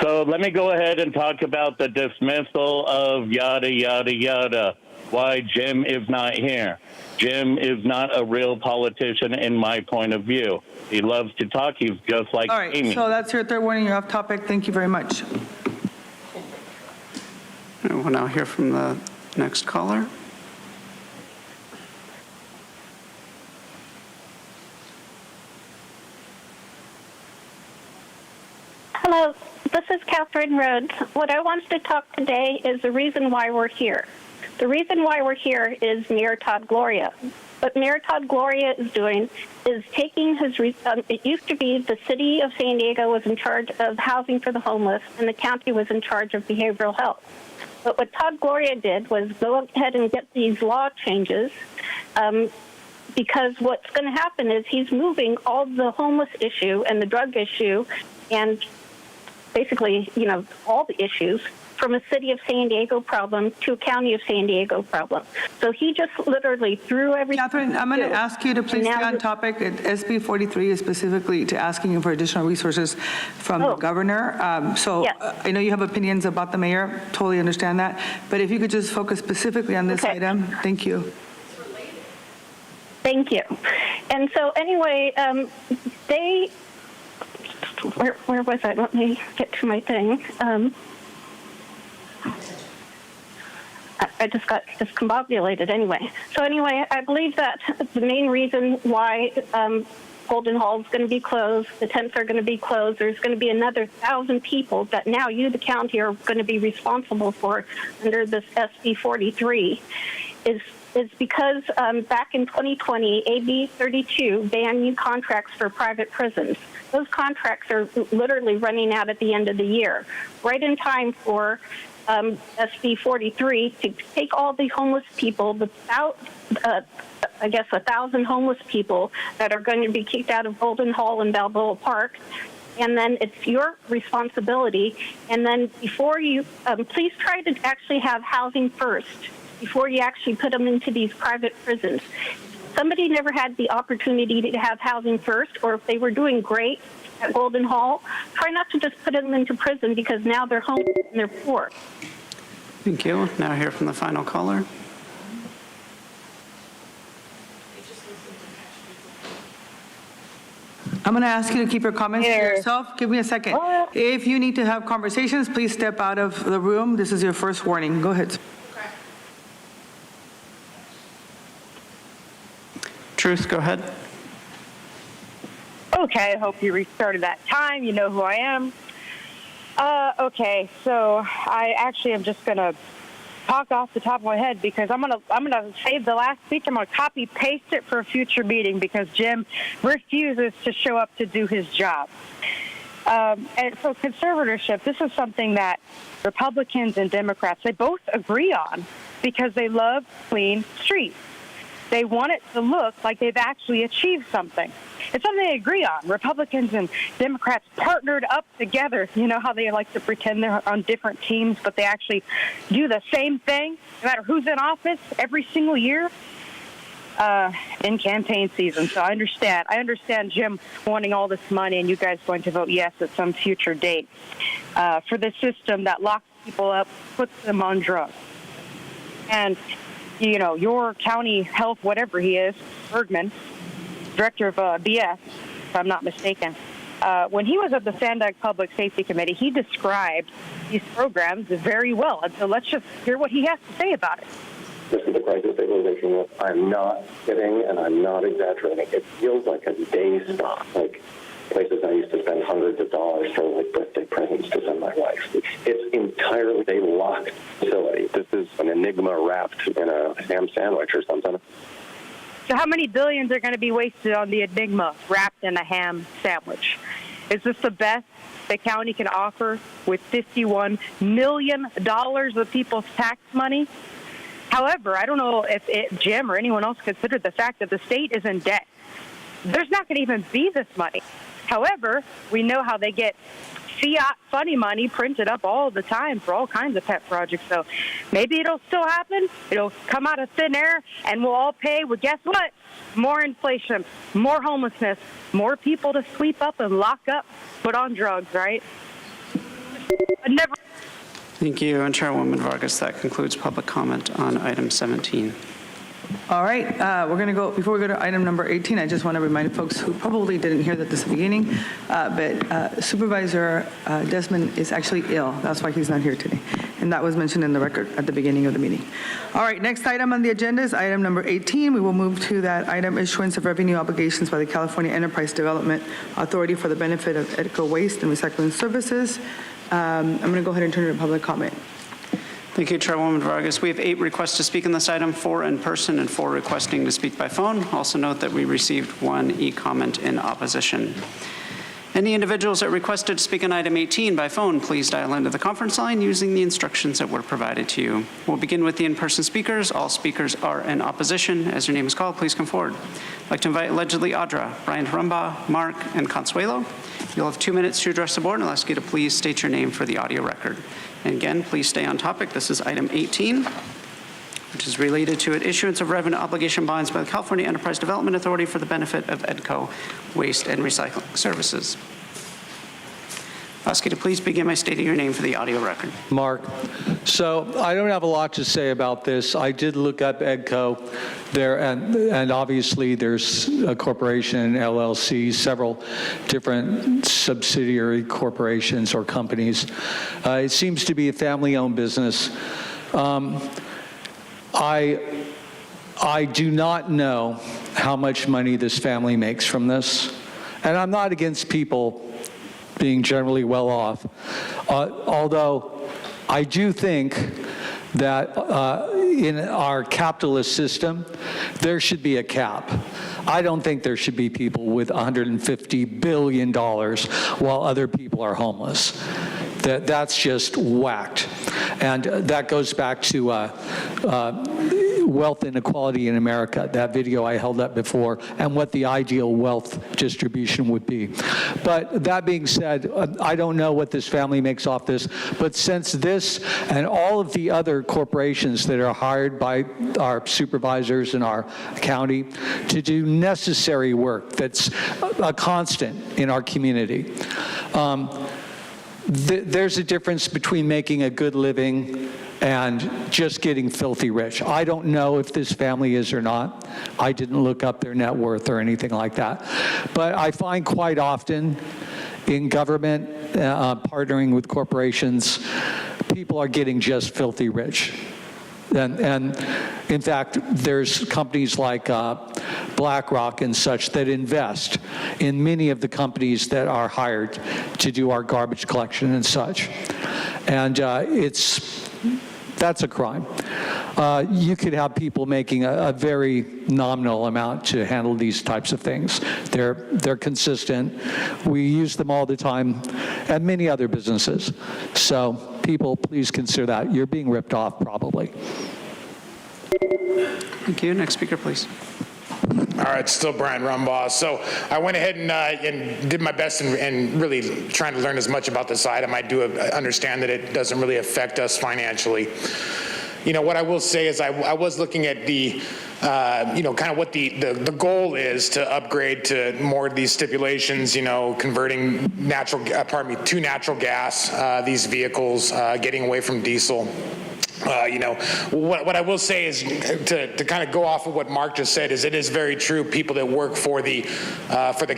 So let me go ahead and talk about the dismissal of yada, yada, yada. Why Jim is not here. Jim is not a real politician in my point of view. He loves to talk. He's just like All right, Amy. so that's your third warning. You're off topic. Thank you very much. We'll now hear from the next caller. Hello, this is Catherine Rhodes. What I wanted to talk today is the reason why we're here. The reason why we're here is Mayor Todd Gloria. What Mayor Todd Gloria is doing is taking his, it used to be the city of San Diego was in charge of housing for the homeless and the county was in charge of behavioral health. But what Todd Gloria did was go ahead and get these law changes because what's going to happen is he's moving all the homeless issue and the drug issue and basically, you know, all the issues from a city of San Diego problem to a county of San Diego problem. So he just literally threw everything. Catherine, I'm going to ask you to please stay on topic. SB 43 is specifically to asking you for additional resources from the governor. I know you have opinions about the mayor. Totally understand that. But if you could just focus specifically on this item. Thank you. Thank you. And so anyway, where was I? Let me get to my thing. I just got discombobulated anyway. So anyway, I believe that the main reason why Golden Hall is going to be closed, the tents are going to be closed, there's going to be another 1,000 people that now you, the county, are going to be responsible for under this SB 43 is because back in 2020, AB 32 banned new contracts for private prisons. Those contracts are literally running out at the end of the year, right in time for SB 43 to take all the homeless people, I guess 1,000 homeless people that are going to be kicked out of Golden Hall and Balboa Park. And then it's your responsibility. And then before you, please try to actually have housing first before you actually put them into these private prisons. somebody never had the opportunity to have housing first, or if they were doing great at Golden Hall, try not to just put them into prison because now they're homeless and they're poor. Thank you. Now hear from the final caller. I'm going to ask you to keep your comments to yourself. Give me a second. If you need to have conversations, please step out of the room. This is your first warning. Go ahead. Truth, go ahead. Okay, I hope you restarted that time. You know who I am. Okay, so I actually am just going to talk off the top of my head because I'm gonna save the last speech. I'm gonna copy paste it for a future meeting because Jim refuses to show up to do his job. And so conservatorship, this is something that Republicans and Democrats, they both agree on because they love clean streets. They want it to look like they've actually achieved something. It's something they agree on. Republicans and Democrats partnered up together. You know how they like to pretend they're on different teams, but they actually do the same thing, no matter who's in office, every single year in campaign season. So I understand Jim wanting all this money and you guys going to vote yes at some future date for the system that locks people up, puts them on drugs. And you know, your county health, whatever he is, Bergman, director of BS, if I'm not mistaken, when he was at the Sandag Public Safety Committee, he described these programs very well. And so let's just hear what he has to say about it. This is the crisis stabilization unit. I'm not kidding and I'm not exaggerating. It feels like a day stop, like places I used to spend hundreds of dollars for like birthday presents to send my wife. It's entirely a locked facility. This is an enigma wrapped in a ham sandwich or something. So how many billions are going to be wasted on the enigma wrapped in a ham sandwich? Is this the best the county can offer with $51 million of people's tax money? However, I don't know if Jim or anyone else considered the fact that the state is in debt. There's not going to even be this money. However, we know how they get fiat funny money printed up all the time for all kinds of pet projects. So maybe it'll still happen. It'll come out of thin air and we'll all pay. Well, guess what? More inflation, more homelessness, more people to sweep up and lock up, put on drugs, right? Thank you. And Chairwoman Vargas, that concludes public comment on item 17. All right, we're going to go, before we go to item number 18, I just want to remind folks who probably didn't hear that this at the beginning, but Supervisor Desmond is actually ill. That's why he's not here today. And that was mentioned in the record at the beginning of the meeting. All right, next item on the agenda is item number 18. We will move to that item, issuance of revenue obligations by the California Enterprise Development Authority for the benefit of EDCO Waste and Recycling Services. I'm going to go ahead and turn it to public comment. Thank you, Chairwoman Vargas. We have 8 requests to speak on this item, 4 in person and 4 requesting to speak by phone. Also note that we received 1 e-comment in opposition. Any individuals that requested to speak on item 18 by phone, please dial into the conference line using the instructions that were provided to you. We'll begin with the in-person speakers. All speakers are in opposition. As your name is called, please come forward. I'd like to invite allegedly Audra, Brian Rumbaugh, Mark, and Consuelo. You'll have 2 minutes to address the board, and I'll ask you to please state your name for the audio record. And again, please stay on topic. This is item 18, which is related to an issuance of revenue obligation bonds by the California Enterprise Development Authority for the benefit of EDCO Waste and Recycling Services. I'll ask you to please begin by stating your name for the audio record. Mark. So I don't have a lot to say about this. I did look up EDCO there, and obviously there's a corporation, LLC, several different subsidiary corporations or companies. It seems to be a family-owned business. I do not know how much money this family makes from this, and I'm not against people being generally well off, although I do think that in our capitalist system, there should be a cap. I don't think there should be people with $150 billion while other people are homeless. That's just whacked. And that goes back to wealth inequality in America, that video I held up before, and what the ideal wealth distribution would be. But that being said, I don't know what this family makes off this, but since this and all of the other corporations that are hired by our supervisors in our county to do necessary work that's a constant in our community, there's a difference between making a good living and just getting filthy rich. I don't know if this family is or not. I didn't look up their net worth or anything like that. But I find quite often in government, partnering with corporations, people are getting just filthy rich. And in fact, there's companies like BlackRock and such that invest in many of the companies that are hired to do our garbage collection and such. And that's a crime. You could have people making a very nominal amount to handle these types of things. They're consistent. We use them all the time, and many other businesses. So people, please consider that. You're being ripped off, probably. Thank you. Next speaker, please. All right, still Brian Rumbaugh. So I went ahead and did my best in really trying to learn as much about this item. I do understand that it doesn't really affect us financially. You know, what I will say is I was looking at the, kind of what the goal is to upgrade to more of these stipulations, converting to natural gas, these vehicles, getting away from diesel. What I will say is to kind of go off of what Mark just said is it is very true. People that work for the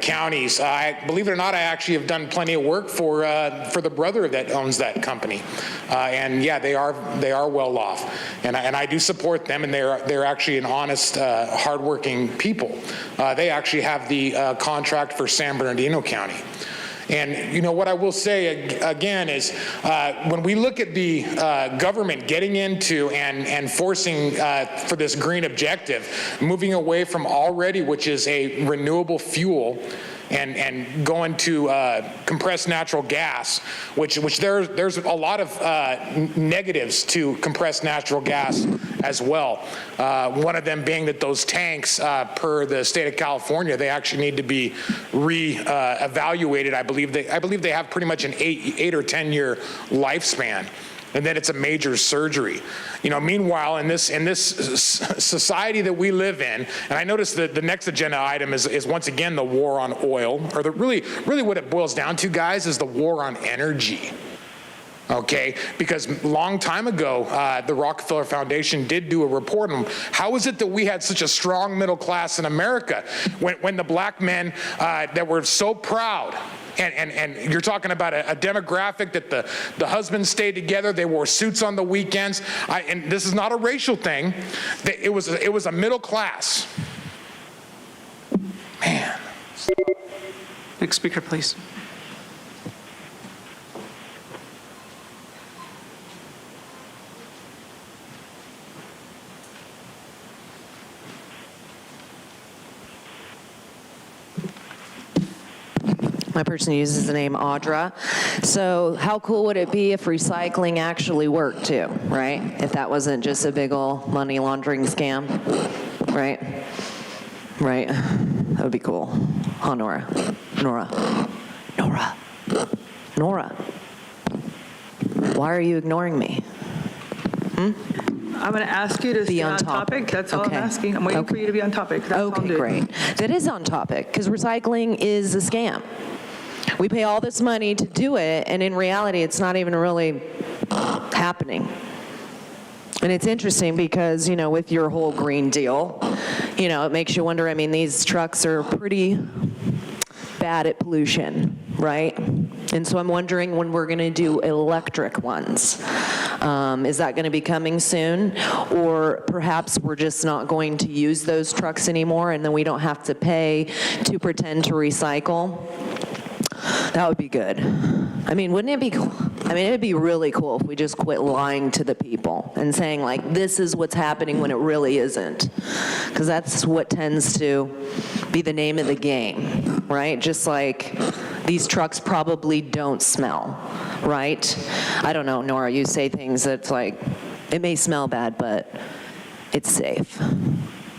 counties, believe it or not, I actually have done plenty of work for the brother that owns that company, and yeah, they are well off, and I do support them, and they're actually an honest, hardworking people. They actually have the contract for San Bernardino County. And what I will say again is when we look at the government getting into and forcing for this green objective, moving away from already, which is a renewable fuel, and going to compressed natural gas, which there's a lot of negatives to compressed natural gas as well. One of them being that those tanks, per the state of California, they actually need to be re-evaluated. I believe they have pretty much an 8 or 10 year lifespan. And then it's a major surgery. Meanwhile, in this society that we live in, and I noticed that the next agenda item is once again the war on oil, or really what it boils down to, guys, is the war on energy. Okay, because a long time ago, the Rockefeller Foundation did do a report on how is it that we had such a strong middle class in America when the black men that were so proud, and you're talking about a demographic that the husbands stayed together, they wore suits on the weekends, and this is not a racial thing, it was a middle class. Man. Next speaker, please. My person uses the name Audra. So how cool would it be if recycling actually worked too, right? If that wasn't just a big ol' money laundering scam, right? Right, that would be cool. Huh, Nora? Why are you ignoring me? I'm going to ask you to stay on topic. That's all I'm asking. I'm waiting for you to be on topic. That's all I'm doing. Great. That is on topic, because recycling is a scam. We pay all this money to do it, and in reality, it's not even really happening. And it's interesting because, with your whole Green Deal, it makes you wonder, these trucks are pretty bad at pollution, right? And so I'm wondering when we're going to do electric ones. Is that going to be coming soon? Or perhaps we're just not going to use those trucks anymore, and then we don't have to pay to pretend to recycle? That would be good. Wouldn't it be cool? It'd be really cool if we just quit lying to the people and saying, this is what's happening when it really isn't. Because that's what tends to be the name of the game, right? Just like these trucks probably don't smell, right? I don't know, Nora, you say things that's it may smell bad, but it's safe.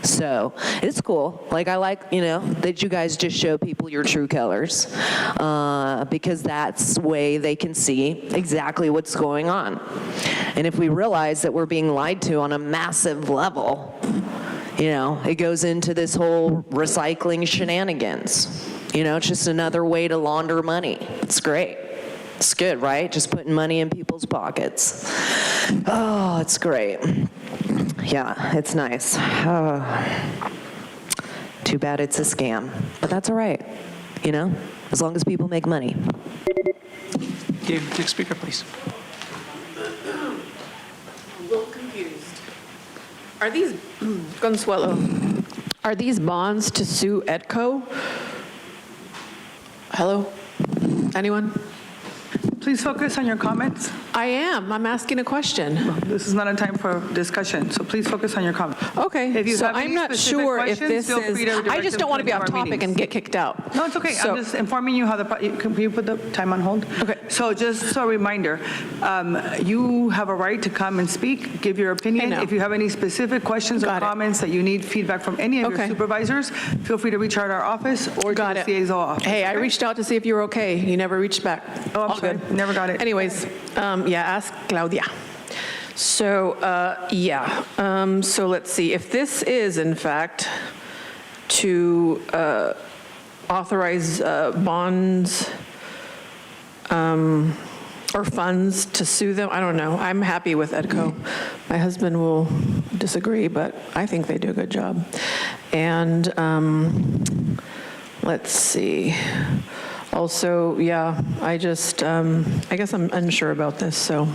So it's cool. Like, I like, that you guys just show people your true colors, because that's the way they can see exactly what's going on. And if we realize that we're being lied to on a massive level, it goes into this whole recycling shenanigans. It's just another way to launder money. It's great. It's good, right? Just putting money in people's pockets. Oh, it's great. Yeah, it's nice. Too bad it's a scam, but that's all right, as long as people make money. Thank you. Next speaker, please. I'm a little confused. Are these, Consuelo, are these bonds to sue Edco? Hello? Anyone? Please focus on your comments. I am. I'm asking a question. This is not a time for discussion, so please focus on your comments. Okay. If you so have any I'm not specific sure if questions, this feel free to is. I direct just them don't want to be our off topic meetings. and get kicked out. No, it's okay. So, I'm just informing you how can you put the time on hold? Okay. So just a reminder, you have a right to come and speak, give your opinion. If you have any specific questions or comments that you need feedback from any of your supervisors, feel free to reach out to our office or to the CA's office. Hey, I reached out to see if you were okay. You never reached back. Oh, I'm sorry. Good. Never got it. Anyways, ask Claudia. So, so let's see. If this is, in fact, to authorize bonds or funds to sue them, I don't know. I'm happy with Edco. My husband will disagree, but I think they do a good job. And let's see. Also, I just, I guess I'm unsure about this, so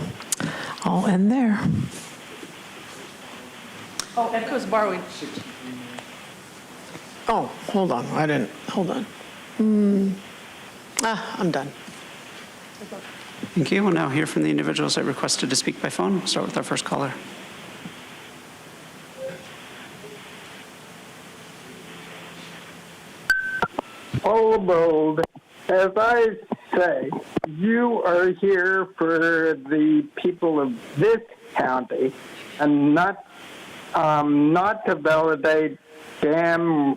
I'll end there. Oh, Edco's borrowing. Oh, hold on. Hold on. I'm done. Thank you. We'll now hear from the individuals that requested to speak by phone. We'll start with our first caller. All bold. As I say, you are here for the people of this county and not to validate dam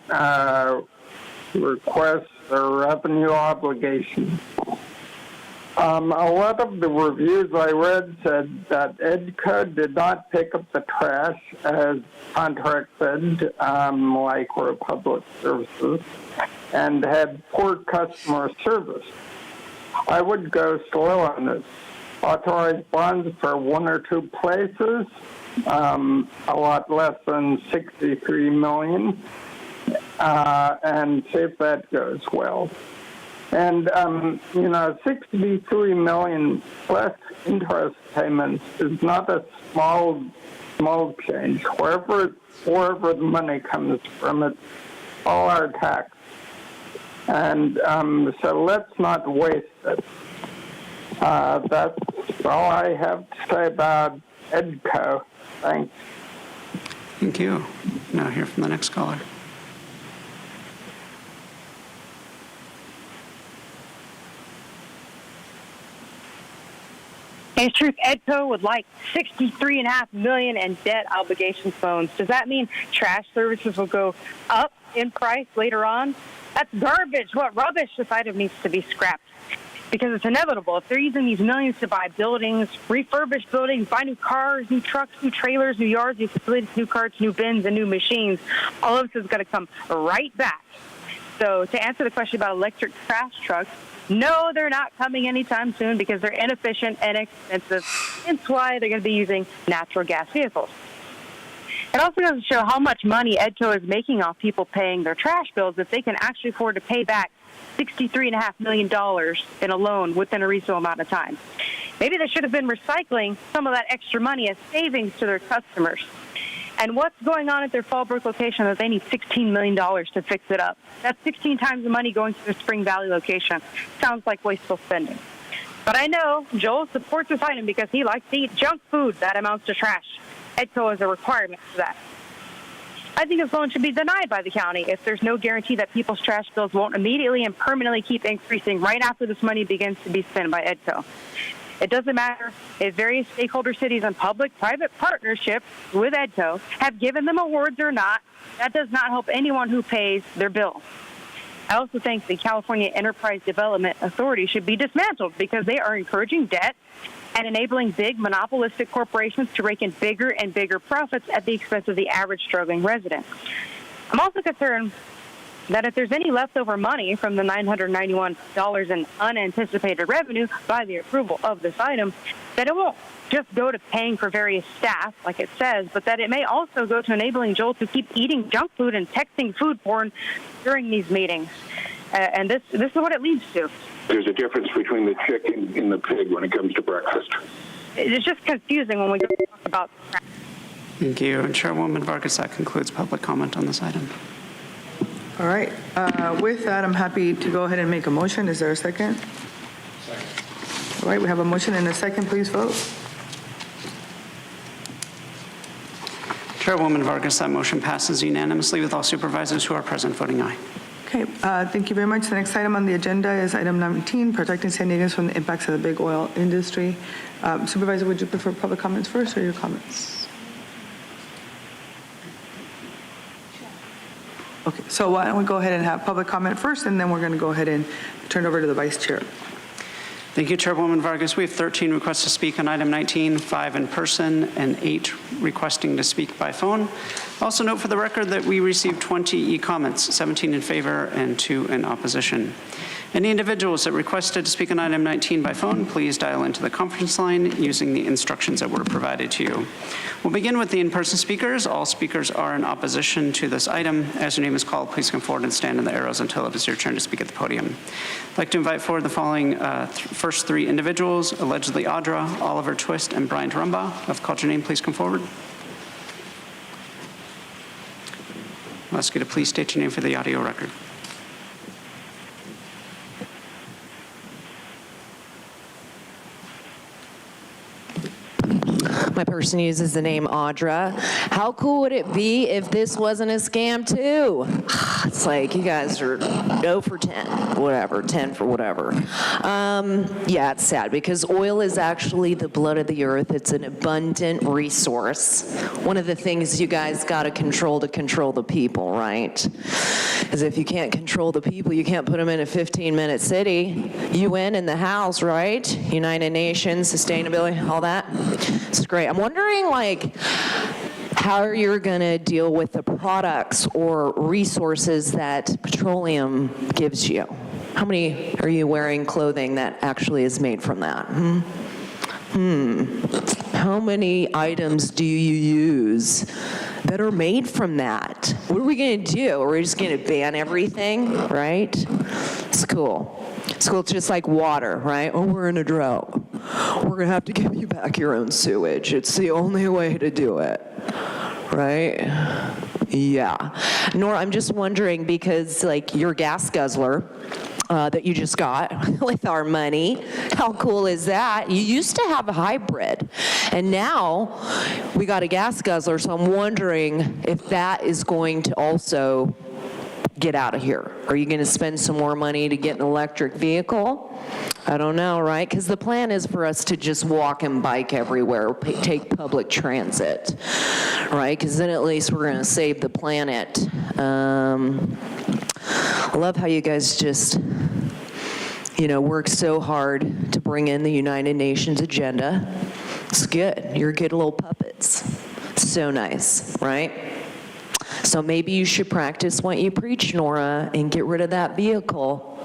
requests or revenue obligations. A lot of the reviews I read said that EDCO did not pick up the trash as contracted, like Republic Services, and had poor customer service. I would go slow on this. Authorize bonds for one or two places, a lot less than 63 million, and see if that goes well. And, 63 million plus interest payments is not a small change. Wherever the money comes from, it's all our tax. And so let's not waste it. That's all I have to say about EDCO. Thanks. Thank you. Now hear from the next caller. In truth, EDCO would like $63.5 million in debt obligation loans. Does that mean trash services will go up in price later on? That's garbage. What rubbish? This item needs to be scrapped because it's inevitable. If they're using these millions to buy buildings, refurbish buildings, buy new cars, new trucks, new trailers, new yards, new facilities, new carts, new bins, and new machines, all of this is going to come right back. So to answer the question about electric trash trucks, no, they're not coming anytime soon because they're inefficient and expensive. That's why they're going to be using natural gas vehicles. It also doesn't show how much money EDCO is making off people paying their trash bills if they can actually afford to pay back $63.5 million in a loan within a reasonable amount of time. Maybe they should have been recycling some of that extra money as savings to their customers. And what's going on at their Fallbrook location that they need $16 million to fix it up? That's 16 times the money going to their Spring Valley location. Sounds like wasteful spending. But I know Joel supports this item because he likes to eat junk food that amounts to trash. EDCO is a requirement for that. I think this loan should be denied by the county if there's no guarantee that people's trash bills won't immediately and permanently keep increasing right after this money begins to be spent by EDCO. It doesn't matter if various stakeholder cities and public-private partnerships with EDCO have given them awards or not. That does not help anyone who pays their bill. I also think the California Enterprise Development Authority should be dismantled because they are encouraging debt and enabling big monopolistic corporations to rake in bigger and bigger profits at the expense of the average struggling resident. I'm also concerned that if there's any leftover money from the $991 in unanticipated revenue by the approval of this item, that it won't just go to paying for various staff, like it says, but that it may also go to enabling Joel to keep eating junk food and texting food porn during these meetings. And this is what it leads to. There's a difference between the chicken and the pig when it comes to breakfast. It's just confusing when we talk about. Thank you. And Chairwoman Vargas, that concludes public comment on this item. All right. With that, I'm happy to go ahead and make a motion. Is there a second? Second. All right. We have a motion and a second. Please vote. Chairwoman Vargas, that motion passes unanimously with all supervisors who are present voting aye. Okay, thank you very much. The next item on the agenda is item 19, protecting San Diegans from the impacts of the big oil industry. Supervisor, would you prefer public comments first or your comments? Okay, so why don't we go ahead and have public comment first, and then we're going to go ahead and turn it over to the Vice Chair. Thank you, Chairwoman Vargas. We have 13 requests to speak on item 19, 5 in person, and 8 requesting to speak by phone. Also note for the record that we received 20 e-comments, 17 in favor and 2 in opposition. Any individuals that requested to speak on item 19 by phone, please dial into the conference line using the instructions that were provided to you. We'll begin with the in-person speakers. All speakers are in opposition to this item. As your name is called, please come forward and stand in the arrows until it is your turn to speak at the podium. I'd like to invite forward the following first 3 individuals, allegedly Audra, Oliver Twist, and Brian Rumbaugh. I've called your name. Please come forward. I'll ask you to please state your name for the audio record. My person uses the name Audra. How cool would it be if this wasn't a scam too? It's like you guys are 0 for 10, whatever, 10 for whatever. Yeah, it's sad because oil is actually the blood of the earth. It's an abundant resource. One of the things you guys got to control the people, right? Because if you can't control the people, you can't put them in a 15-minute city. UN in the house, right? United Nations, sustainability, all that. It's great. I'm wondering, like, how you're going to deal with the products or resources that petroleum gives you. How many are you wearing clothing that actually is made from that? How many items do you use that are made from that? What are we going to do? Are we just going to ban everything, right? It's cool. It's cool. It's just like water, right? Oh, we're in a drought. We're going to have to give you back your own sewage. It's the only way to do it, right? Yeah. Nora, I'm just wondering because, like, your gas guzzler that you just got with our money, how cool is that? You used to have a hybrid, and now we got a gas guzzler, so I'm wondering if that is going to also get out of here. Are you going to spend some more money to get an electric vehicle? I don't know, right? Because the plan is for us to just walk and bike everywhere, take public transit, right? Because then at least we're going to save the planet. I love how you guys just, work so hard to bring in the United Nations agenda. It's good. You're good little puppets. So nice, right? So maybe you should practice what you preach, Nora, and get rid of that vehicle.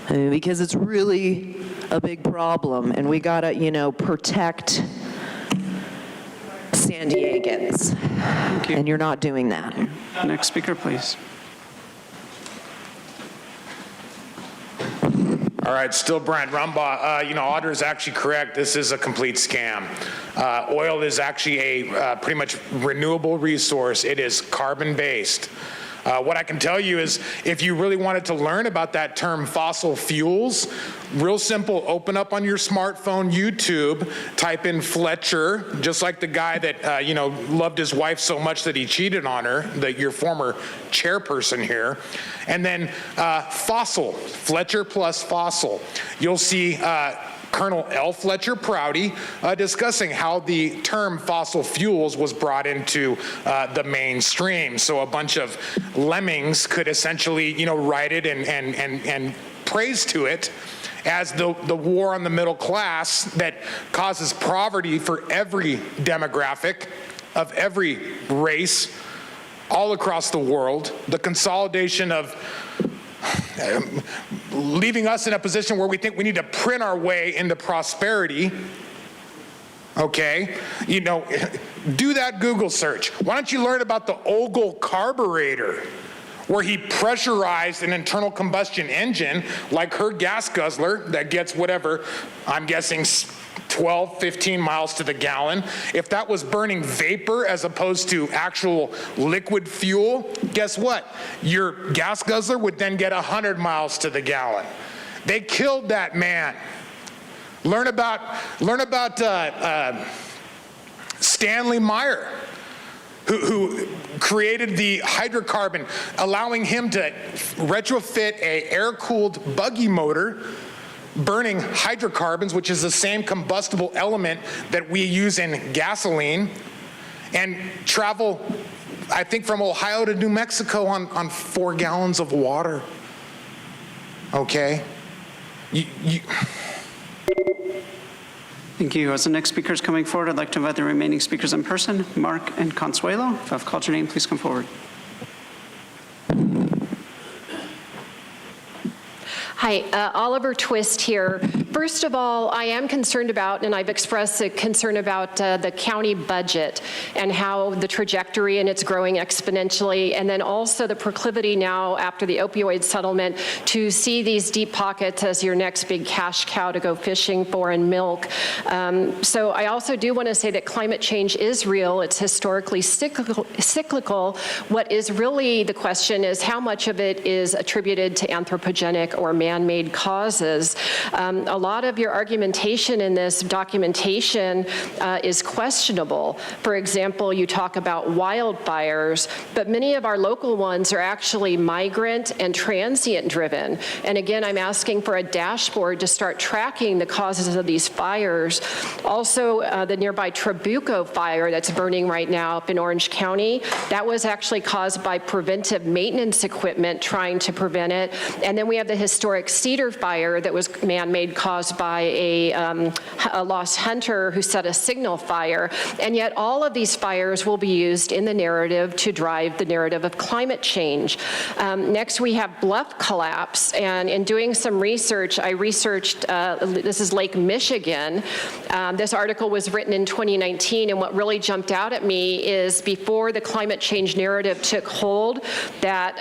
Because it's really a big problem, and we gotta, protect San Diegans. And you're not doing that. Next speaker, please. All right, still Brian Rumbaugh. Audra is actually correct. This is a complete scam. Oil is actually a pretty much renewable resource. It is carbon-based. What I can tell you is if you really wanted to learn about that term fossil fuels, real simple, open up on your smartphone YouTube, type in Fletcher, just like the guy that, loved his wife so much that he cheated on her, your former chairperson here, and then fossil, Fletcher plus fossil. You'll see Colonel L. Fletcher Prouty, discussing how the term fossil fuels was brought into the mainstream. So a bunch of lemmings could essentially, write it and praise to it as the war on the middle class that causes poverty for every demographic of every race all across the world, the consolidation of leaving us in a position where we think we need to print our way into prosperity. Okay, do that Google search. Why don't you learn about the Ogle carburetor, where he pressurized an internal combustion engine like her gas guzzler that gets whatever, I'm guessing 12, 15 miles to the gallon. If that was burning vapor as opposed to actual liquid fuel, guess what? Your gas guzzler would then get 100 miles to the gallon. They killed that man. Learn about Stanley Meyer, who created the hydrocarbon, allowing him to retrofit a air-cooled buggy motor burning hydrocarbons, which is the same combustible element that we use in gasoline, and travel, I think, from Ohio to New Mexico on 4 gallons of water. Okay? Thank you. As the next speaker is coming forward, I'd like to invite the remaining speakers in person, Mark and Consuelo. If I've called your name, please come forward. Hi, Oliver Twist here. First of all, I am concerned about, and I've expressed a concern about the county budget and how the trajectory and it's growing exponentially, and then also the proclivity now after the opioid settlement to see these deep pockets as your next big cash cow to go fishing for and milk. So I also do want to say that climate change is real. It's historically cyclical. What is really the question is how much of it is attributed to anthropogenic or man-made causes. A lot of your argumentation in this documentation is questionable. For example, you talk about wildfires, but many of our local ones are actually migrant and transient driven. And again, I'm asking for a dashboard to start tracking the causes of these fires. Also, the nearby Trabuco fire that's burning right now up in Orange County, that was actually caused by preventive maintenance equipment trying to prevent it. And then we have the historic Cedar fire that was man-made, caused by a lost hunter who set a signal fire. And yet all of these fires will be used in the narrative to drive the narrative of climate change. Next, we have bluff collapse. And in doing some research, I researched, this is Lake Michigan. This article was written in 2019, and what really jumped out at me is before the climate change narrative took hold, that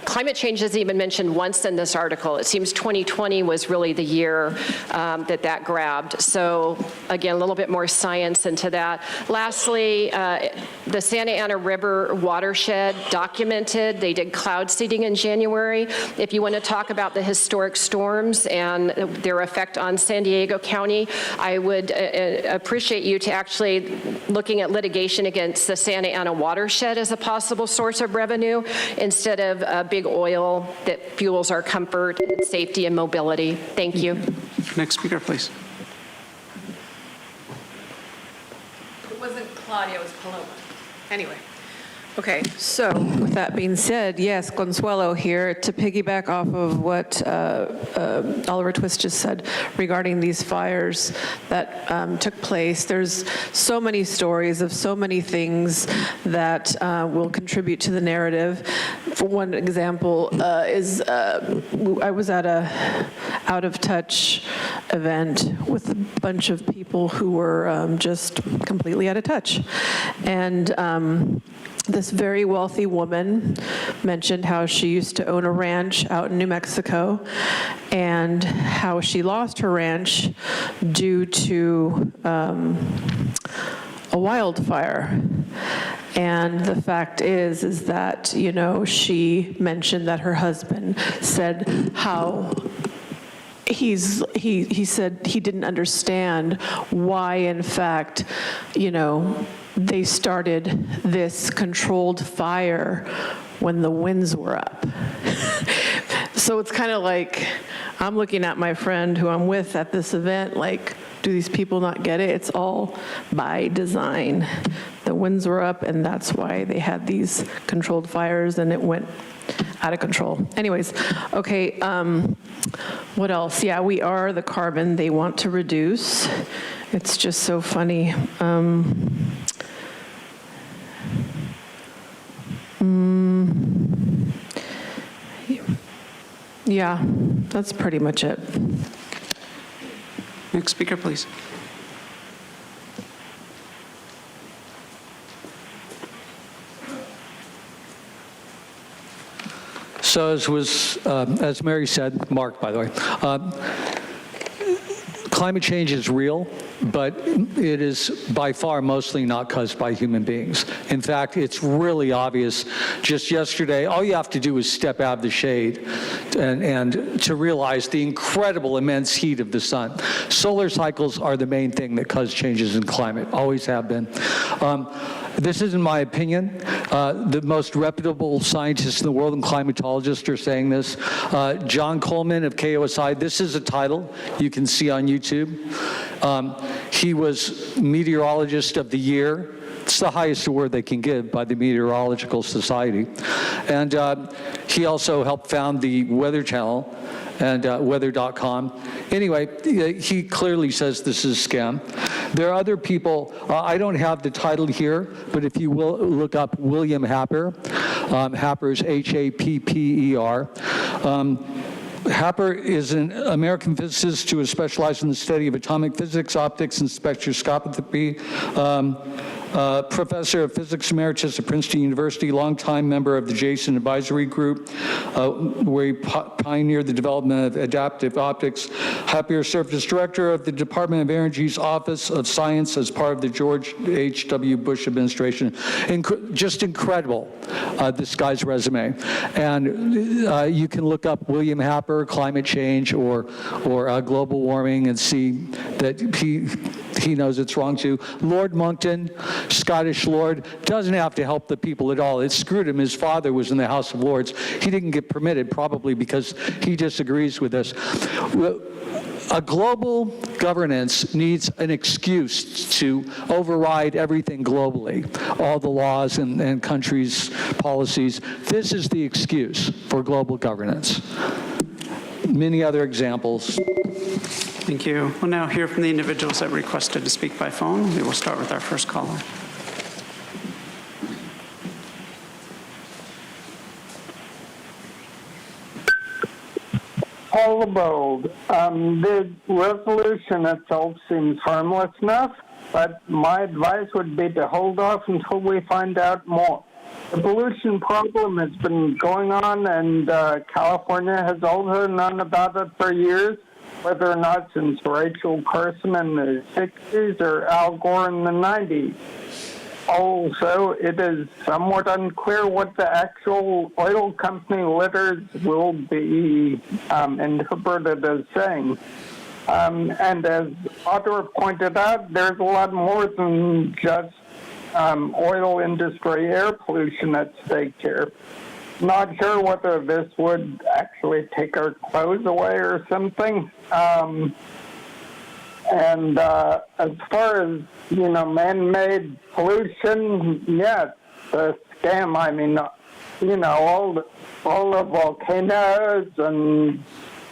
climate change isn't even mentioned once in this article. It seems 2020 was really the year that grabbed. So again, a little bit more science into that. Lastly, the Santa Ana River watershed documented. They did cloud seeding in January. If you want to talk about the historic storms and their effect on San Diego County, I would appreciate you to actually looking at litigation against the Santa Ana watershed as a possible source of revenue instead of big oil that fuels our comfort, safety, and mobility. Thank you. Next speaker, please. It wasn't Claudia, it was Paloma. Anyway. Okay, so with that being said, yes, Consuelo here to piggyback off of what Oliver Twist just said regarding these fires that took place. There's so many stories of so many things that will contribute to the narrative. For one example is I was at a out of touch event with a bunch of people who were just completely out of touch. And this very wealthy woman mentioned how she used to own a ranch out in New Mexico and how she lost her ranch due to a wildfire. And the fact is that, you know, she mentioned that her husband said how he said he didn't understand why, in fact, you know, they started this controlled fire when the winds were up. So it's kind of like, I'm looking at my friend who I'm with at this event, like, do these people not get it? It's all by design. The winds were up, and that's why they had these controlled fires, and it went out of control. Anyways, okay, what else? Yeah, we are the carbon they want to reduce. It's just so funny. Yeah, that's pretty much it. Next speaker, please. So as Mary said, Mark, by the way, climate change is real, but it is by far mostly not caused by human beings. In fact, it's really obvious. Just yesterday, all you have to do is step out of the shade and to realize the incredible immense heat of the sun. Solar cycles are the main thing that cause changes in climate, always have been. This isn't my opinion. The most reputable scientists in the world and climatologists are saying this. John Coleman of KOSI, this is a title you can see on YouTube. He was Meteorologist of the Year. It's the highest award they can give by the Meteorological Society. And he also helped found the Weather Channel and weather.com. Anyway, he clearly says this is a scam. There are other people, I don't have the title here, but if you will look up William Happer, Happer is H-A-P-P-E-R. Happer is an American physicist who has specialized in the study of atomic physics, optics, and spectroscopy. Professor of Physics Emeritus at Princeton University, longtime member of the Jason Advisory Group, where he pioneered the development of adaptive optics. Happier served as director of the Department of Energy's Office of Science as part of the George H.W. Bush administration. Just incredible, this guy's resume. And you can look up William Happer, climate change, or global warming, and see that he knows it's wrong too. Lord Monckton, Scottish Lord, doesn't have to help the people at all. It screwed him. His father was in the House of Lords. He didn't get permitted, probably because he disagrees with us. A global governance needs an excuse to override everything globally, all the laws and countries' policies. This is the excuse for global governance. Many other examples. Thank you. We'll now hear from the individuals that requested to speak by phone. We will start with our first caller. Paul Bold. The resolution itself seems harmless enough, but my advice would be to hold off until we find out more. The pollution problem has been going on, and California has also known about it for years, whether or not since Rachel Carson in the 60s or Al Gore in the 90s. Also, it is somewhat unclear what the actual oil company letters will be interpreted as saying. And as Ottawa pointed out, there's a lot more than just oil industry air pollution at stake here. Not sure whether this would actually take our clothes away or something. And as far as, man-made pollution, yeah, it's a scam. I mean, all the volcanoes and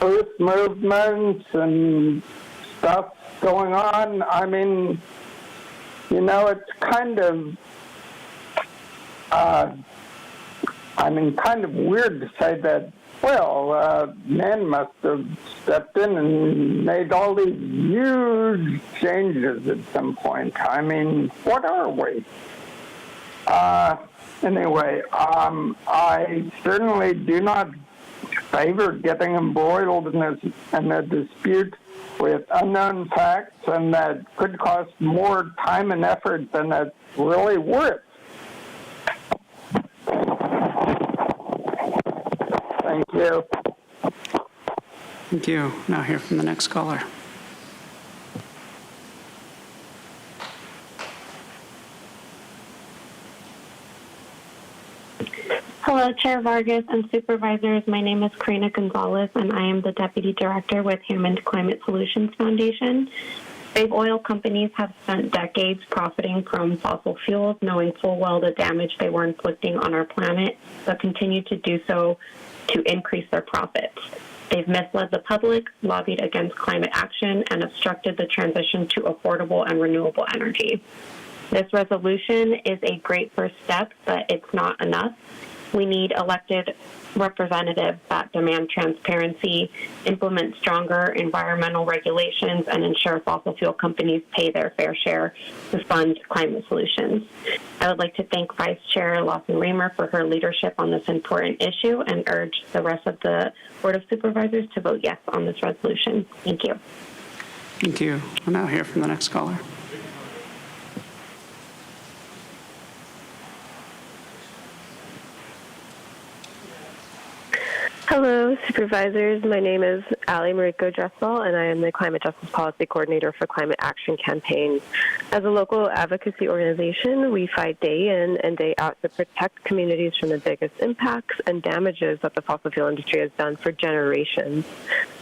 earth movements and stuff going on. I mean, it's kind of, kind of weird to say that, men must have stepped in and made all these huge changes at some point. I mean, what are we? Anyway, I certainly do not favor getting embroiled in a dispute with unknown facts, and that could cost more time and effort than it's really worth. Thank you. Thank you. Now hear from the next caller. Hello, Hello, Chair Vargas and Supervisors. My name is Karina Gonzalez, and I am the Deputy Director with Hammond Climate Solutions Foundation. Big oil companies have spent decades profiting from fossil fuels, knowing full well the damage they were inflicting on our planet, but continue to do so to increase their profits. They've misled the public, lobbied against climate action, and obstructed the transition to affordable and renewable energy. This resolution is a great first step, but it's not enough. We need elected representatives that demand transparency, implement stronger environmental regulations, and ensure fossil fuel companies pay their fair share to fund climate solutions. I would like to thank Vice Chair Lawson-Remer for her leadership on this important issue and urge the rest of the Board of Supervisors to vote yes on this resolution. Thank you. Thank you. We'll now hear from the next caller. Hello, Supervisors. My name is Ali Mariko Dressel, and I am the Climate Justice Policy Coordinator for Climate Action Campaign. As a local advocacy organization, we fight day in and day out to protect communities from the biggest impacts and damages that the fossil fuel industry has done for generations.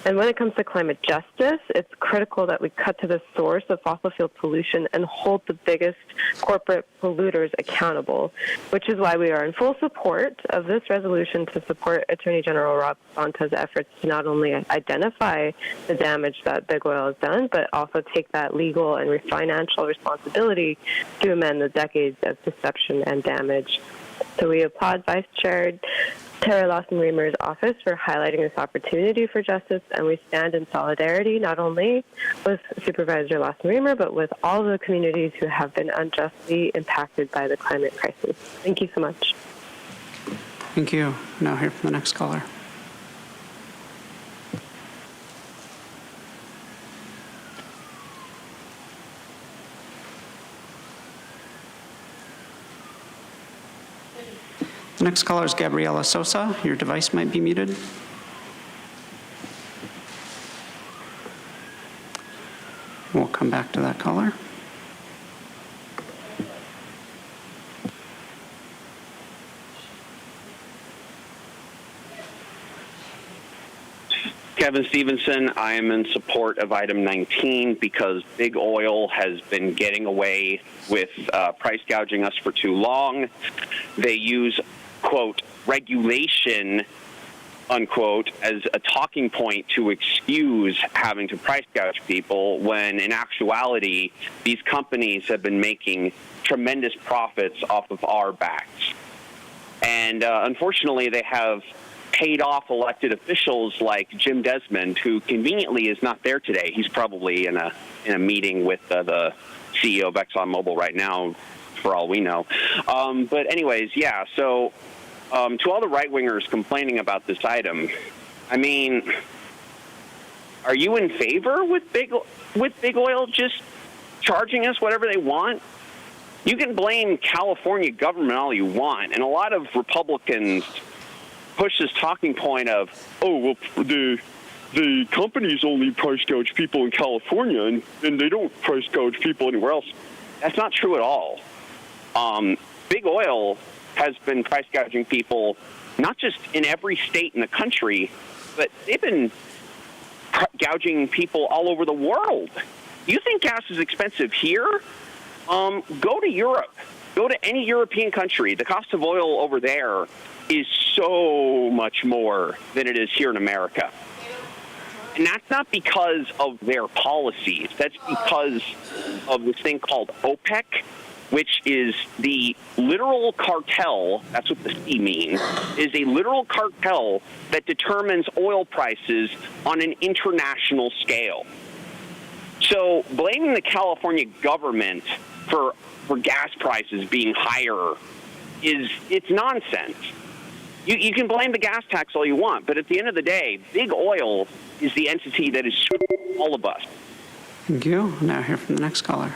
And when it comes to climate justice, it's critical that we cut to the source of fossil fuel pollution and hold the biggest corporate polluters accountable, which is why we are in full support of this resolution to support Attorney General Rob Bonta's efforts to not only identify the damage that big oil has done, but also take that legal and financial responsibility to amend the decades of deception and damage. So we applaud Vice Chair Tara Lawson-Remer's office for highlighting this opportunity for justice, and we stand in solidarity not only with Supervisor Lawson-Remer, but with all the communities who have been unjustly impacted by the climate crisis. Thank you so much. Thank you. Now hear from the next caller. The next caller is Gabriela Sosa. Your device might be muted. We'll come back to that caller. Kevin Stevenson, I am in support of item 19 because big oil has been getting away with price gouging us for too long. They use, quote, regulation, unquote, as a talking point to excuse having to price gouge people when in actuality, these companies have been making tremendous profits off of our backs. And unfortunately, they have paid off elected officials like Jim Desmond, who conveniently is not there today. He's probably in a meeting with the CEO of ExxonMobil right now, for all we know. But anyways, yeah, so to all the right-wingers complaining about this item, I mean, are you in favor with big oil just charging us whatever they want? You can blame California government all you want, and a lot of Republicans push this talking point of, oh, well, the companies only price gouge people in California, and they don't price gouge people anywhere else. That's not true at all. Big oil has been price gouging people, not just in every state in the country, but they've been gouging people all over the world. You think gas is expensive here? Go to Europe. Go to any European country. The cost of oil over there is so much more than it is here in America. And that's not because of their policies. That's because of this thing called OPEC, which is the literal cartel, that's what the C means, is a literal cartel that determines oil prices on an international scale. So blaming the California government for gas prices being higher it's nonsense. You can blame the gas tax all you want, but at the end of the day, big oil is the entity that is screwing all of us. Thank you. Now hear from the next caller.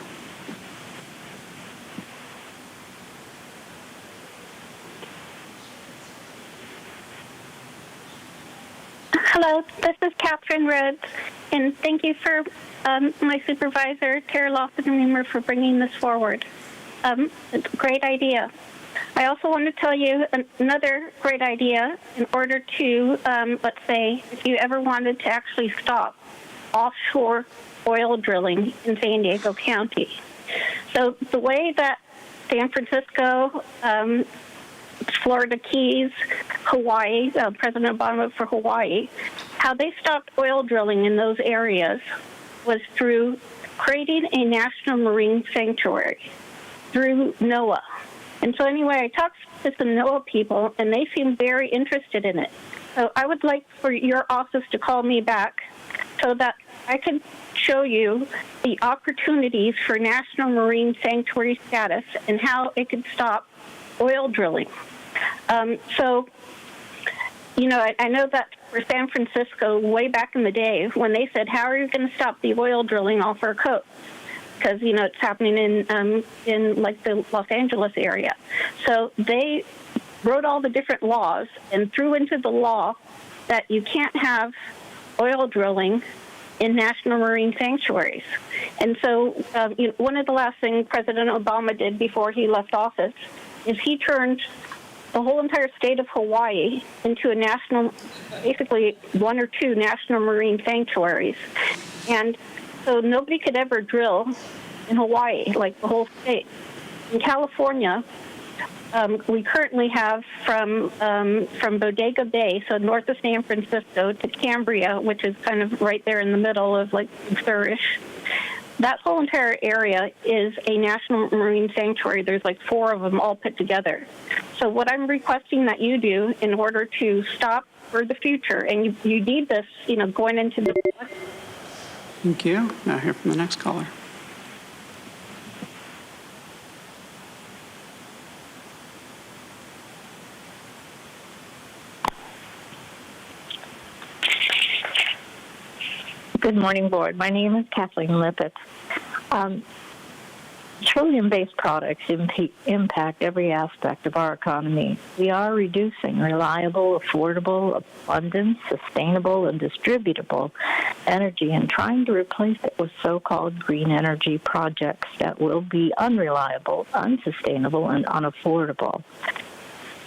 Hello, this is Catherine Rhodes, and thank you for my supervisor, Tara Lawson-Remer, for bringing this forward. It's a great idea. I also want to tell you another great idea in order to, let's say, if you ever wanted to actually stop offshore oil drilling in San Diego County. So the way that San Francisco, Florida Keys, Hawaii, President Obama for Hawaii, how they stopped oil drilling in those areas was through creating a national marine sanctuary through NOAA. And so anyway, I talked to some NOAA people, and they seem very interested in it. So I would like for your office to call me back so that I can show you the opportunities for national marine sanctuary status and how it could stop oil drilling. So, you know, I know that for San Francisco, way back in the day, when they said, how are you going to stop the oil drilling off our coast? Because, you know, it's happening in like the Los Angeles area. So they wrote all the different laws and threw into the law that you can't have oil drilling in national marine sanctuaries. And so you know, one of the last things President Obama did before he left office is he turned the whole entire state of Hawaii into a national, basically one or two national marine sanctuaries. And so nobody could ever drill in Hawaii, like the whole state. In California, we currently have from Bodega Bay, so north of San Francisco, to Cambria, which is kind of right there in the middle of like Thurish. That whole entire area is a national marine sanctuary. There's like 4 of them all put together. So what I'm requesting that you do in order to stop for the future, and you need this, you know, going into the... Thank you. Now hear from the next caller. Good morning, Board. My name is Kathleen Lippett. Petroleum-based products impact every aspect of our economy. We are reducing reliable, affordable, abundant, sustainable, and distributable energy and trying to replace it with so-called green energy projects that will be unreliable, unsustainable, and unaffordable.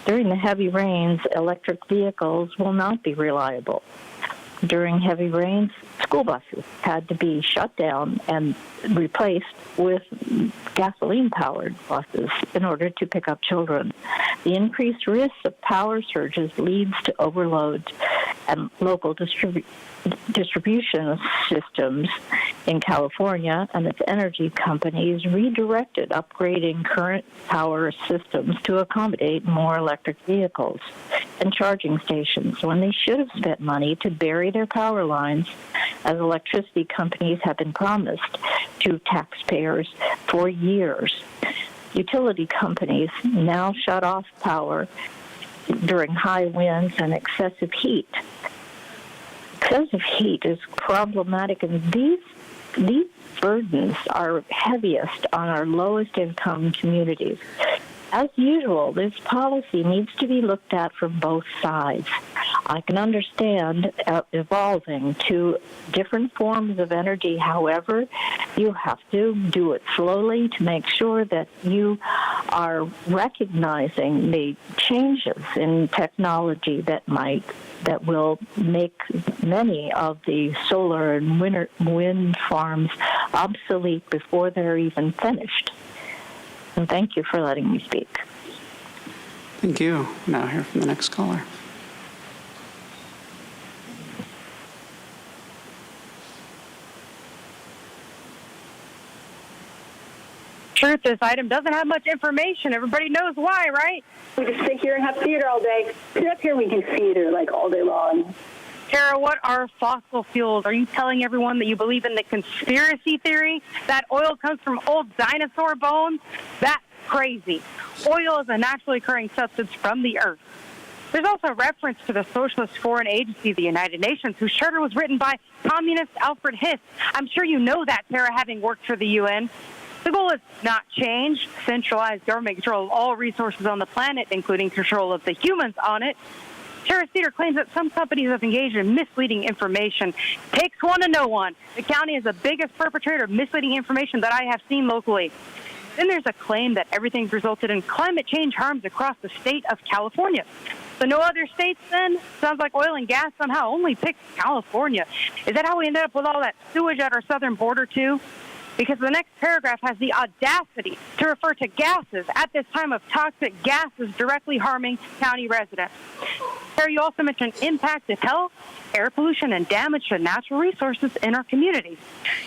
During the heavy rains, electric vehicles will not be reliable. During heavy rains, school buses had to be shut down and replaced with gasoline-powered buses in order to pick up children. The increased risk of power surges leads to overload, and local distribution systems in California and its energy companies redirected upgrading current power systems to accommodate more electric vehicles and charging stations when they should have spent money to bury their power lines, as electricity companies have been promised to taxpayers for years. Utility companies now shut off power during high winds and excessive heat. Excessive heat is problematic, and these burdens are heaviest on our lowest income communities. As usual, this policy needs to be looked at from both sides. I can understand evolving to different forms of energy. However, you have to do it slowly to make sure that you are recognizing the changes in technology that will make many of the solar and wind farms obsolete before they're even finished. And thank you for letting me speak. Thank you. Now hear from the next caller. Truth, this item doesn't have much information. Everybody knows why, right? We just sit here and have theater all day. Sit up here, we do theater like all day long. Tara, what are fossil fuels? Are you telling everyone that you believe in the conspiracy theory that oil comes from old dinosaur bones? That's crazy. Oil is a naturally occurring substance from the earth. There's also reference to the Socialist Foreign Agency, the United Nations, whose charter was written by communist Alfred Hiss. I'm sure you know that, Tara, having worked for the UN. The goal is not change, centralized government control of all resources on the planet, including control of the humans on it. Tara Cedar claims that some companies have engaged in misleading information. Takes one to know one. The county is the biggest perpetrator of misleading information that I have seen locally. Then there's a claim that everything's resulted in climate change harms across the state of California. So no other states then? Sounds like oil and gas somehow only picked California. Is that how we ended up with all that sewage at our southern border too? Because the next paragraph has the audacity to refer to gases at this time of toxic gases directly harming county residents. Here you also mentioned impact to health, air pollution, and damage to natural resources in our communities.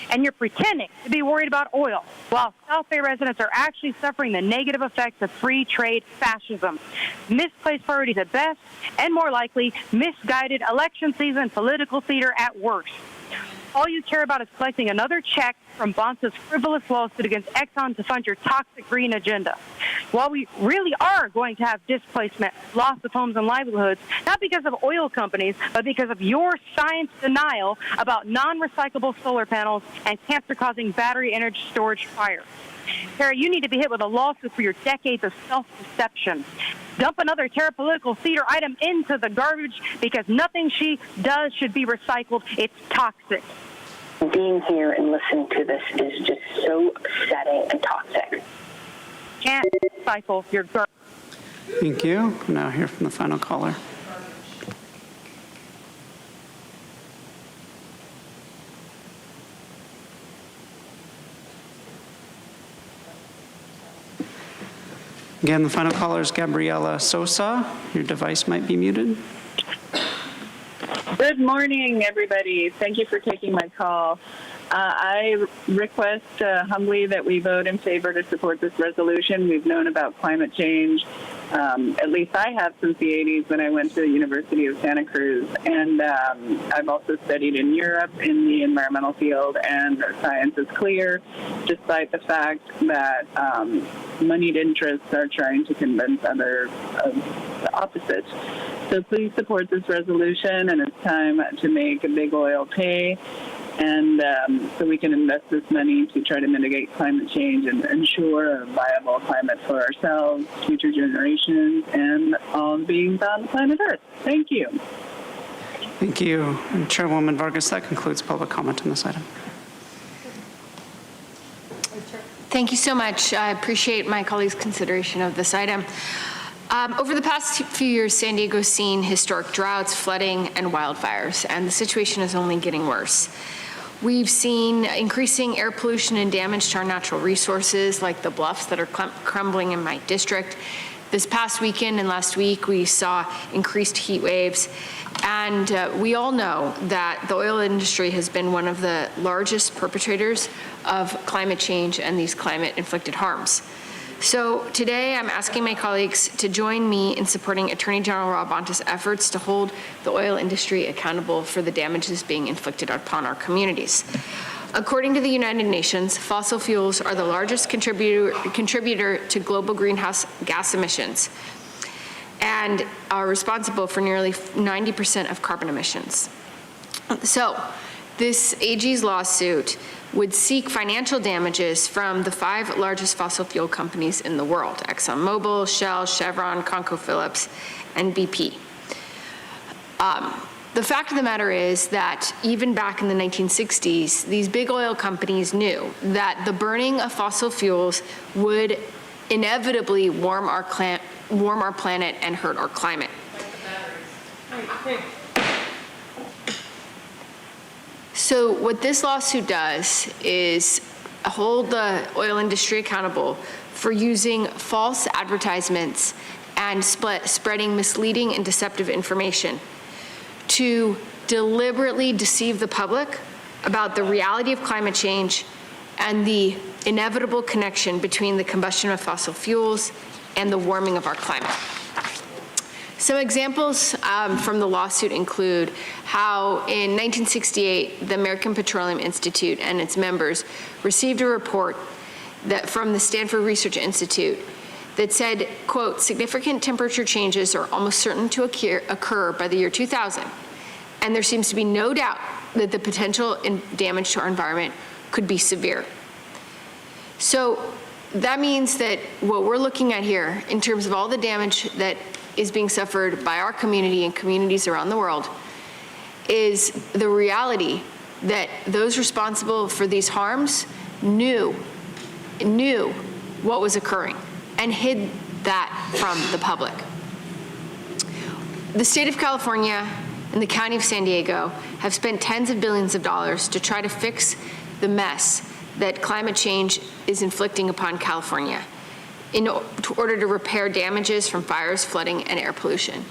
And you're pretending to be worried about oil, while South Bay residents are actually suffering the negative effects of free trade fascism. Misplaced priorities at best, and more likely, misguided election season political theater at worst. All you care about is collecting another check from Bonsa's frivolous lawsuit against Exxon to fund your toxic green agenda. While we really are going to have displacement, loss of homes and livelihoods, not because of oil companies, but because of your science denial about non-recyclable solar panels and cancer-causing battery energy storage fire. Tara, you need to be hit with a lawsuit for your decades of self-deception. Dump another Tara political theater item into the garbage because nothing she does should be recycled. It's toxic. Being here and listening to this is just so upsetting and toxic. Can't recycle your garbage. Thank you. We'll now hear from the final caller. Again, the final caller is Gabriela Sosa. Your device might be muted. Good morning, everybody. Thank you for taking my call. I request humbly that we vote in favor to support this resolution. We've known about climate change, at least I have since the 80s when I went to the University of Santa Cruz. And I've also studied in Europe in the environmental field, and the science is clear, despite the fact that moneyed interests are trying to convince others of the opposite. So please support this resolution, and it's time to make a big oil pay. And so we can invest this money to try to mitigate climate change and ensure a viable climate for ourselves, future generations, and all beings on the planet Earth. Thank you. Thank you. And Chairwoman Vargas, that concludes public comment on this item. Thank you so much. I appreciate my colleagues' consideration of this item. Over the past few years, San Diego's seen historic droughts, flooding, and wildfires, and the situation is only getting worse. We've seen increasing air pollution and damage to our natural resources, like the bluffs that are crumbling in my district. This past weekend and last week, we saw increased heat waves. And we all know that the oil industry has been one of the largest perpetrators of climate change and these climate-inflicted harms. So today, I'm asking my colleagues to join me in supporting Attorney General Rob Bonta's efforts to hold the oil industry accountable for the damages being inflicted upon our communities. According to the United Nations, fossil fuels are the largest contributor to global greenhouse gas emissions and are responsible for nearly 90% of carbon emissions. So this AG's lawsuit would seek financial damages from the 5 largest fossil fuel companies in the world: ExxonMobil, Shell, Chevron, ConocoPhillips, and BP. The fact of the matter is that even back in the 1960s, these big oil companies knew that the burning of fossil fuels would inevitably warm our planet and hurt our climate. So what this lawsuit does is hold the oil industry accountable for using false advertisements and spreading misleading and deceptive information to deliberately deceive the public about the reality of climate change and the inevitable connection between the combustion of fossil fuels and the warming of our climate. Some examples from the lawsuit include how in 1968, the American Petroleum Institute and its members received a report that from the Stanford Research Institute that said, quote, significant temperature changes are almost certain to occur by the year 2000. And there seems to be no doubt that the potential damage to our environment could be severe. So that means that what we're looking at here in terms of all the damage that is being suffered by our community and communities around the world is the reality that those responsible for these harms knew what was occurring and hid that from the public. The state of California and the county of San Diego have spent tens of billions of dollars to try to fix the mess that climate change is inflicting upon California in order to repair damages from fires, flooding, and air pollution.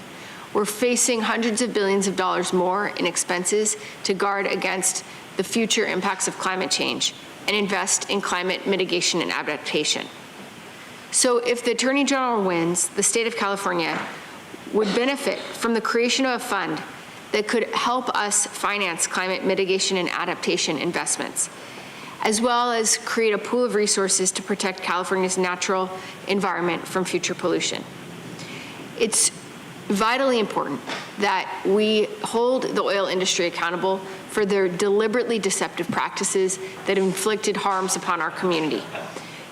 We're facing hundreds of billions of dollars more in expenses to guard against the future impacts of climate change and invest in climate mitigation and adaptation. So if the Attorney General wins, the state of California would benefit from the creation of a fund that could help us finance climate mitigation and adaptation investments, as well as create a pool of resources to protect California's natural environment from future pollution. It's vitally important that we hold the oil industry accountable for their deliberately deceptive practices that inflicted harms upon our community.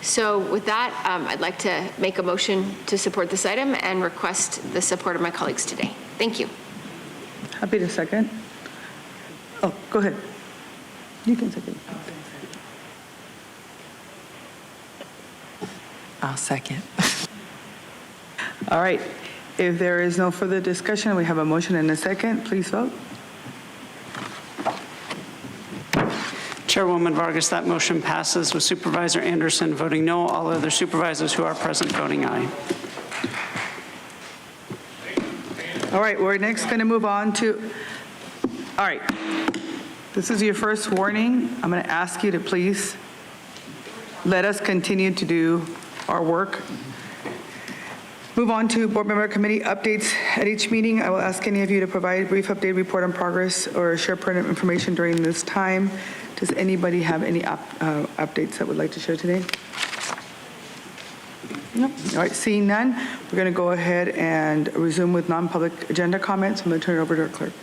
So with that, I'd like to make a motion to support this item and request the support of my colleagues today. Thank you. Happy to second. Oh, go ahead. You can second. I'll second. All right. If there is no further discussion, we have a motion and a second. Please vote. Chairwoman Vargas, that motion passes with Supervisor Anderson voting no, all other supervisors who are present voting aye. All right, we're next going to move on to, all right, this is your first warning. I'm going to ask you to please let us continue to do our work. Move on to board member committee updates. At each meeting, I will ask any of you to provide a brief update, report on progress, or share pertinent information during this time. Does anybody have any updates that would like to share today? No. All right, seeing none, we're going to go ahead and resume with non-public agenda comments. I'm going to turn it over to our clerk.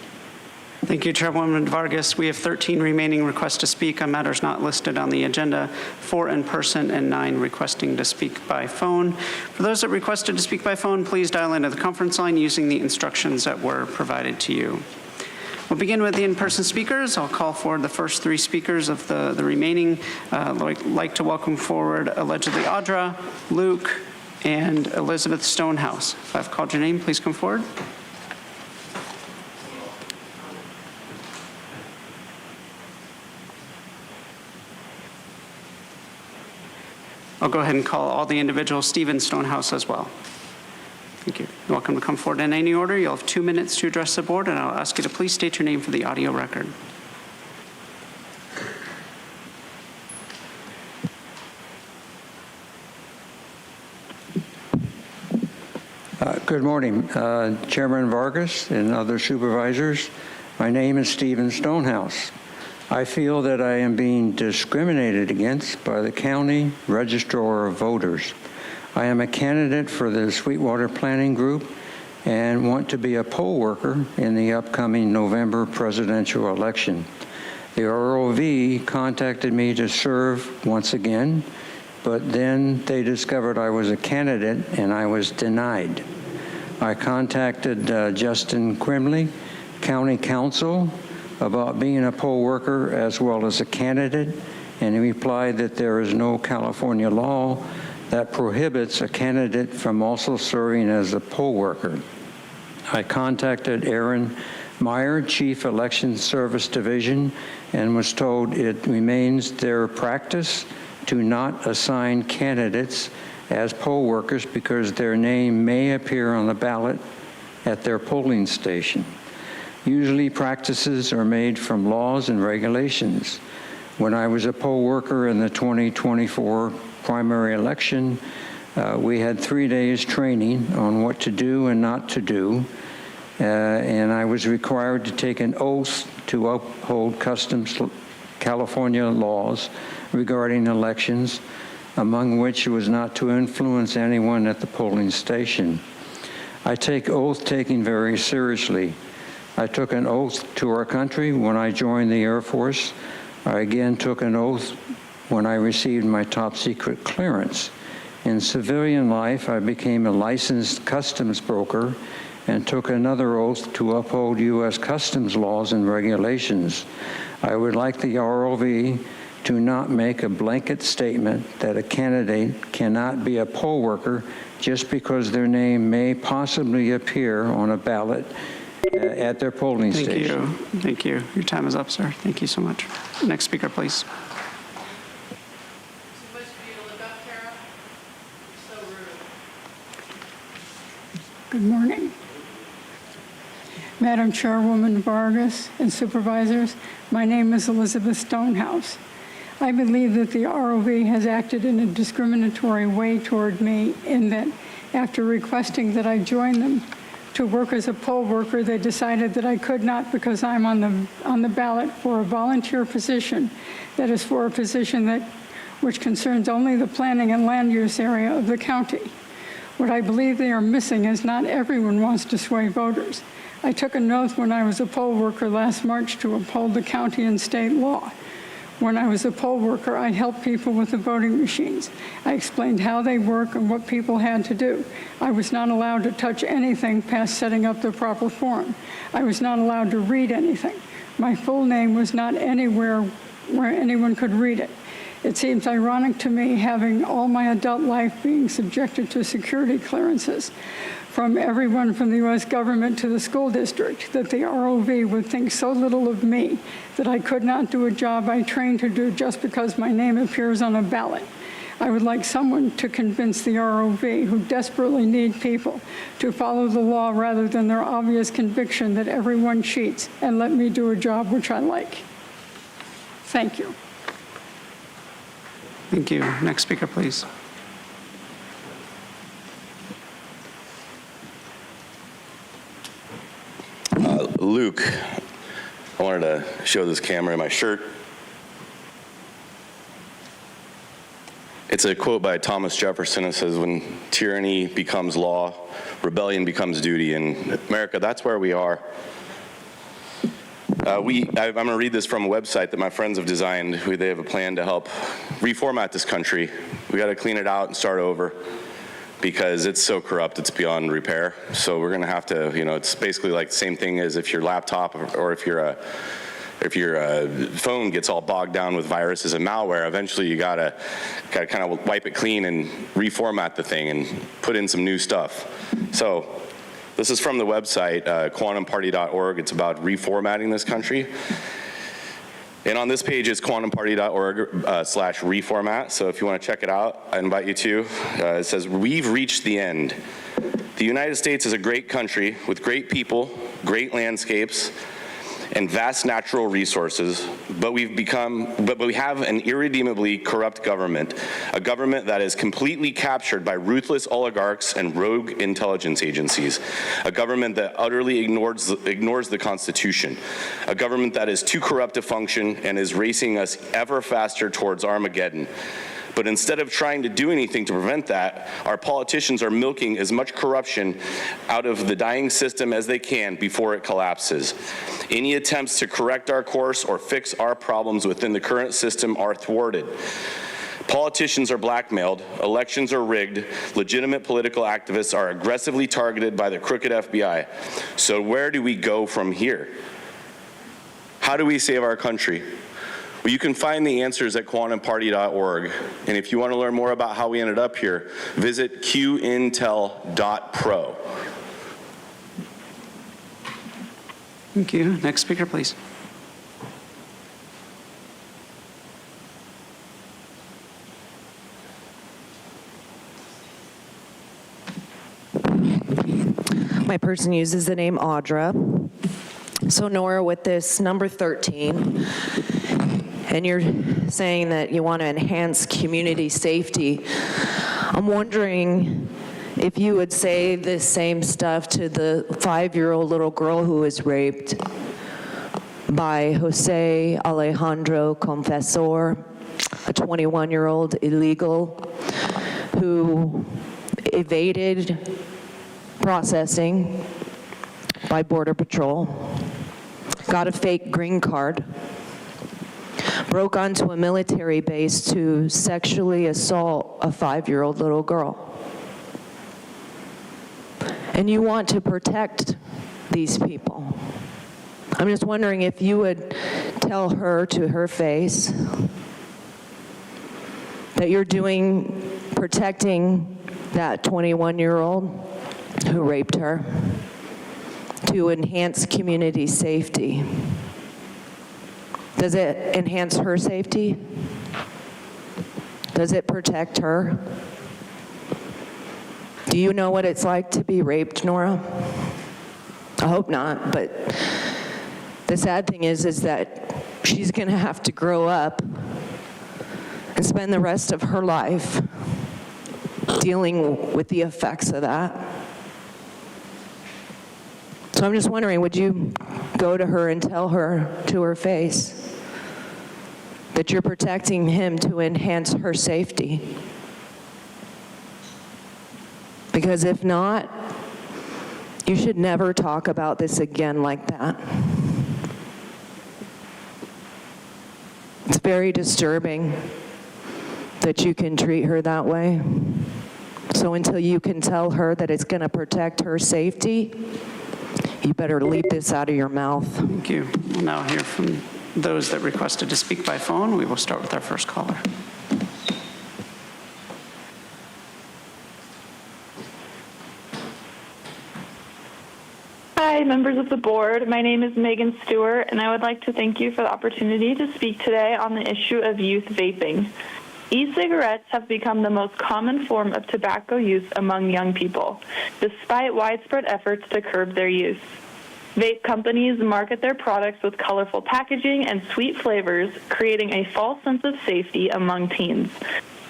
Thank you, Chairwoman Vargas. We have 13 remaining requests to speak on matters not listed on the agenda, 4 in person and 9 requesting to speak by phone. For those that requested to speak by phone, please dial into the conference line using the instructions that were provided to you. We'll begin with the in-person speakers. I'll call forward the first 3 speakers of the remaining. I'd like to welcome forward allegedly Audra, Luke, and Elizabeth Stonehouse. If I've called your name, please come forward. I'll go ahead and call all the individuals, Stephen Stonehouse as well. Thank you. You're welcome to come forward in any order. You'll have 2 minutes to address the board, and I'll ask you to please state your name for the audio record. Good morning, Chairman Vargas and other supervisors. My name is Stephen Stonehouse. I feel that I am being discriminated against by the county registrar of voters. I am a candidate for the Sweetwater Planning Group and want to be a poll worker in the upcoming November presidential election. The ROV contacted me to serve once again, but then they discovered I was a candidate and I was denied. I contacted Justin Quimley, County Council, about being a poll worker as well as a candidate, and he replied that there is no California law that prohibits a candidate from also serving as a poll worker. I contacted Aaron Meyer, Chief Election Service Division, and was told it remains their practice to not assign candidates as poll workers because their name may appear on the ballot at their polling station. Usually practices are made from laws and regulations. When I was a poll worker in the 2024 primary election, we had 3 days training on what to do and not to do, and I was required to take an oath to uphold California laws regarding elections, among which was not to influence anyone at the polling station. I take oath-taking very seriously. I took an oath to our country when I joined the Air Force. I again took an oath when I received my top secret clearance. In civilian life, I became a licensed customs broker and took another oath to uphold U.S. customs laws and regulations. I would like the ROV to not make a blanket statement that a candidate cannot be a poll worker just because their name may possibly appear on a ballot at their polling station. Thank you. Your time is up, sir. Thank you so much. Next speaker, please. Good morning. Madam Chairwoman Vargas and Supervisors, my name is Elizabeth Stonehouse. I believe that the ROV has acted in a discriminatory way toward me in that after requesting that I join them to work as a poll worker, they decided that I could not because I'm on the ballot for a volunteer position that is for a position which concerns only the planning and land use area of the county. What I believe they are missing is not everyone wants to sway voters. I took an oath when I was a poll worker last March to uphold the county and state law. When I was a poll worker, I helped people with the voting machines. I explained how they work and what people had to do. I was not allowed to touch anything past setting up the proper form. I was not allowed to read anything. My full name was not anywhere where anyone could read it. It seems ironic to me, having all my adult life being subjected to security clearances from everyone from the U.S. government to the school district, that the ROV would think so little of me that I could not do a job I trained to do just because my name appears on a ballot. I would like someone to convince the ROV, who desperately need people, to follow the law rather than their obvious conviction that everyone cheats, and let me do a job which I like. Thank you. Thank you. Next speaker, please. Luke, I wanted to show this camera my shirt. It's a quote by Thomas Jefferson. It says, when tyranny becomes law, rebellion becomes duty. In America, that's where we are. I'm going to read this from a website that my friends have designed. They have a plan to help reformat this country. We got to clean it out and start over because it's so corrupt, it's beyond repair. So we're going to have to, it's basically like the same thing as if your laptop or if your phone gets all bogged down with viruses and malware. Eventually you got to kind of wipe it clean and reformat the thing and put in some new stuff. So this is from the website, quantumparty.org. It's about reformatting this country. And on this page is quantumparty.org/reformat. So if you want to check it out, I invite you to. It says, we've reached the end. The United States is a great country with great people, great landscapes, and vast natural resources, but we have an irredeemably corrupt government, a government that is completely captured by ruthless oligarchs and rogue intelligence agencies, a government that utterly ignores the Constitution, a government that is too corrupt to function and is racing us ever faster towards Armageddon. But instead of trying to do anything to prevent that, our politicians are milking as much corruption out of the dying system as they can before it collapses. Any attempts to correct our course or fix our problems within the current system are thwarted. Politicians are blackmailed, elections are rigged, legitimate political activists are aggressively targeted by the crooked FBI. So where do we go from here? How do we save our country? Well, you can find the answers at quantumparty.org. And if you want to learn more about how we ended up here, visit qintel.pro. Thank you. Next speaker, please. My person uses the name Audra. So Nora, with this number 13, and you're saying that you want to enhance community safety, I'm wondering if you would say the same stuff to the 5-year-old little girl who was raped by Jose Alejandro Confessor, a 21-year-old illegal who evaded processing by Border Patrol, got a fake green card, broke onto a military base to sexually assault a 5-year-old little girl. And you want to protect these people. I'm just wondering if you would tell her to her face that you're doing protecting that 21-year-old who raped her to enhance community safety? Does it enhance her safety? Does it protect her? Do you know what it's like to be raped, Nora? I hope not, but the sad thing is that she's going to have to grow up and spend the rest of her life dealing with the effects of that. So I'm just wondering, would you go to her and tell her to her face that you're protecting him to enhance her safety? Because if not, you should never talk about this again like that. It's very disturbing that you can treat her that way. So until you can tell her that it's going to protect her safety, you better leave this out of your mouth. Thank you. We'll now hear from those that requested to speak by phone. We will start with our first caller. Hi, members of the board. My name is Megan Stewart, and I would like to thank you for the opportunity to speak today on the issue of youth vaping. E-cigarettes have become the most common form of tobacco use among young people, despite widespread efforts to curb their use. Vape companies market their products with colorful packaging and sweet flavors, creating a false sense of safety among teens.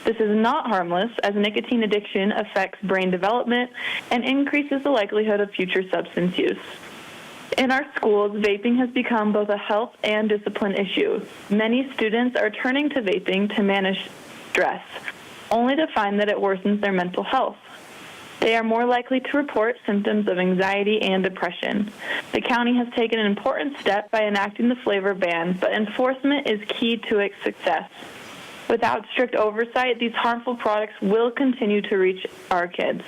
This is not harmless, as nicotine addiction affects brain development and increases the likelihood of future substance use. In our schools, vaping has become both a health and discipline issue. Many students are turning to vaping to manage stress, only to find that it worsens their mental health. They are more likely to report symptoms of anxiety and depression. The county has taken an important step by enacting the flavor ban, but enforcement is key to its success. Without strict oversight, these harmful products will continue to reach our kids.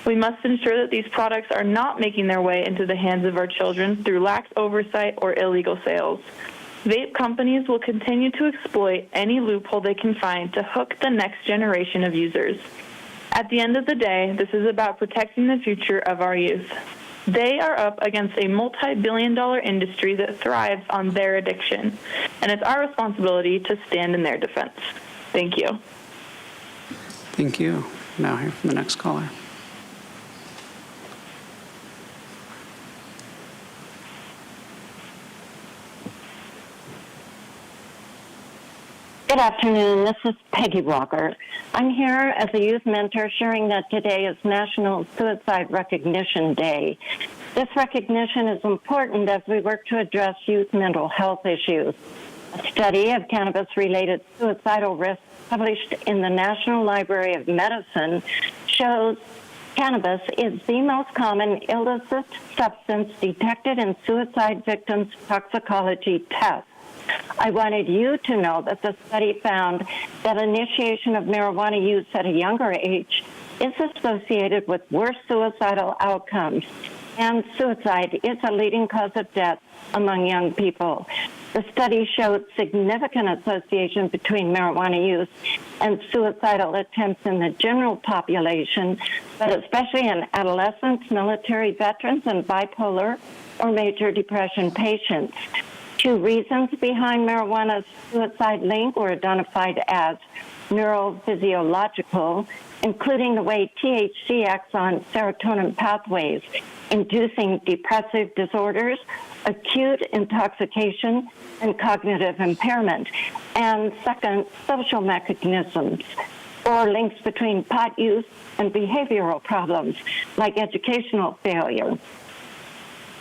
We must ensure that these products are not making their way into the hands of our children through lax oversight or illegal sales. Vape companies will continue to exploit any loophole they can find to hook the next generation of users. At the end of the day, this is about protecting the future of our youth. They are up against a multi-billion-dollar industry that thrives on their addiction, and it's our responsibility to stand in their defense. Thank you. Thank you. Now hear from the next caller. Good afternoon. This is Peggy Walker. I'm here as a youth mentor sharing that today is National Suicide Recognition Day. This recognition is important as we work to address youth mental health issues. A study of cannabis-related suicidal risk published in the National Library of Medicine shows cannabis is the most common illicit substance detected in suicide victims' toxicology tests. I wanted you to know that the study found that initiation of marijuana use at a younger age is associated with worse suicidal outcomes, and suicide is a leading cause of death among young people. The study showed significant association between marijuana use and suicidal attempts in the general population, but especially in adolescents, military veterans, and bipolar or major depression patients. 2 reasons behind marijuana's suicide link were identified as neurophysiological, including the way THC acts on serotonin pathways, inducing depressive disorders, acute intoxication, and cognitive impairment, and second, social mechanisms, or links between pot use and behavioral problems, like educational failure.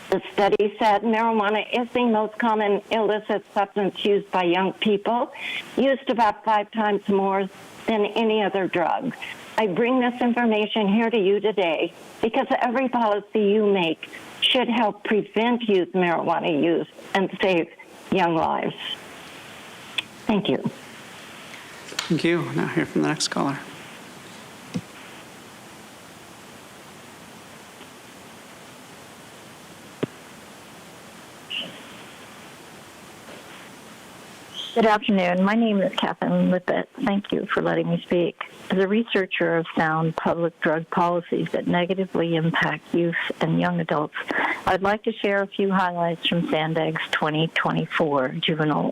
The study said marijuana is the most common illicit substance used by young people, used about 5 times more than any other drug. I bring this information here to you today because every policy you make should help prevent youth marijuana use and save young lives. Thank you. Thank you. Now hear from the next caller. Good afternoon. My name is Catherine Lippett. Thank you for letting me speak. As a researcher of sound public drug policies that negatively impact youth and young adults, I'd like to share a few highlights from SANDAG's 2024 juvenile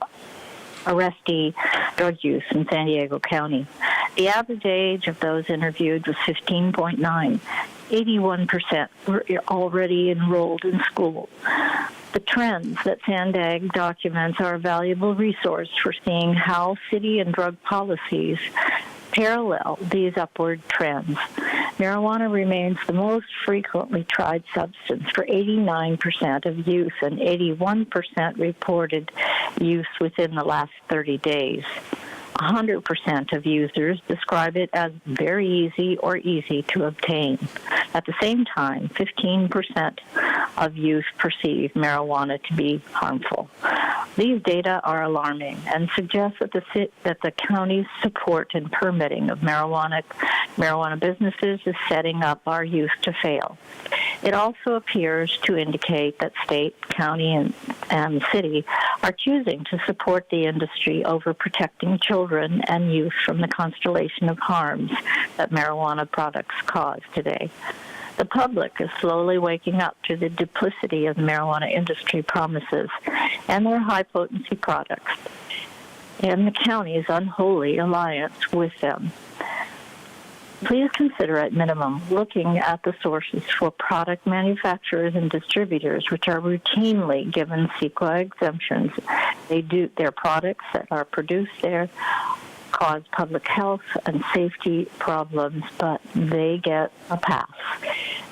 arrestee drug use in San Diego County. The average age of those interviewed was 15.9. 81% were already enrolled in school. The trends that SANDAG documents are a valuable resource for seeing how city and drug policies parallel these upward trends. Marijuana remains the most frequently tried substance for 89% of youth and 81% reported use within the last 30 days. 100% of users describe it as very easy or easy to obtain. At the same time, 15% of youth perceive marijuana to be harmful. These data are alarming and suggest that the county's support and permitting of marijuana businesses is setting up our youth to fail. It also appears to indicate that state, county, and city are choosing to support the industry over protecting children and youth from the constellation of harms that marijuana products cause today. The public is slowly waking up to the duplicity of the marijuana industry promises and their high-potency products, and the county's unholy alliance with them. Please consider at minimum looking at the sources for product manufacturers and distributors which are routinely given CEQA exemptions. Their products that are produced there cause public health and safety problems, but they get a pass.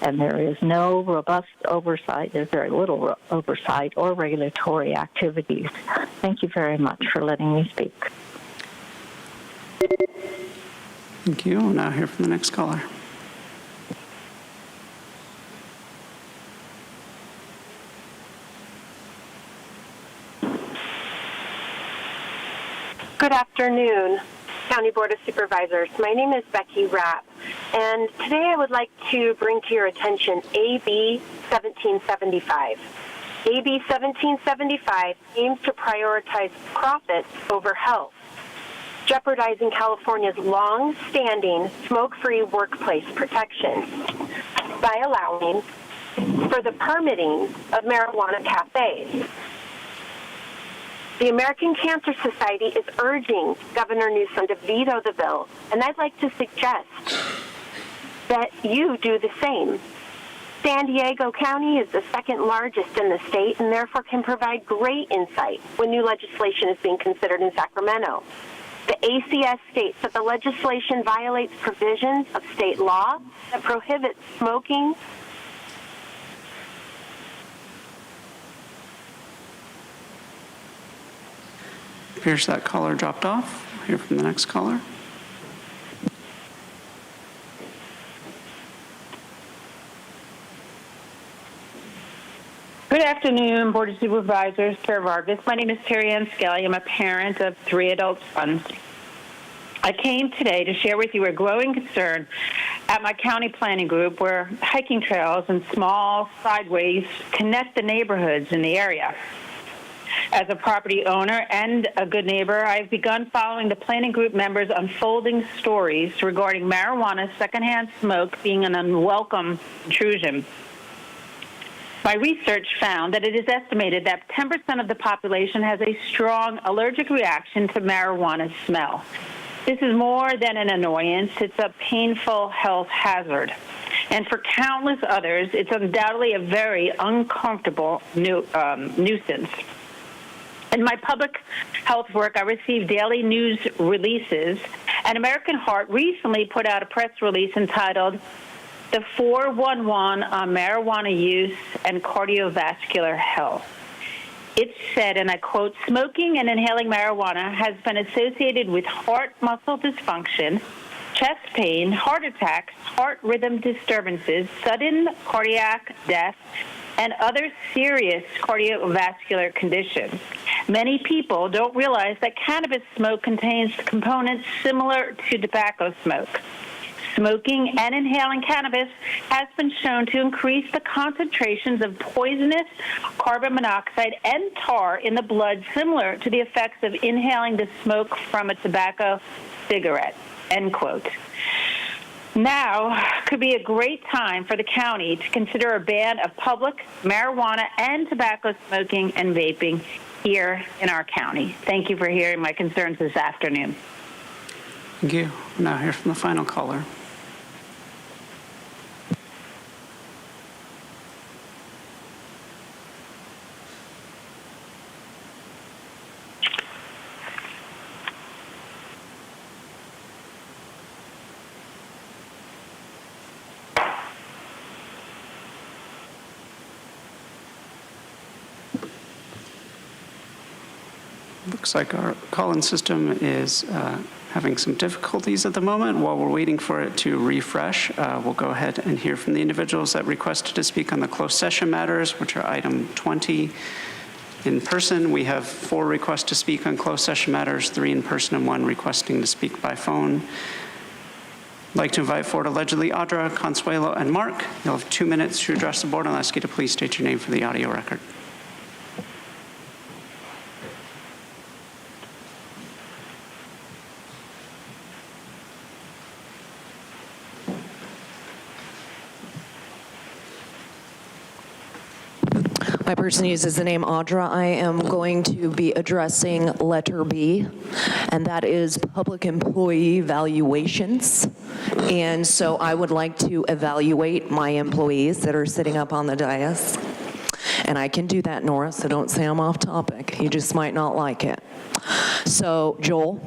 And there is no robust oversight, there's very little oversight or regulatory activities. Thank you very much for letting me speak. Thank you. We'll now hear from the next caller. Good afternoon, County Board of Supervisors. My name is Becky Rapp, and today I would like to bring to your attention AB 1775. AB 1775 aims to prioritize profits over health, jeopardizing California's long-standing smoke-free workplace protections by allowing for the permitting of marijuana cafes. The American Cancer Society is urging Governor Newsom to veto the bill, and I'd like to suggest that you do the same. San Diego County is the second largest in the state and therefore can provide great insight when new legislation is being considered in Sacramento. The ACS states that the legislation violates provisions of state law that prohibits smoking. Appears that caller dropped off. We'll hear from the next caller. Good afternoon, Board of Supervisors, Chair Vargas. My name is Terry Ann Skelly. I'm a parent of 3 adult sons. I came today to share with you a growing concern at my county planning group where hiking trails and small sideways connect the neighborhoods in the area. As a property owner and a good neighbor, I've begun following the planning group members' unfolding stories regarding marijuana secondhand smoke being an unwelcome intrusion. My research found that it is estimated that 10% of the population has a strong allergic reaction to marijuana smell. This is more than an annoyance, it's a painful health hazard. And for countless others, it's undoubtedly a very uncomfortable nuisance. In my public health work, I receive daily news releases, and American Heart recently put out a press release entitled The 411 on Marijuana Use and Cardiovascular Health. It said, and I quote, smoking and inhaling marijuana has been associated with heart muscle dysfunction, chest pain, heart attacks, heart rhythm disturbances, sudden cardiac death, and other serious cardiovascular conditions. Many people don't realize that cannabis smoke contains components similar to tobacco smoke. Smoking and inhaling cannabis has been shown to increase the concentrations of poisonous carbon monoxide and tar in the blood, similar to the effects of inhaling the smoke from a tobacco cigarette, end quote. Now could be a great time for the county to consider a ban of public marijuana and tobacco smoking and vaping here in our county. Thank you for hearing my concerns this afternoon. Thank you. We'll now hear from the final caller. Looks like our call-in system is having some difficulties at the moment. While we're waiting for it to refresh, we'll go ahead and hear from the individuals that requested to speak on the closed session matters, which are item 20. In person, we have 4 requests to speak on closed session matters, 3 in person and 1 requesting to speak by phone. I'd like to invite forward allegedly Audra, Consuelo, and Mark. You'll have 2 minutes to address the board. I'll ask you to please state your name for the audio record. My person uses the name Audra. I am going to be addressing letter B, and that is public employee valuations. And so I would like to evaluate my employees that are sitting up on the dais. And I can do that, Nora, so don't say I'm off topic. You just might not like it. So, Joel,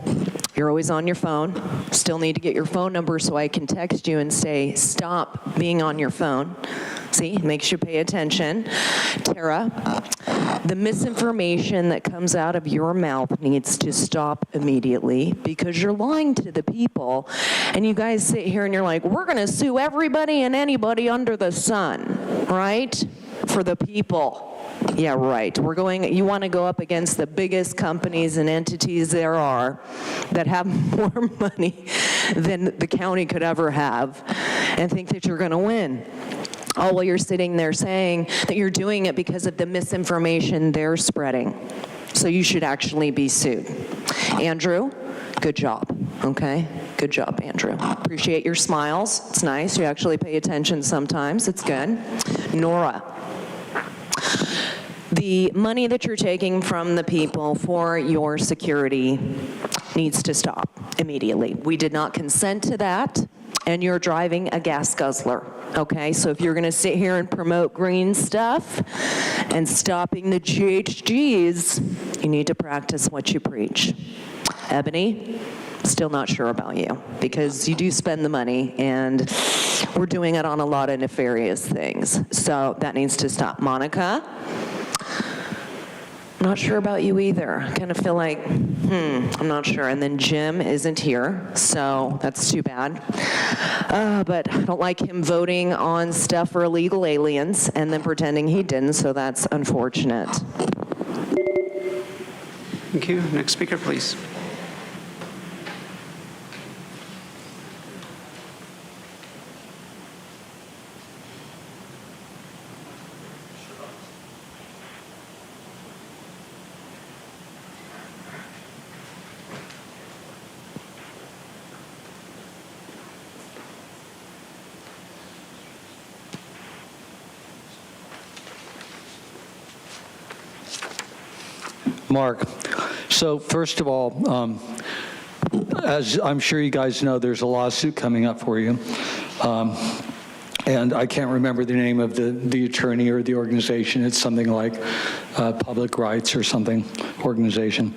you're always on your phone. Still need to get your phone number so I can text you and say, stop being on your phone. See, makes you pay attention. Tara, the misinformation that comes out of your mouth needs to stop immediately because you're lying to the people. And you guys sit here and you're like, we're going to sue everybody and anybody under the sun, right? For the people. Yeah, right. You want to go up against the biggest companies and entities there are that have more money than the county could ever have and think that you're going to win. All while you're sitting there saying that you're doing it because of the misinformation they're spreading. So you should actually be sued. Andrew, good job, okay? Good job, Andrew. Appreciate your smiles. It's nice. You actually pay attention sometimes. It's good. Nora. The money that you're taking from the people for your security needs to stop immediately. We did not consent to that, and you're driving a gas guzzler, okay? So if you're gonna sit here and promote green stuff and stopping the GHGs, you need to practice what you preach. Ebony, still not sure about you because you do spend the money and we're doing it on a lot of nefarious things. So that needs to stop. Monica, not sure about you either. Kind of feel like, I'm not sure. And then Jim isn't here, so that's too bad. But I don't like him voting on stuff for illegal aliens and then pretending he didn't, so that's unfortunate. Thank you. Next speaker, please. Mark, so first of all, as I'm sure you guys know, there's a lawsuit coming up for you. And I can't remember the name of the attorney or the organization. It's something like Public Rights or something organization.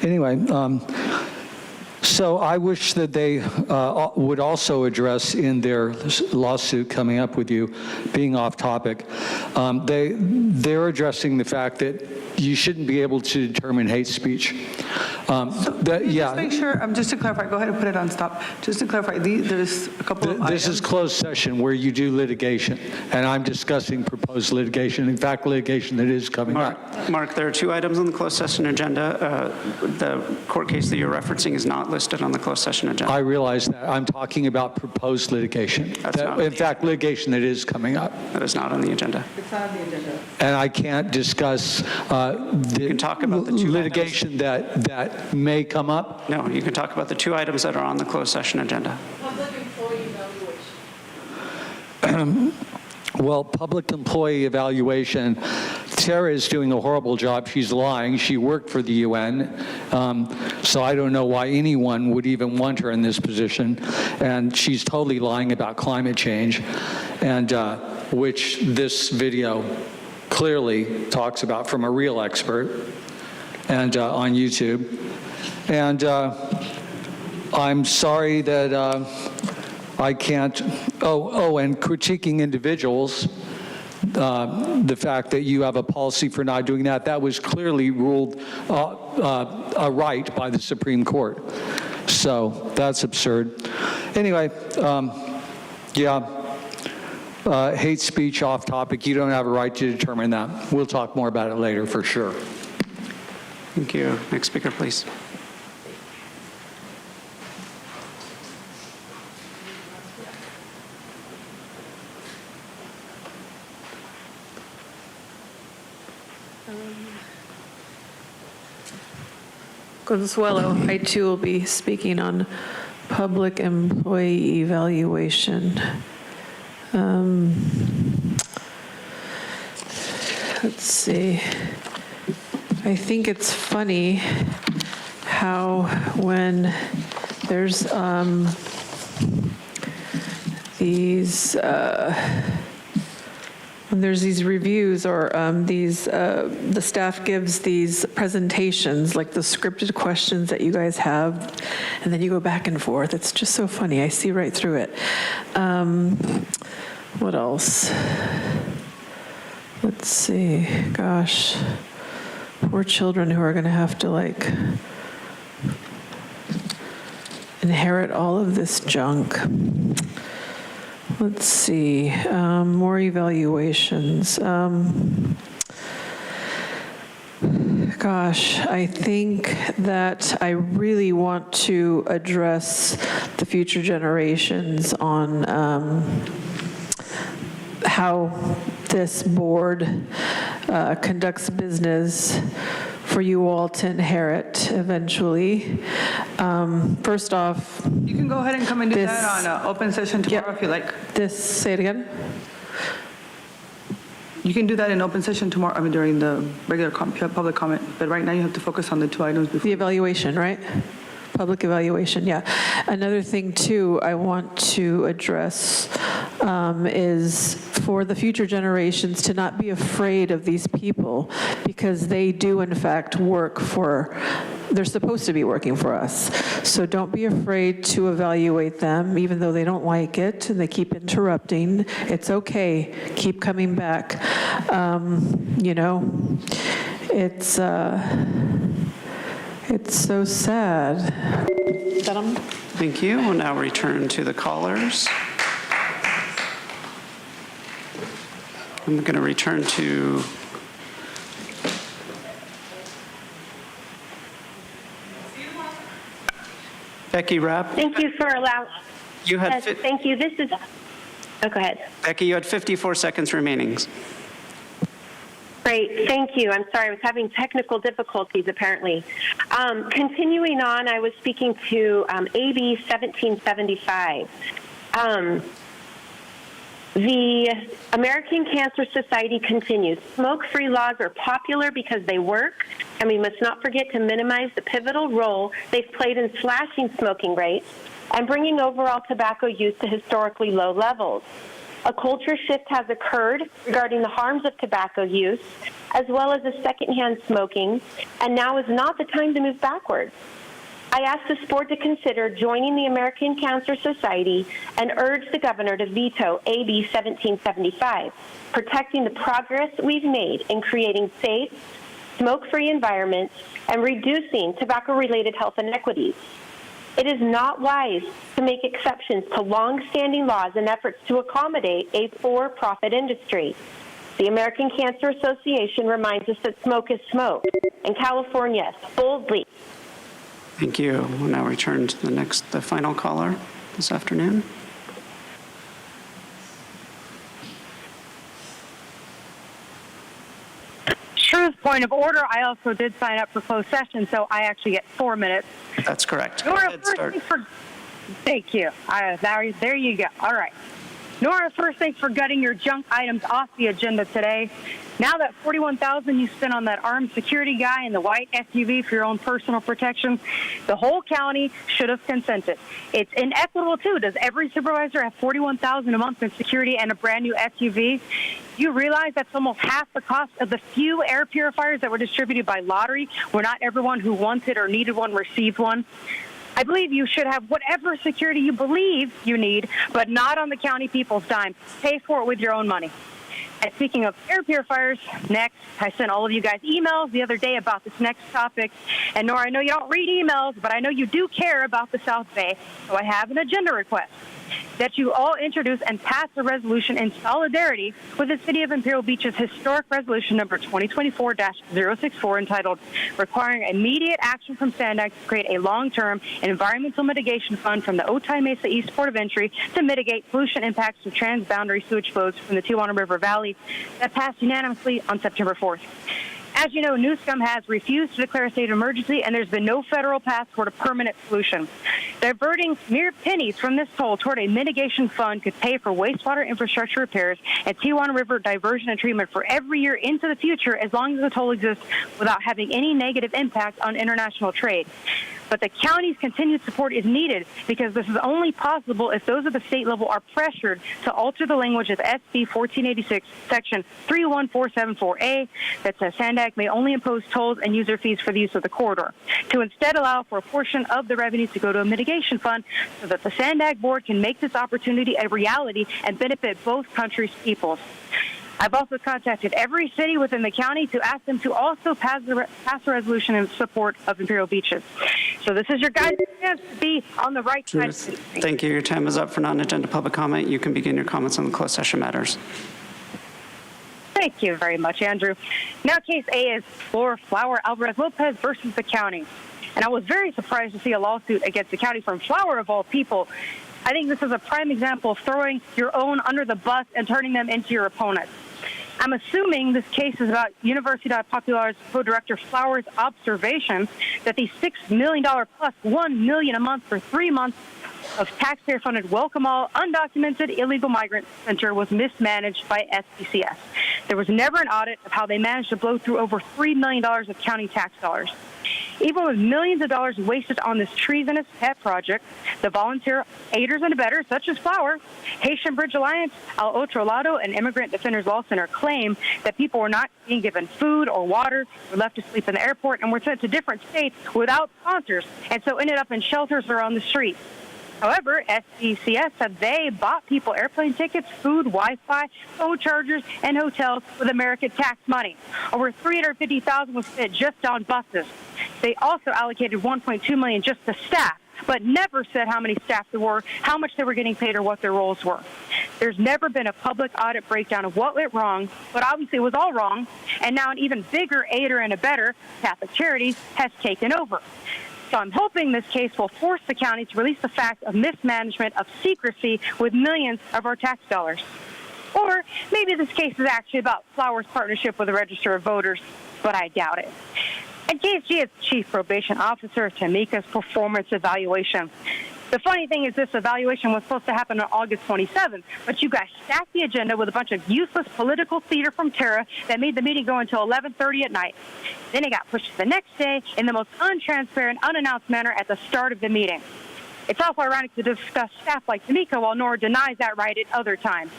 Anyway, so I wish that they would also address in their lawsuit coming up with you, being off topic, they're addressing the fact that you shouldn't be able to determine hate speech. Just make sure, just to clarify, go ahead and put it on stop. Just to clarify, there's a couple of This is closed session where you do litigation, and I'm discussing proposed litigation. In fact, litigation that is coming up. Mark, there are 2 items on the closed session agenda. The court case that you're referencing is not listed on the closed session agenda. I realize that. I'm talking about proposed litigation. In fact, litigation that is coming up. That is not on the agenda. It's not on the agenda. And I can't discuss You can talk about the 2 litigation that may come up. No, you can talk about the 2 items that are on the closed session agenda. Public employee evaluation. Well, public employee evaluation, Tara is doing a horrible job. She's lying. She worked for the UN, so I don't know why anyone would even want her in this position. And she's totally lying about climate change, and which this video clearly talks about from a real expert, and on YouTube. And I'm sorry that I can't, and critiquing individuals, the fact that you have a policy for not doing that, that was clearly ruled a right by the Supreme Court. So that's absurd. Anyway, hate speech off topic, you don't have a right to determine that. We'll talk more about it later for sure. Thank you. Next speaker, please. Consuelo, I too will be speaking on public employee evaluation. Let's see. I think it's funny how when there's these reviews or the staff gives these presentations, like the scripted questions that you guys have, and then you go back and forth. It's just so funny. I see right through it. What else? Let's see. Gosh, poor children who are going to have to like inherit all of this junk. Let's see, more evaluations. Gosh, I think that I really want to address the future generations on how this board conducts business for you all to inherit eventually. First off, you can go ahead and come and do that on an open session tomorrow if you like. Say it again? You can do that in open session tomorrow, during the regular public comment, but right now you have to focus on the 2 items before. The evaluation, right? Public evaluation, yeah. Another thing too I want to address is for the future generations to not be afraid of these people, because they do in fact work they're supposed to be working for us. So don't be afraid to evaluate them, even though they don't like it and they keep interrupting. It's okay, keep coming back. It's so sad. Thank you. We'll now return to the callers. I'm going to return to Becky Rapp. Thank you for allowing. You had. Thank you. This is. Oh, go ahead. Becky, you had 54 seconds remaining. Great, thank you. I'm sorry, I was having technical difficulties apparently. Continuing on, I was speaking to AB 1775. The American Cancer Society continues. Smoke-free laws are popular because they work, and we must not forget to minimize the pivotal role they've played in slashing smoking rates and bringing overall tobacco use to historically low levels. A culture shift has occurred regarding the harms of tobacco use, as well as the secondhand smoking, and now is not the time to move backwards. I ask this board to consider joining the American Cancer Society and urge the governor to veto AB 1775, protecting the progress we've made in creating safe, smoke-free environments, and reducing tobacco-related health inequities. It is not wise to make exceptions to long-standing laws in efforts to accommodate a for-profit industry. The American Cancer Association reminds us that smoke is smoke. In California, boldly. Thank you. We'll now return to the final caller this afternoon. Truth, point of order, I also did sign up for closed session, so I actually get 4 minutes. That's correct. Nora, thank you. There you go. All right. Nora, first, thanks for gutting your junk items off the agenda today. Now that $41,000 you spent on that armed security guy in the white SUV for your own personal protection, the whole county should have consented. It's inequitable, too. Does every supervisor have $41,000 a month in security and a brand new SUV? You realize that's almost half the cost of the few air purifiers that were distributed by lottery, where not everyone who wanted or needed one received one? I believe you should have whatever security you believe you need, but not on the county people's dime. Pay for it with your own money. And speaking of air purifiers, next, I sent all of you guys emails the other day about this next topic. And Nora, I know you don't read emails, but I know you do care about the South Bay, so I have an agenda request that you all introduce and pass a resolution in solidarity with the City of Imperial Beach's historic resolution number 2024-064 entitled Requiring Immediate Action from SANDAG to create a long-term environmental mitigation fund from the Otay Mesa East Port of Entry to mitigate pollution impacts of transboundary sewage flows from the Tijuana River Valley that passed unanimously on September 4th. As you know, Newscom has refused to declare a state of emergency, and there's been no federal path toward a permanent solution. Diverting mere pennies from this toll toward a mitigation fund could pay for wastewater infrastructure repairs and Tijuana River diversion and treatment for every year into the future, as long as the toll exists, without having any negative impact on international trade. But the county's continued support is needed because this is only possible if those at the state level are pressured to alter the language of SB 1486, Section 31474A, that says SANDAG may only impose tolls and user fees for the use of the corridor, to instead allow for a portion of the revenue to go to a mitigation fund so that the SANDAG board can make this opportunity a reality and benefit both countries' peoples. I've also contacted every city within the county to ask them to also pass a resolution in support of Imperial Beaches. So this is your guys' chance to be on the right side. Thank you. Your time is up for non-agenda public comment. You can begin your comments on the closed session matters. Thank you very much, Andrew. Now case A is for Flower Alvarez Lopez versus the county. And I was very surprised to see a lawsuit against the county from Flower, of all people. I think this is a prime example of throwing your own under the bus and turning them into your opponents. I'm assuming this case is about Universidad Popular's co-director Flower's observation that the $6 million plus $1 million a month for 3 months of taxpayer-funded Welcome All undocumented illegal migrant center was mismanaged by SPCS. There was never an audit of how they managed to blow through over $3 million of county tax dollars. Even with millions of dollars wasted on this treasonous pet project, the volunteer aiders and abettors, such as Flower, Haitian Bridge Alliance, Al Otro Lado, and Immigrant Defenders Law Center claim that people were not being given food or water, were left to sleep in the airport, and were sent to different states without sponsors, and so ended up in shelters or on the streets. However, SPCS said they bought people airplane tickets, food, Wi-Fi, phone chargers, and hotels with American tax money. Over $350,000 was spent just on buses. They also allocated $1.2 million just to staff, but never said how many staff there were, how much they were getting paid, or what their roles were. There's never been a public audit breakdown of what went wrong, but obviously it was all wrong, and now an even bigger aider and abetter, Catholic Charities, has taken over. So I'm hoping this case will force the county to release the fact of mismanagement of secrecy with millions of our tax dollars. Or maybe this case is actually about Flower's partnership with the Register of Voters, but I doubt it. And KSG is Chief Probation Officer Tamika's performance evaluation. The funny thing is this evaluation was supposed to happen on August 27th, but you guys stacked the agenda with a bunch of useless political theater from Tara that made the meeting go until 11:30 at night. Then it got pushed to the next day in the most untransparent, unannounced manner at the start of the meeting. It's also ironic to discuss staff like Tamika while Nora denies that right at other times.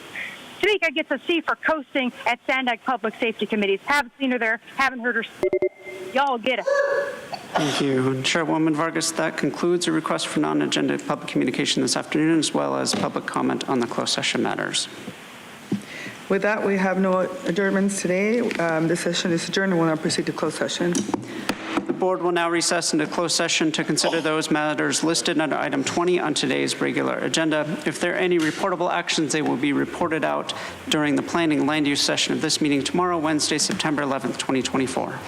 Tamika gets a C for coasting at SANDAG Public Safety Committees. Haven't seen her there, haven't heard her. Y'all get it. Thank you. Chairwoman Vargas, that concludes a request for non-agenda public communication this afternoon, as well as public comment on the closed session matters. With that, we have no adjournments today. This session is adjourned and we'll now proceed to closed session. The board will now recess into closed session to consider those matters listed under item 20 on today's regular agenda. If there are any reportable actions, they will be reported out during the planning land use session of this meeting tomorrow, Wednesday, September 11th, 2024.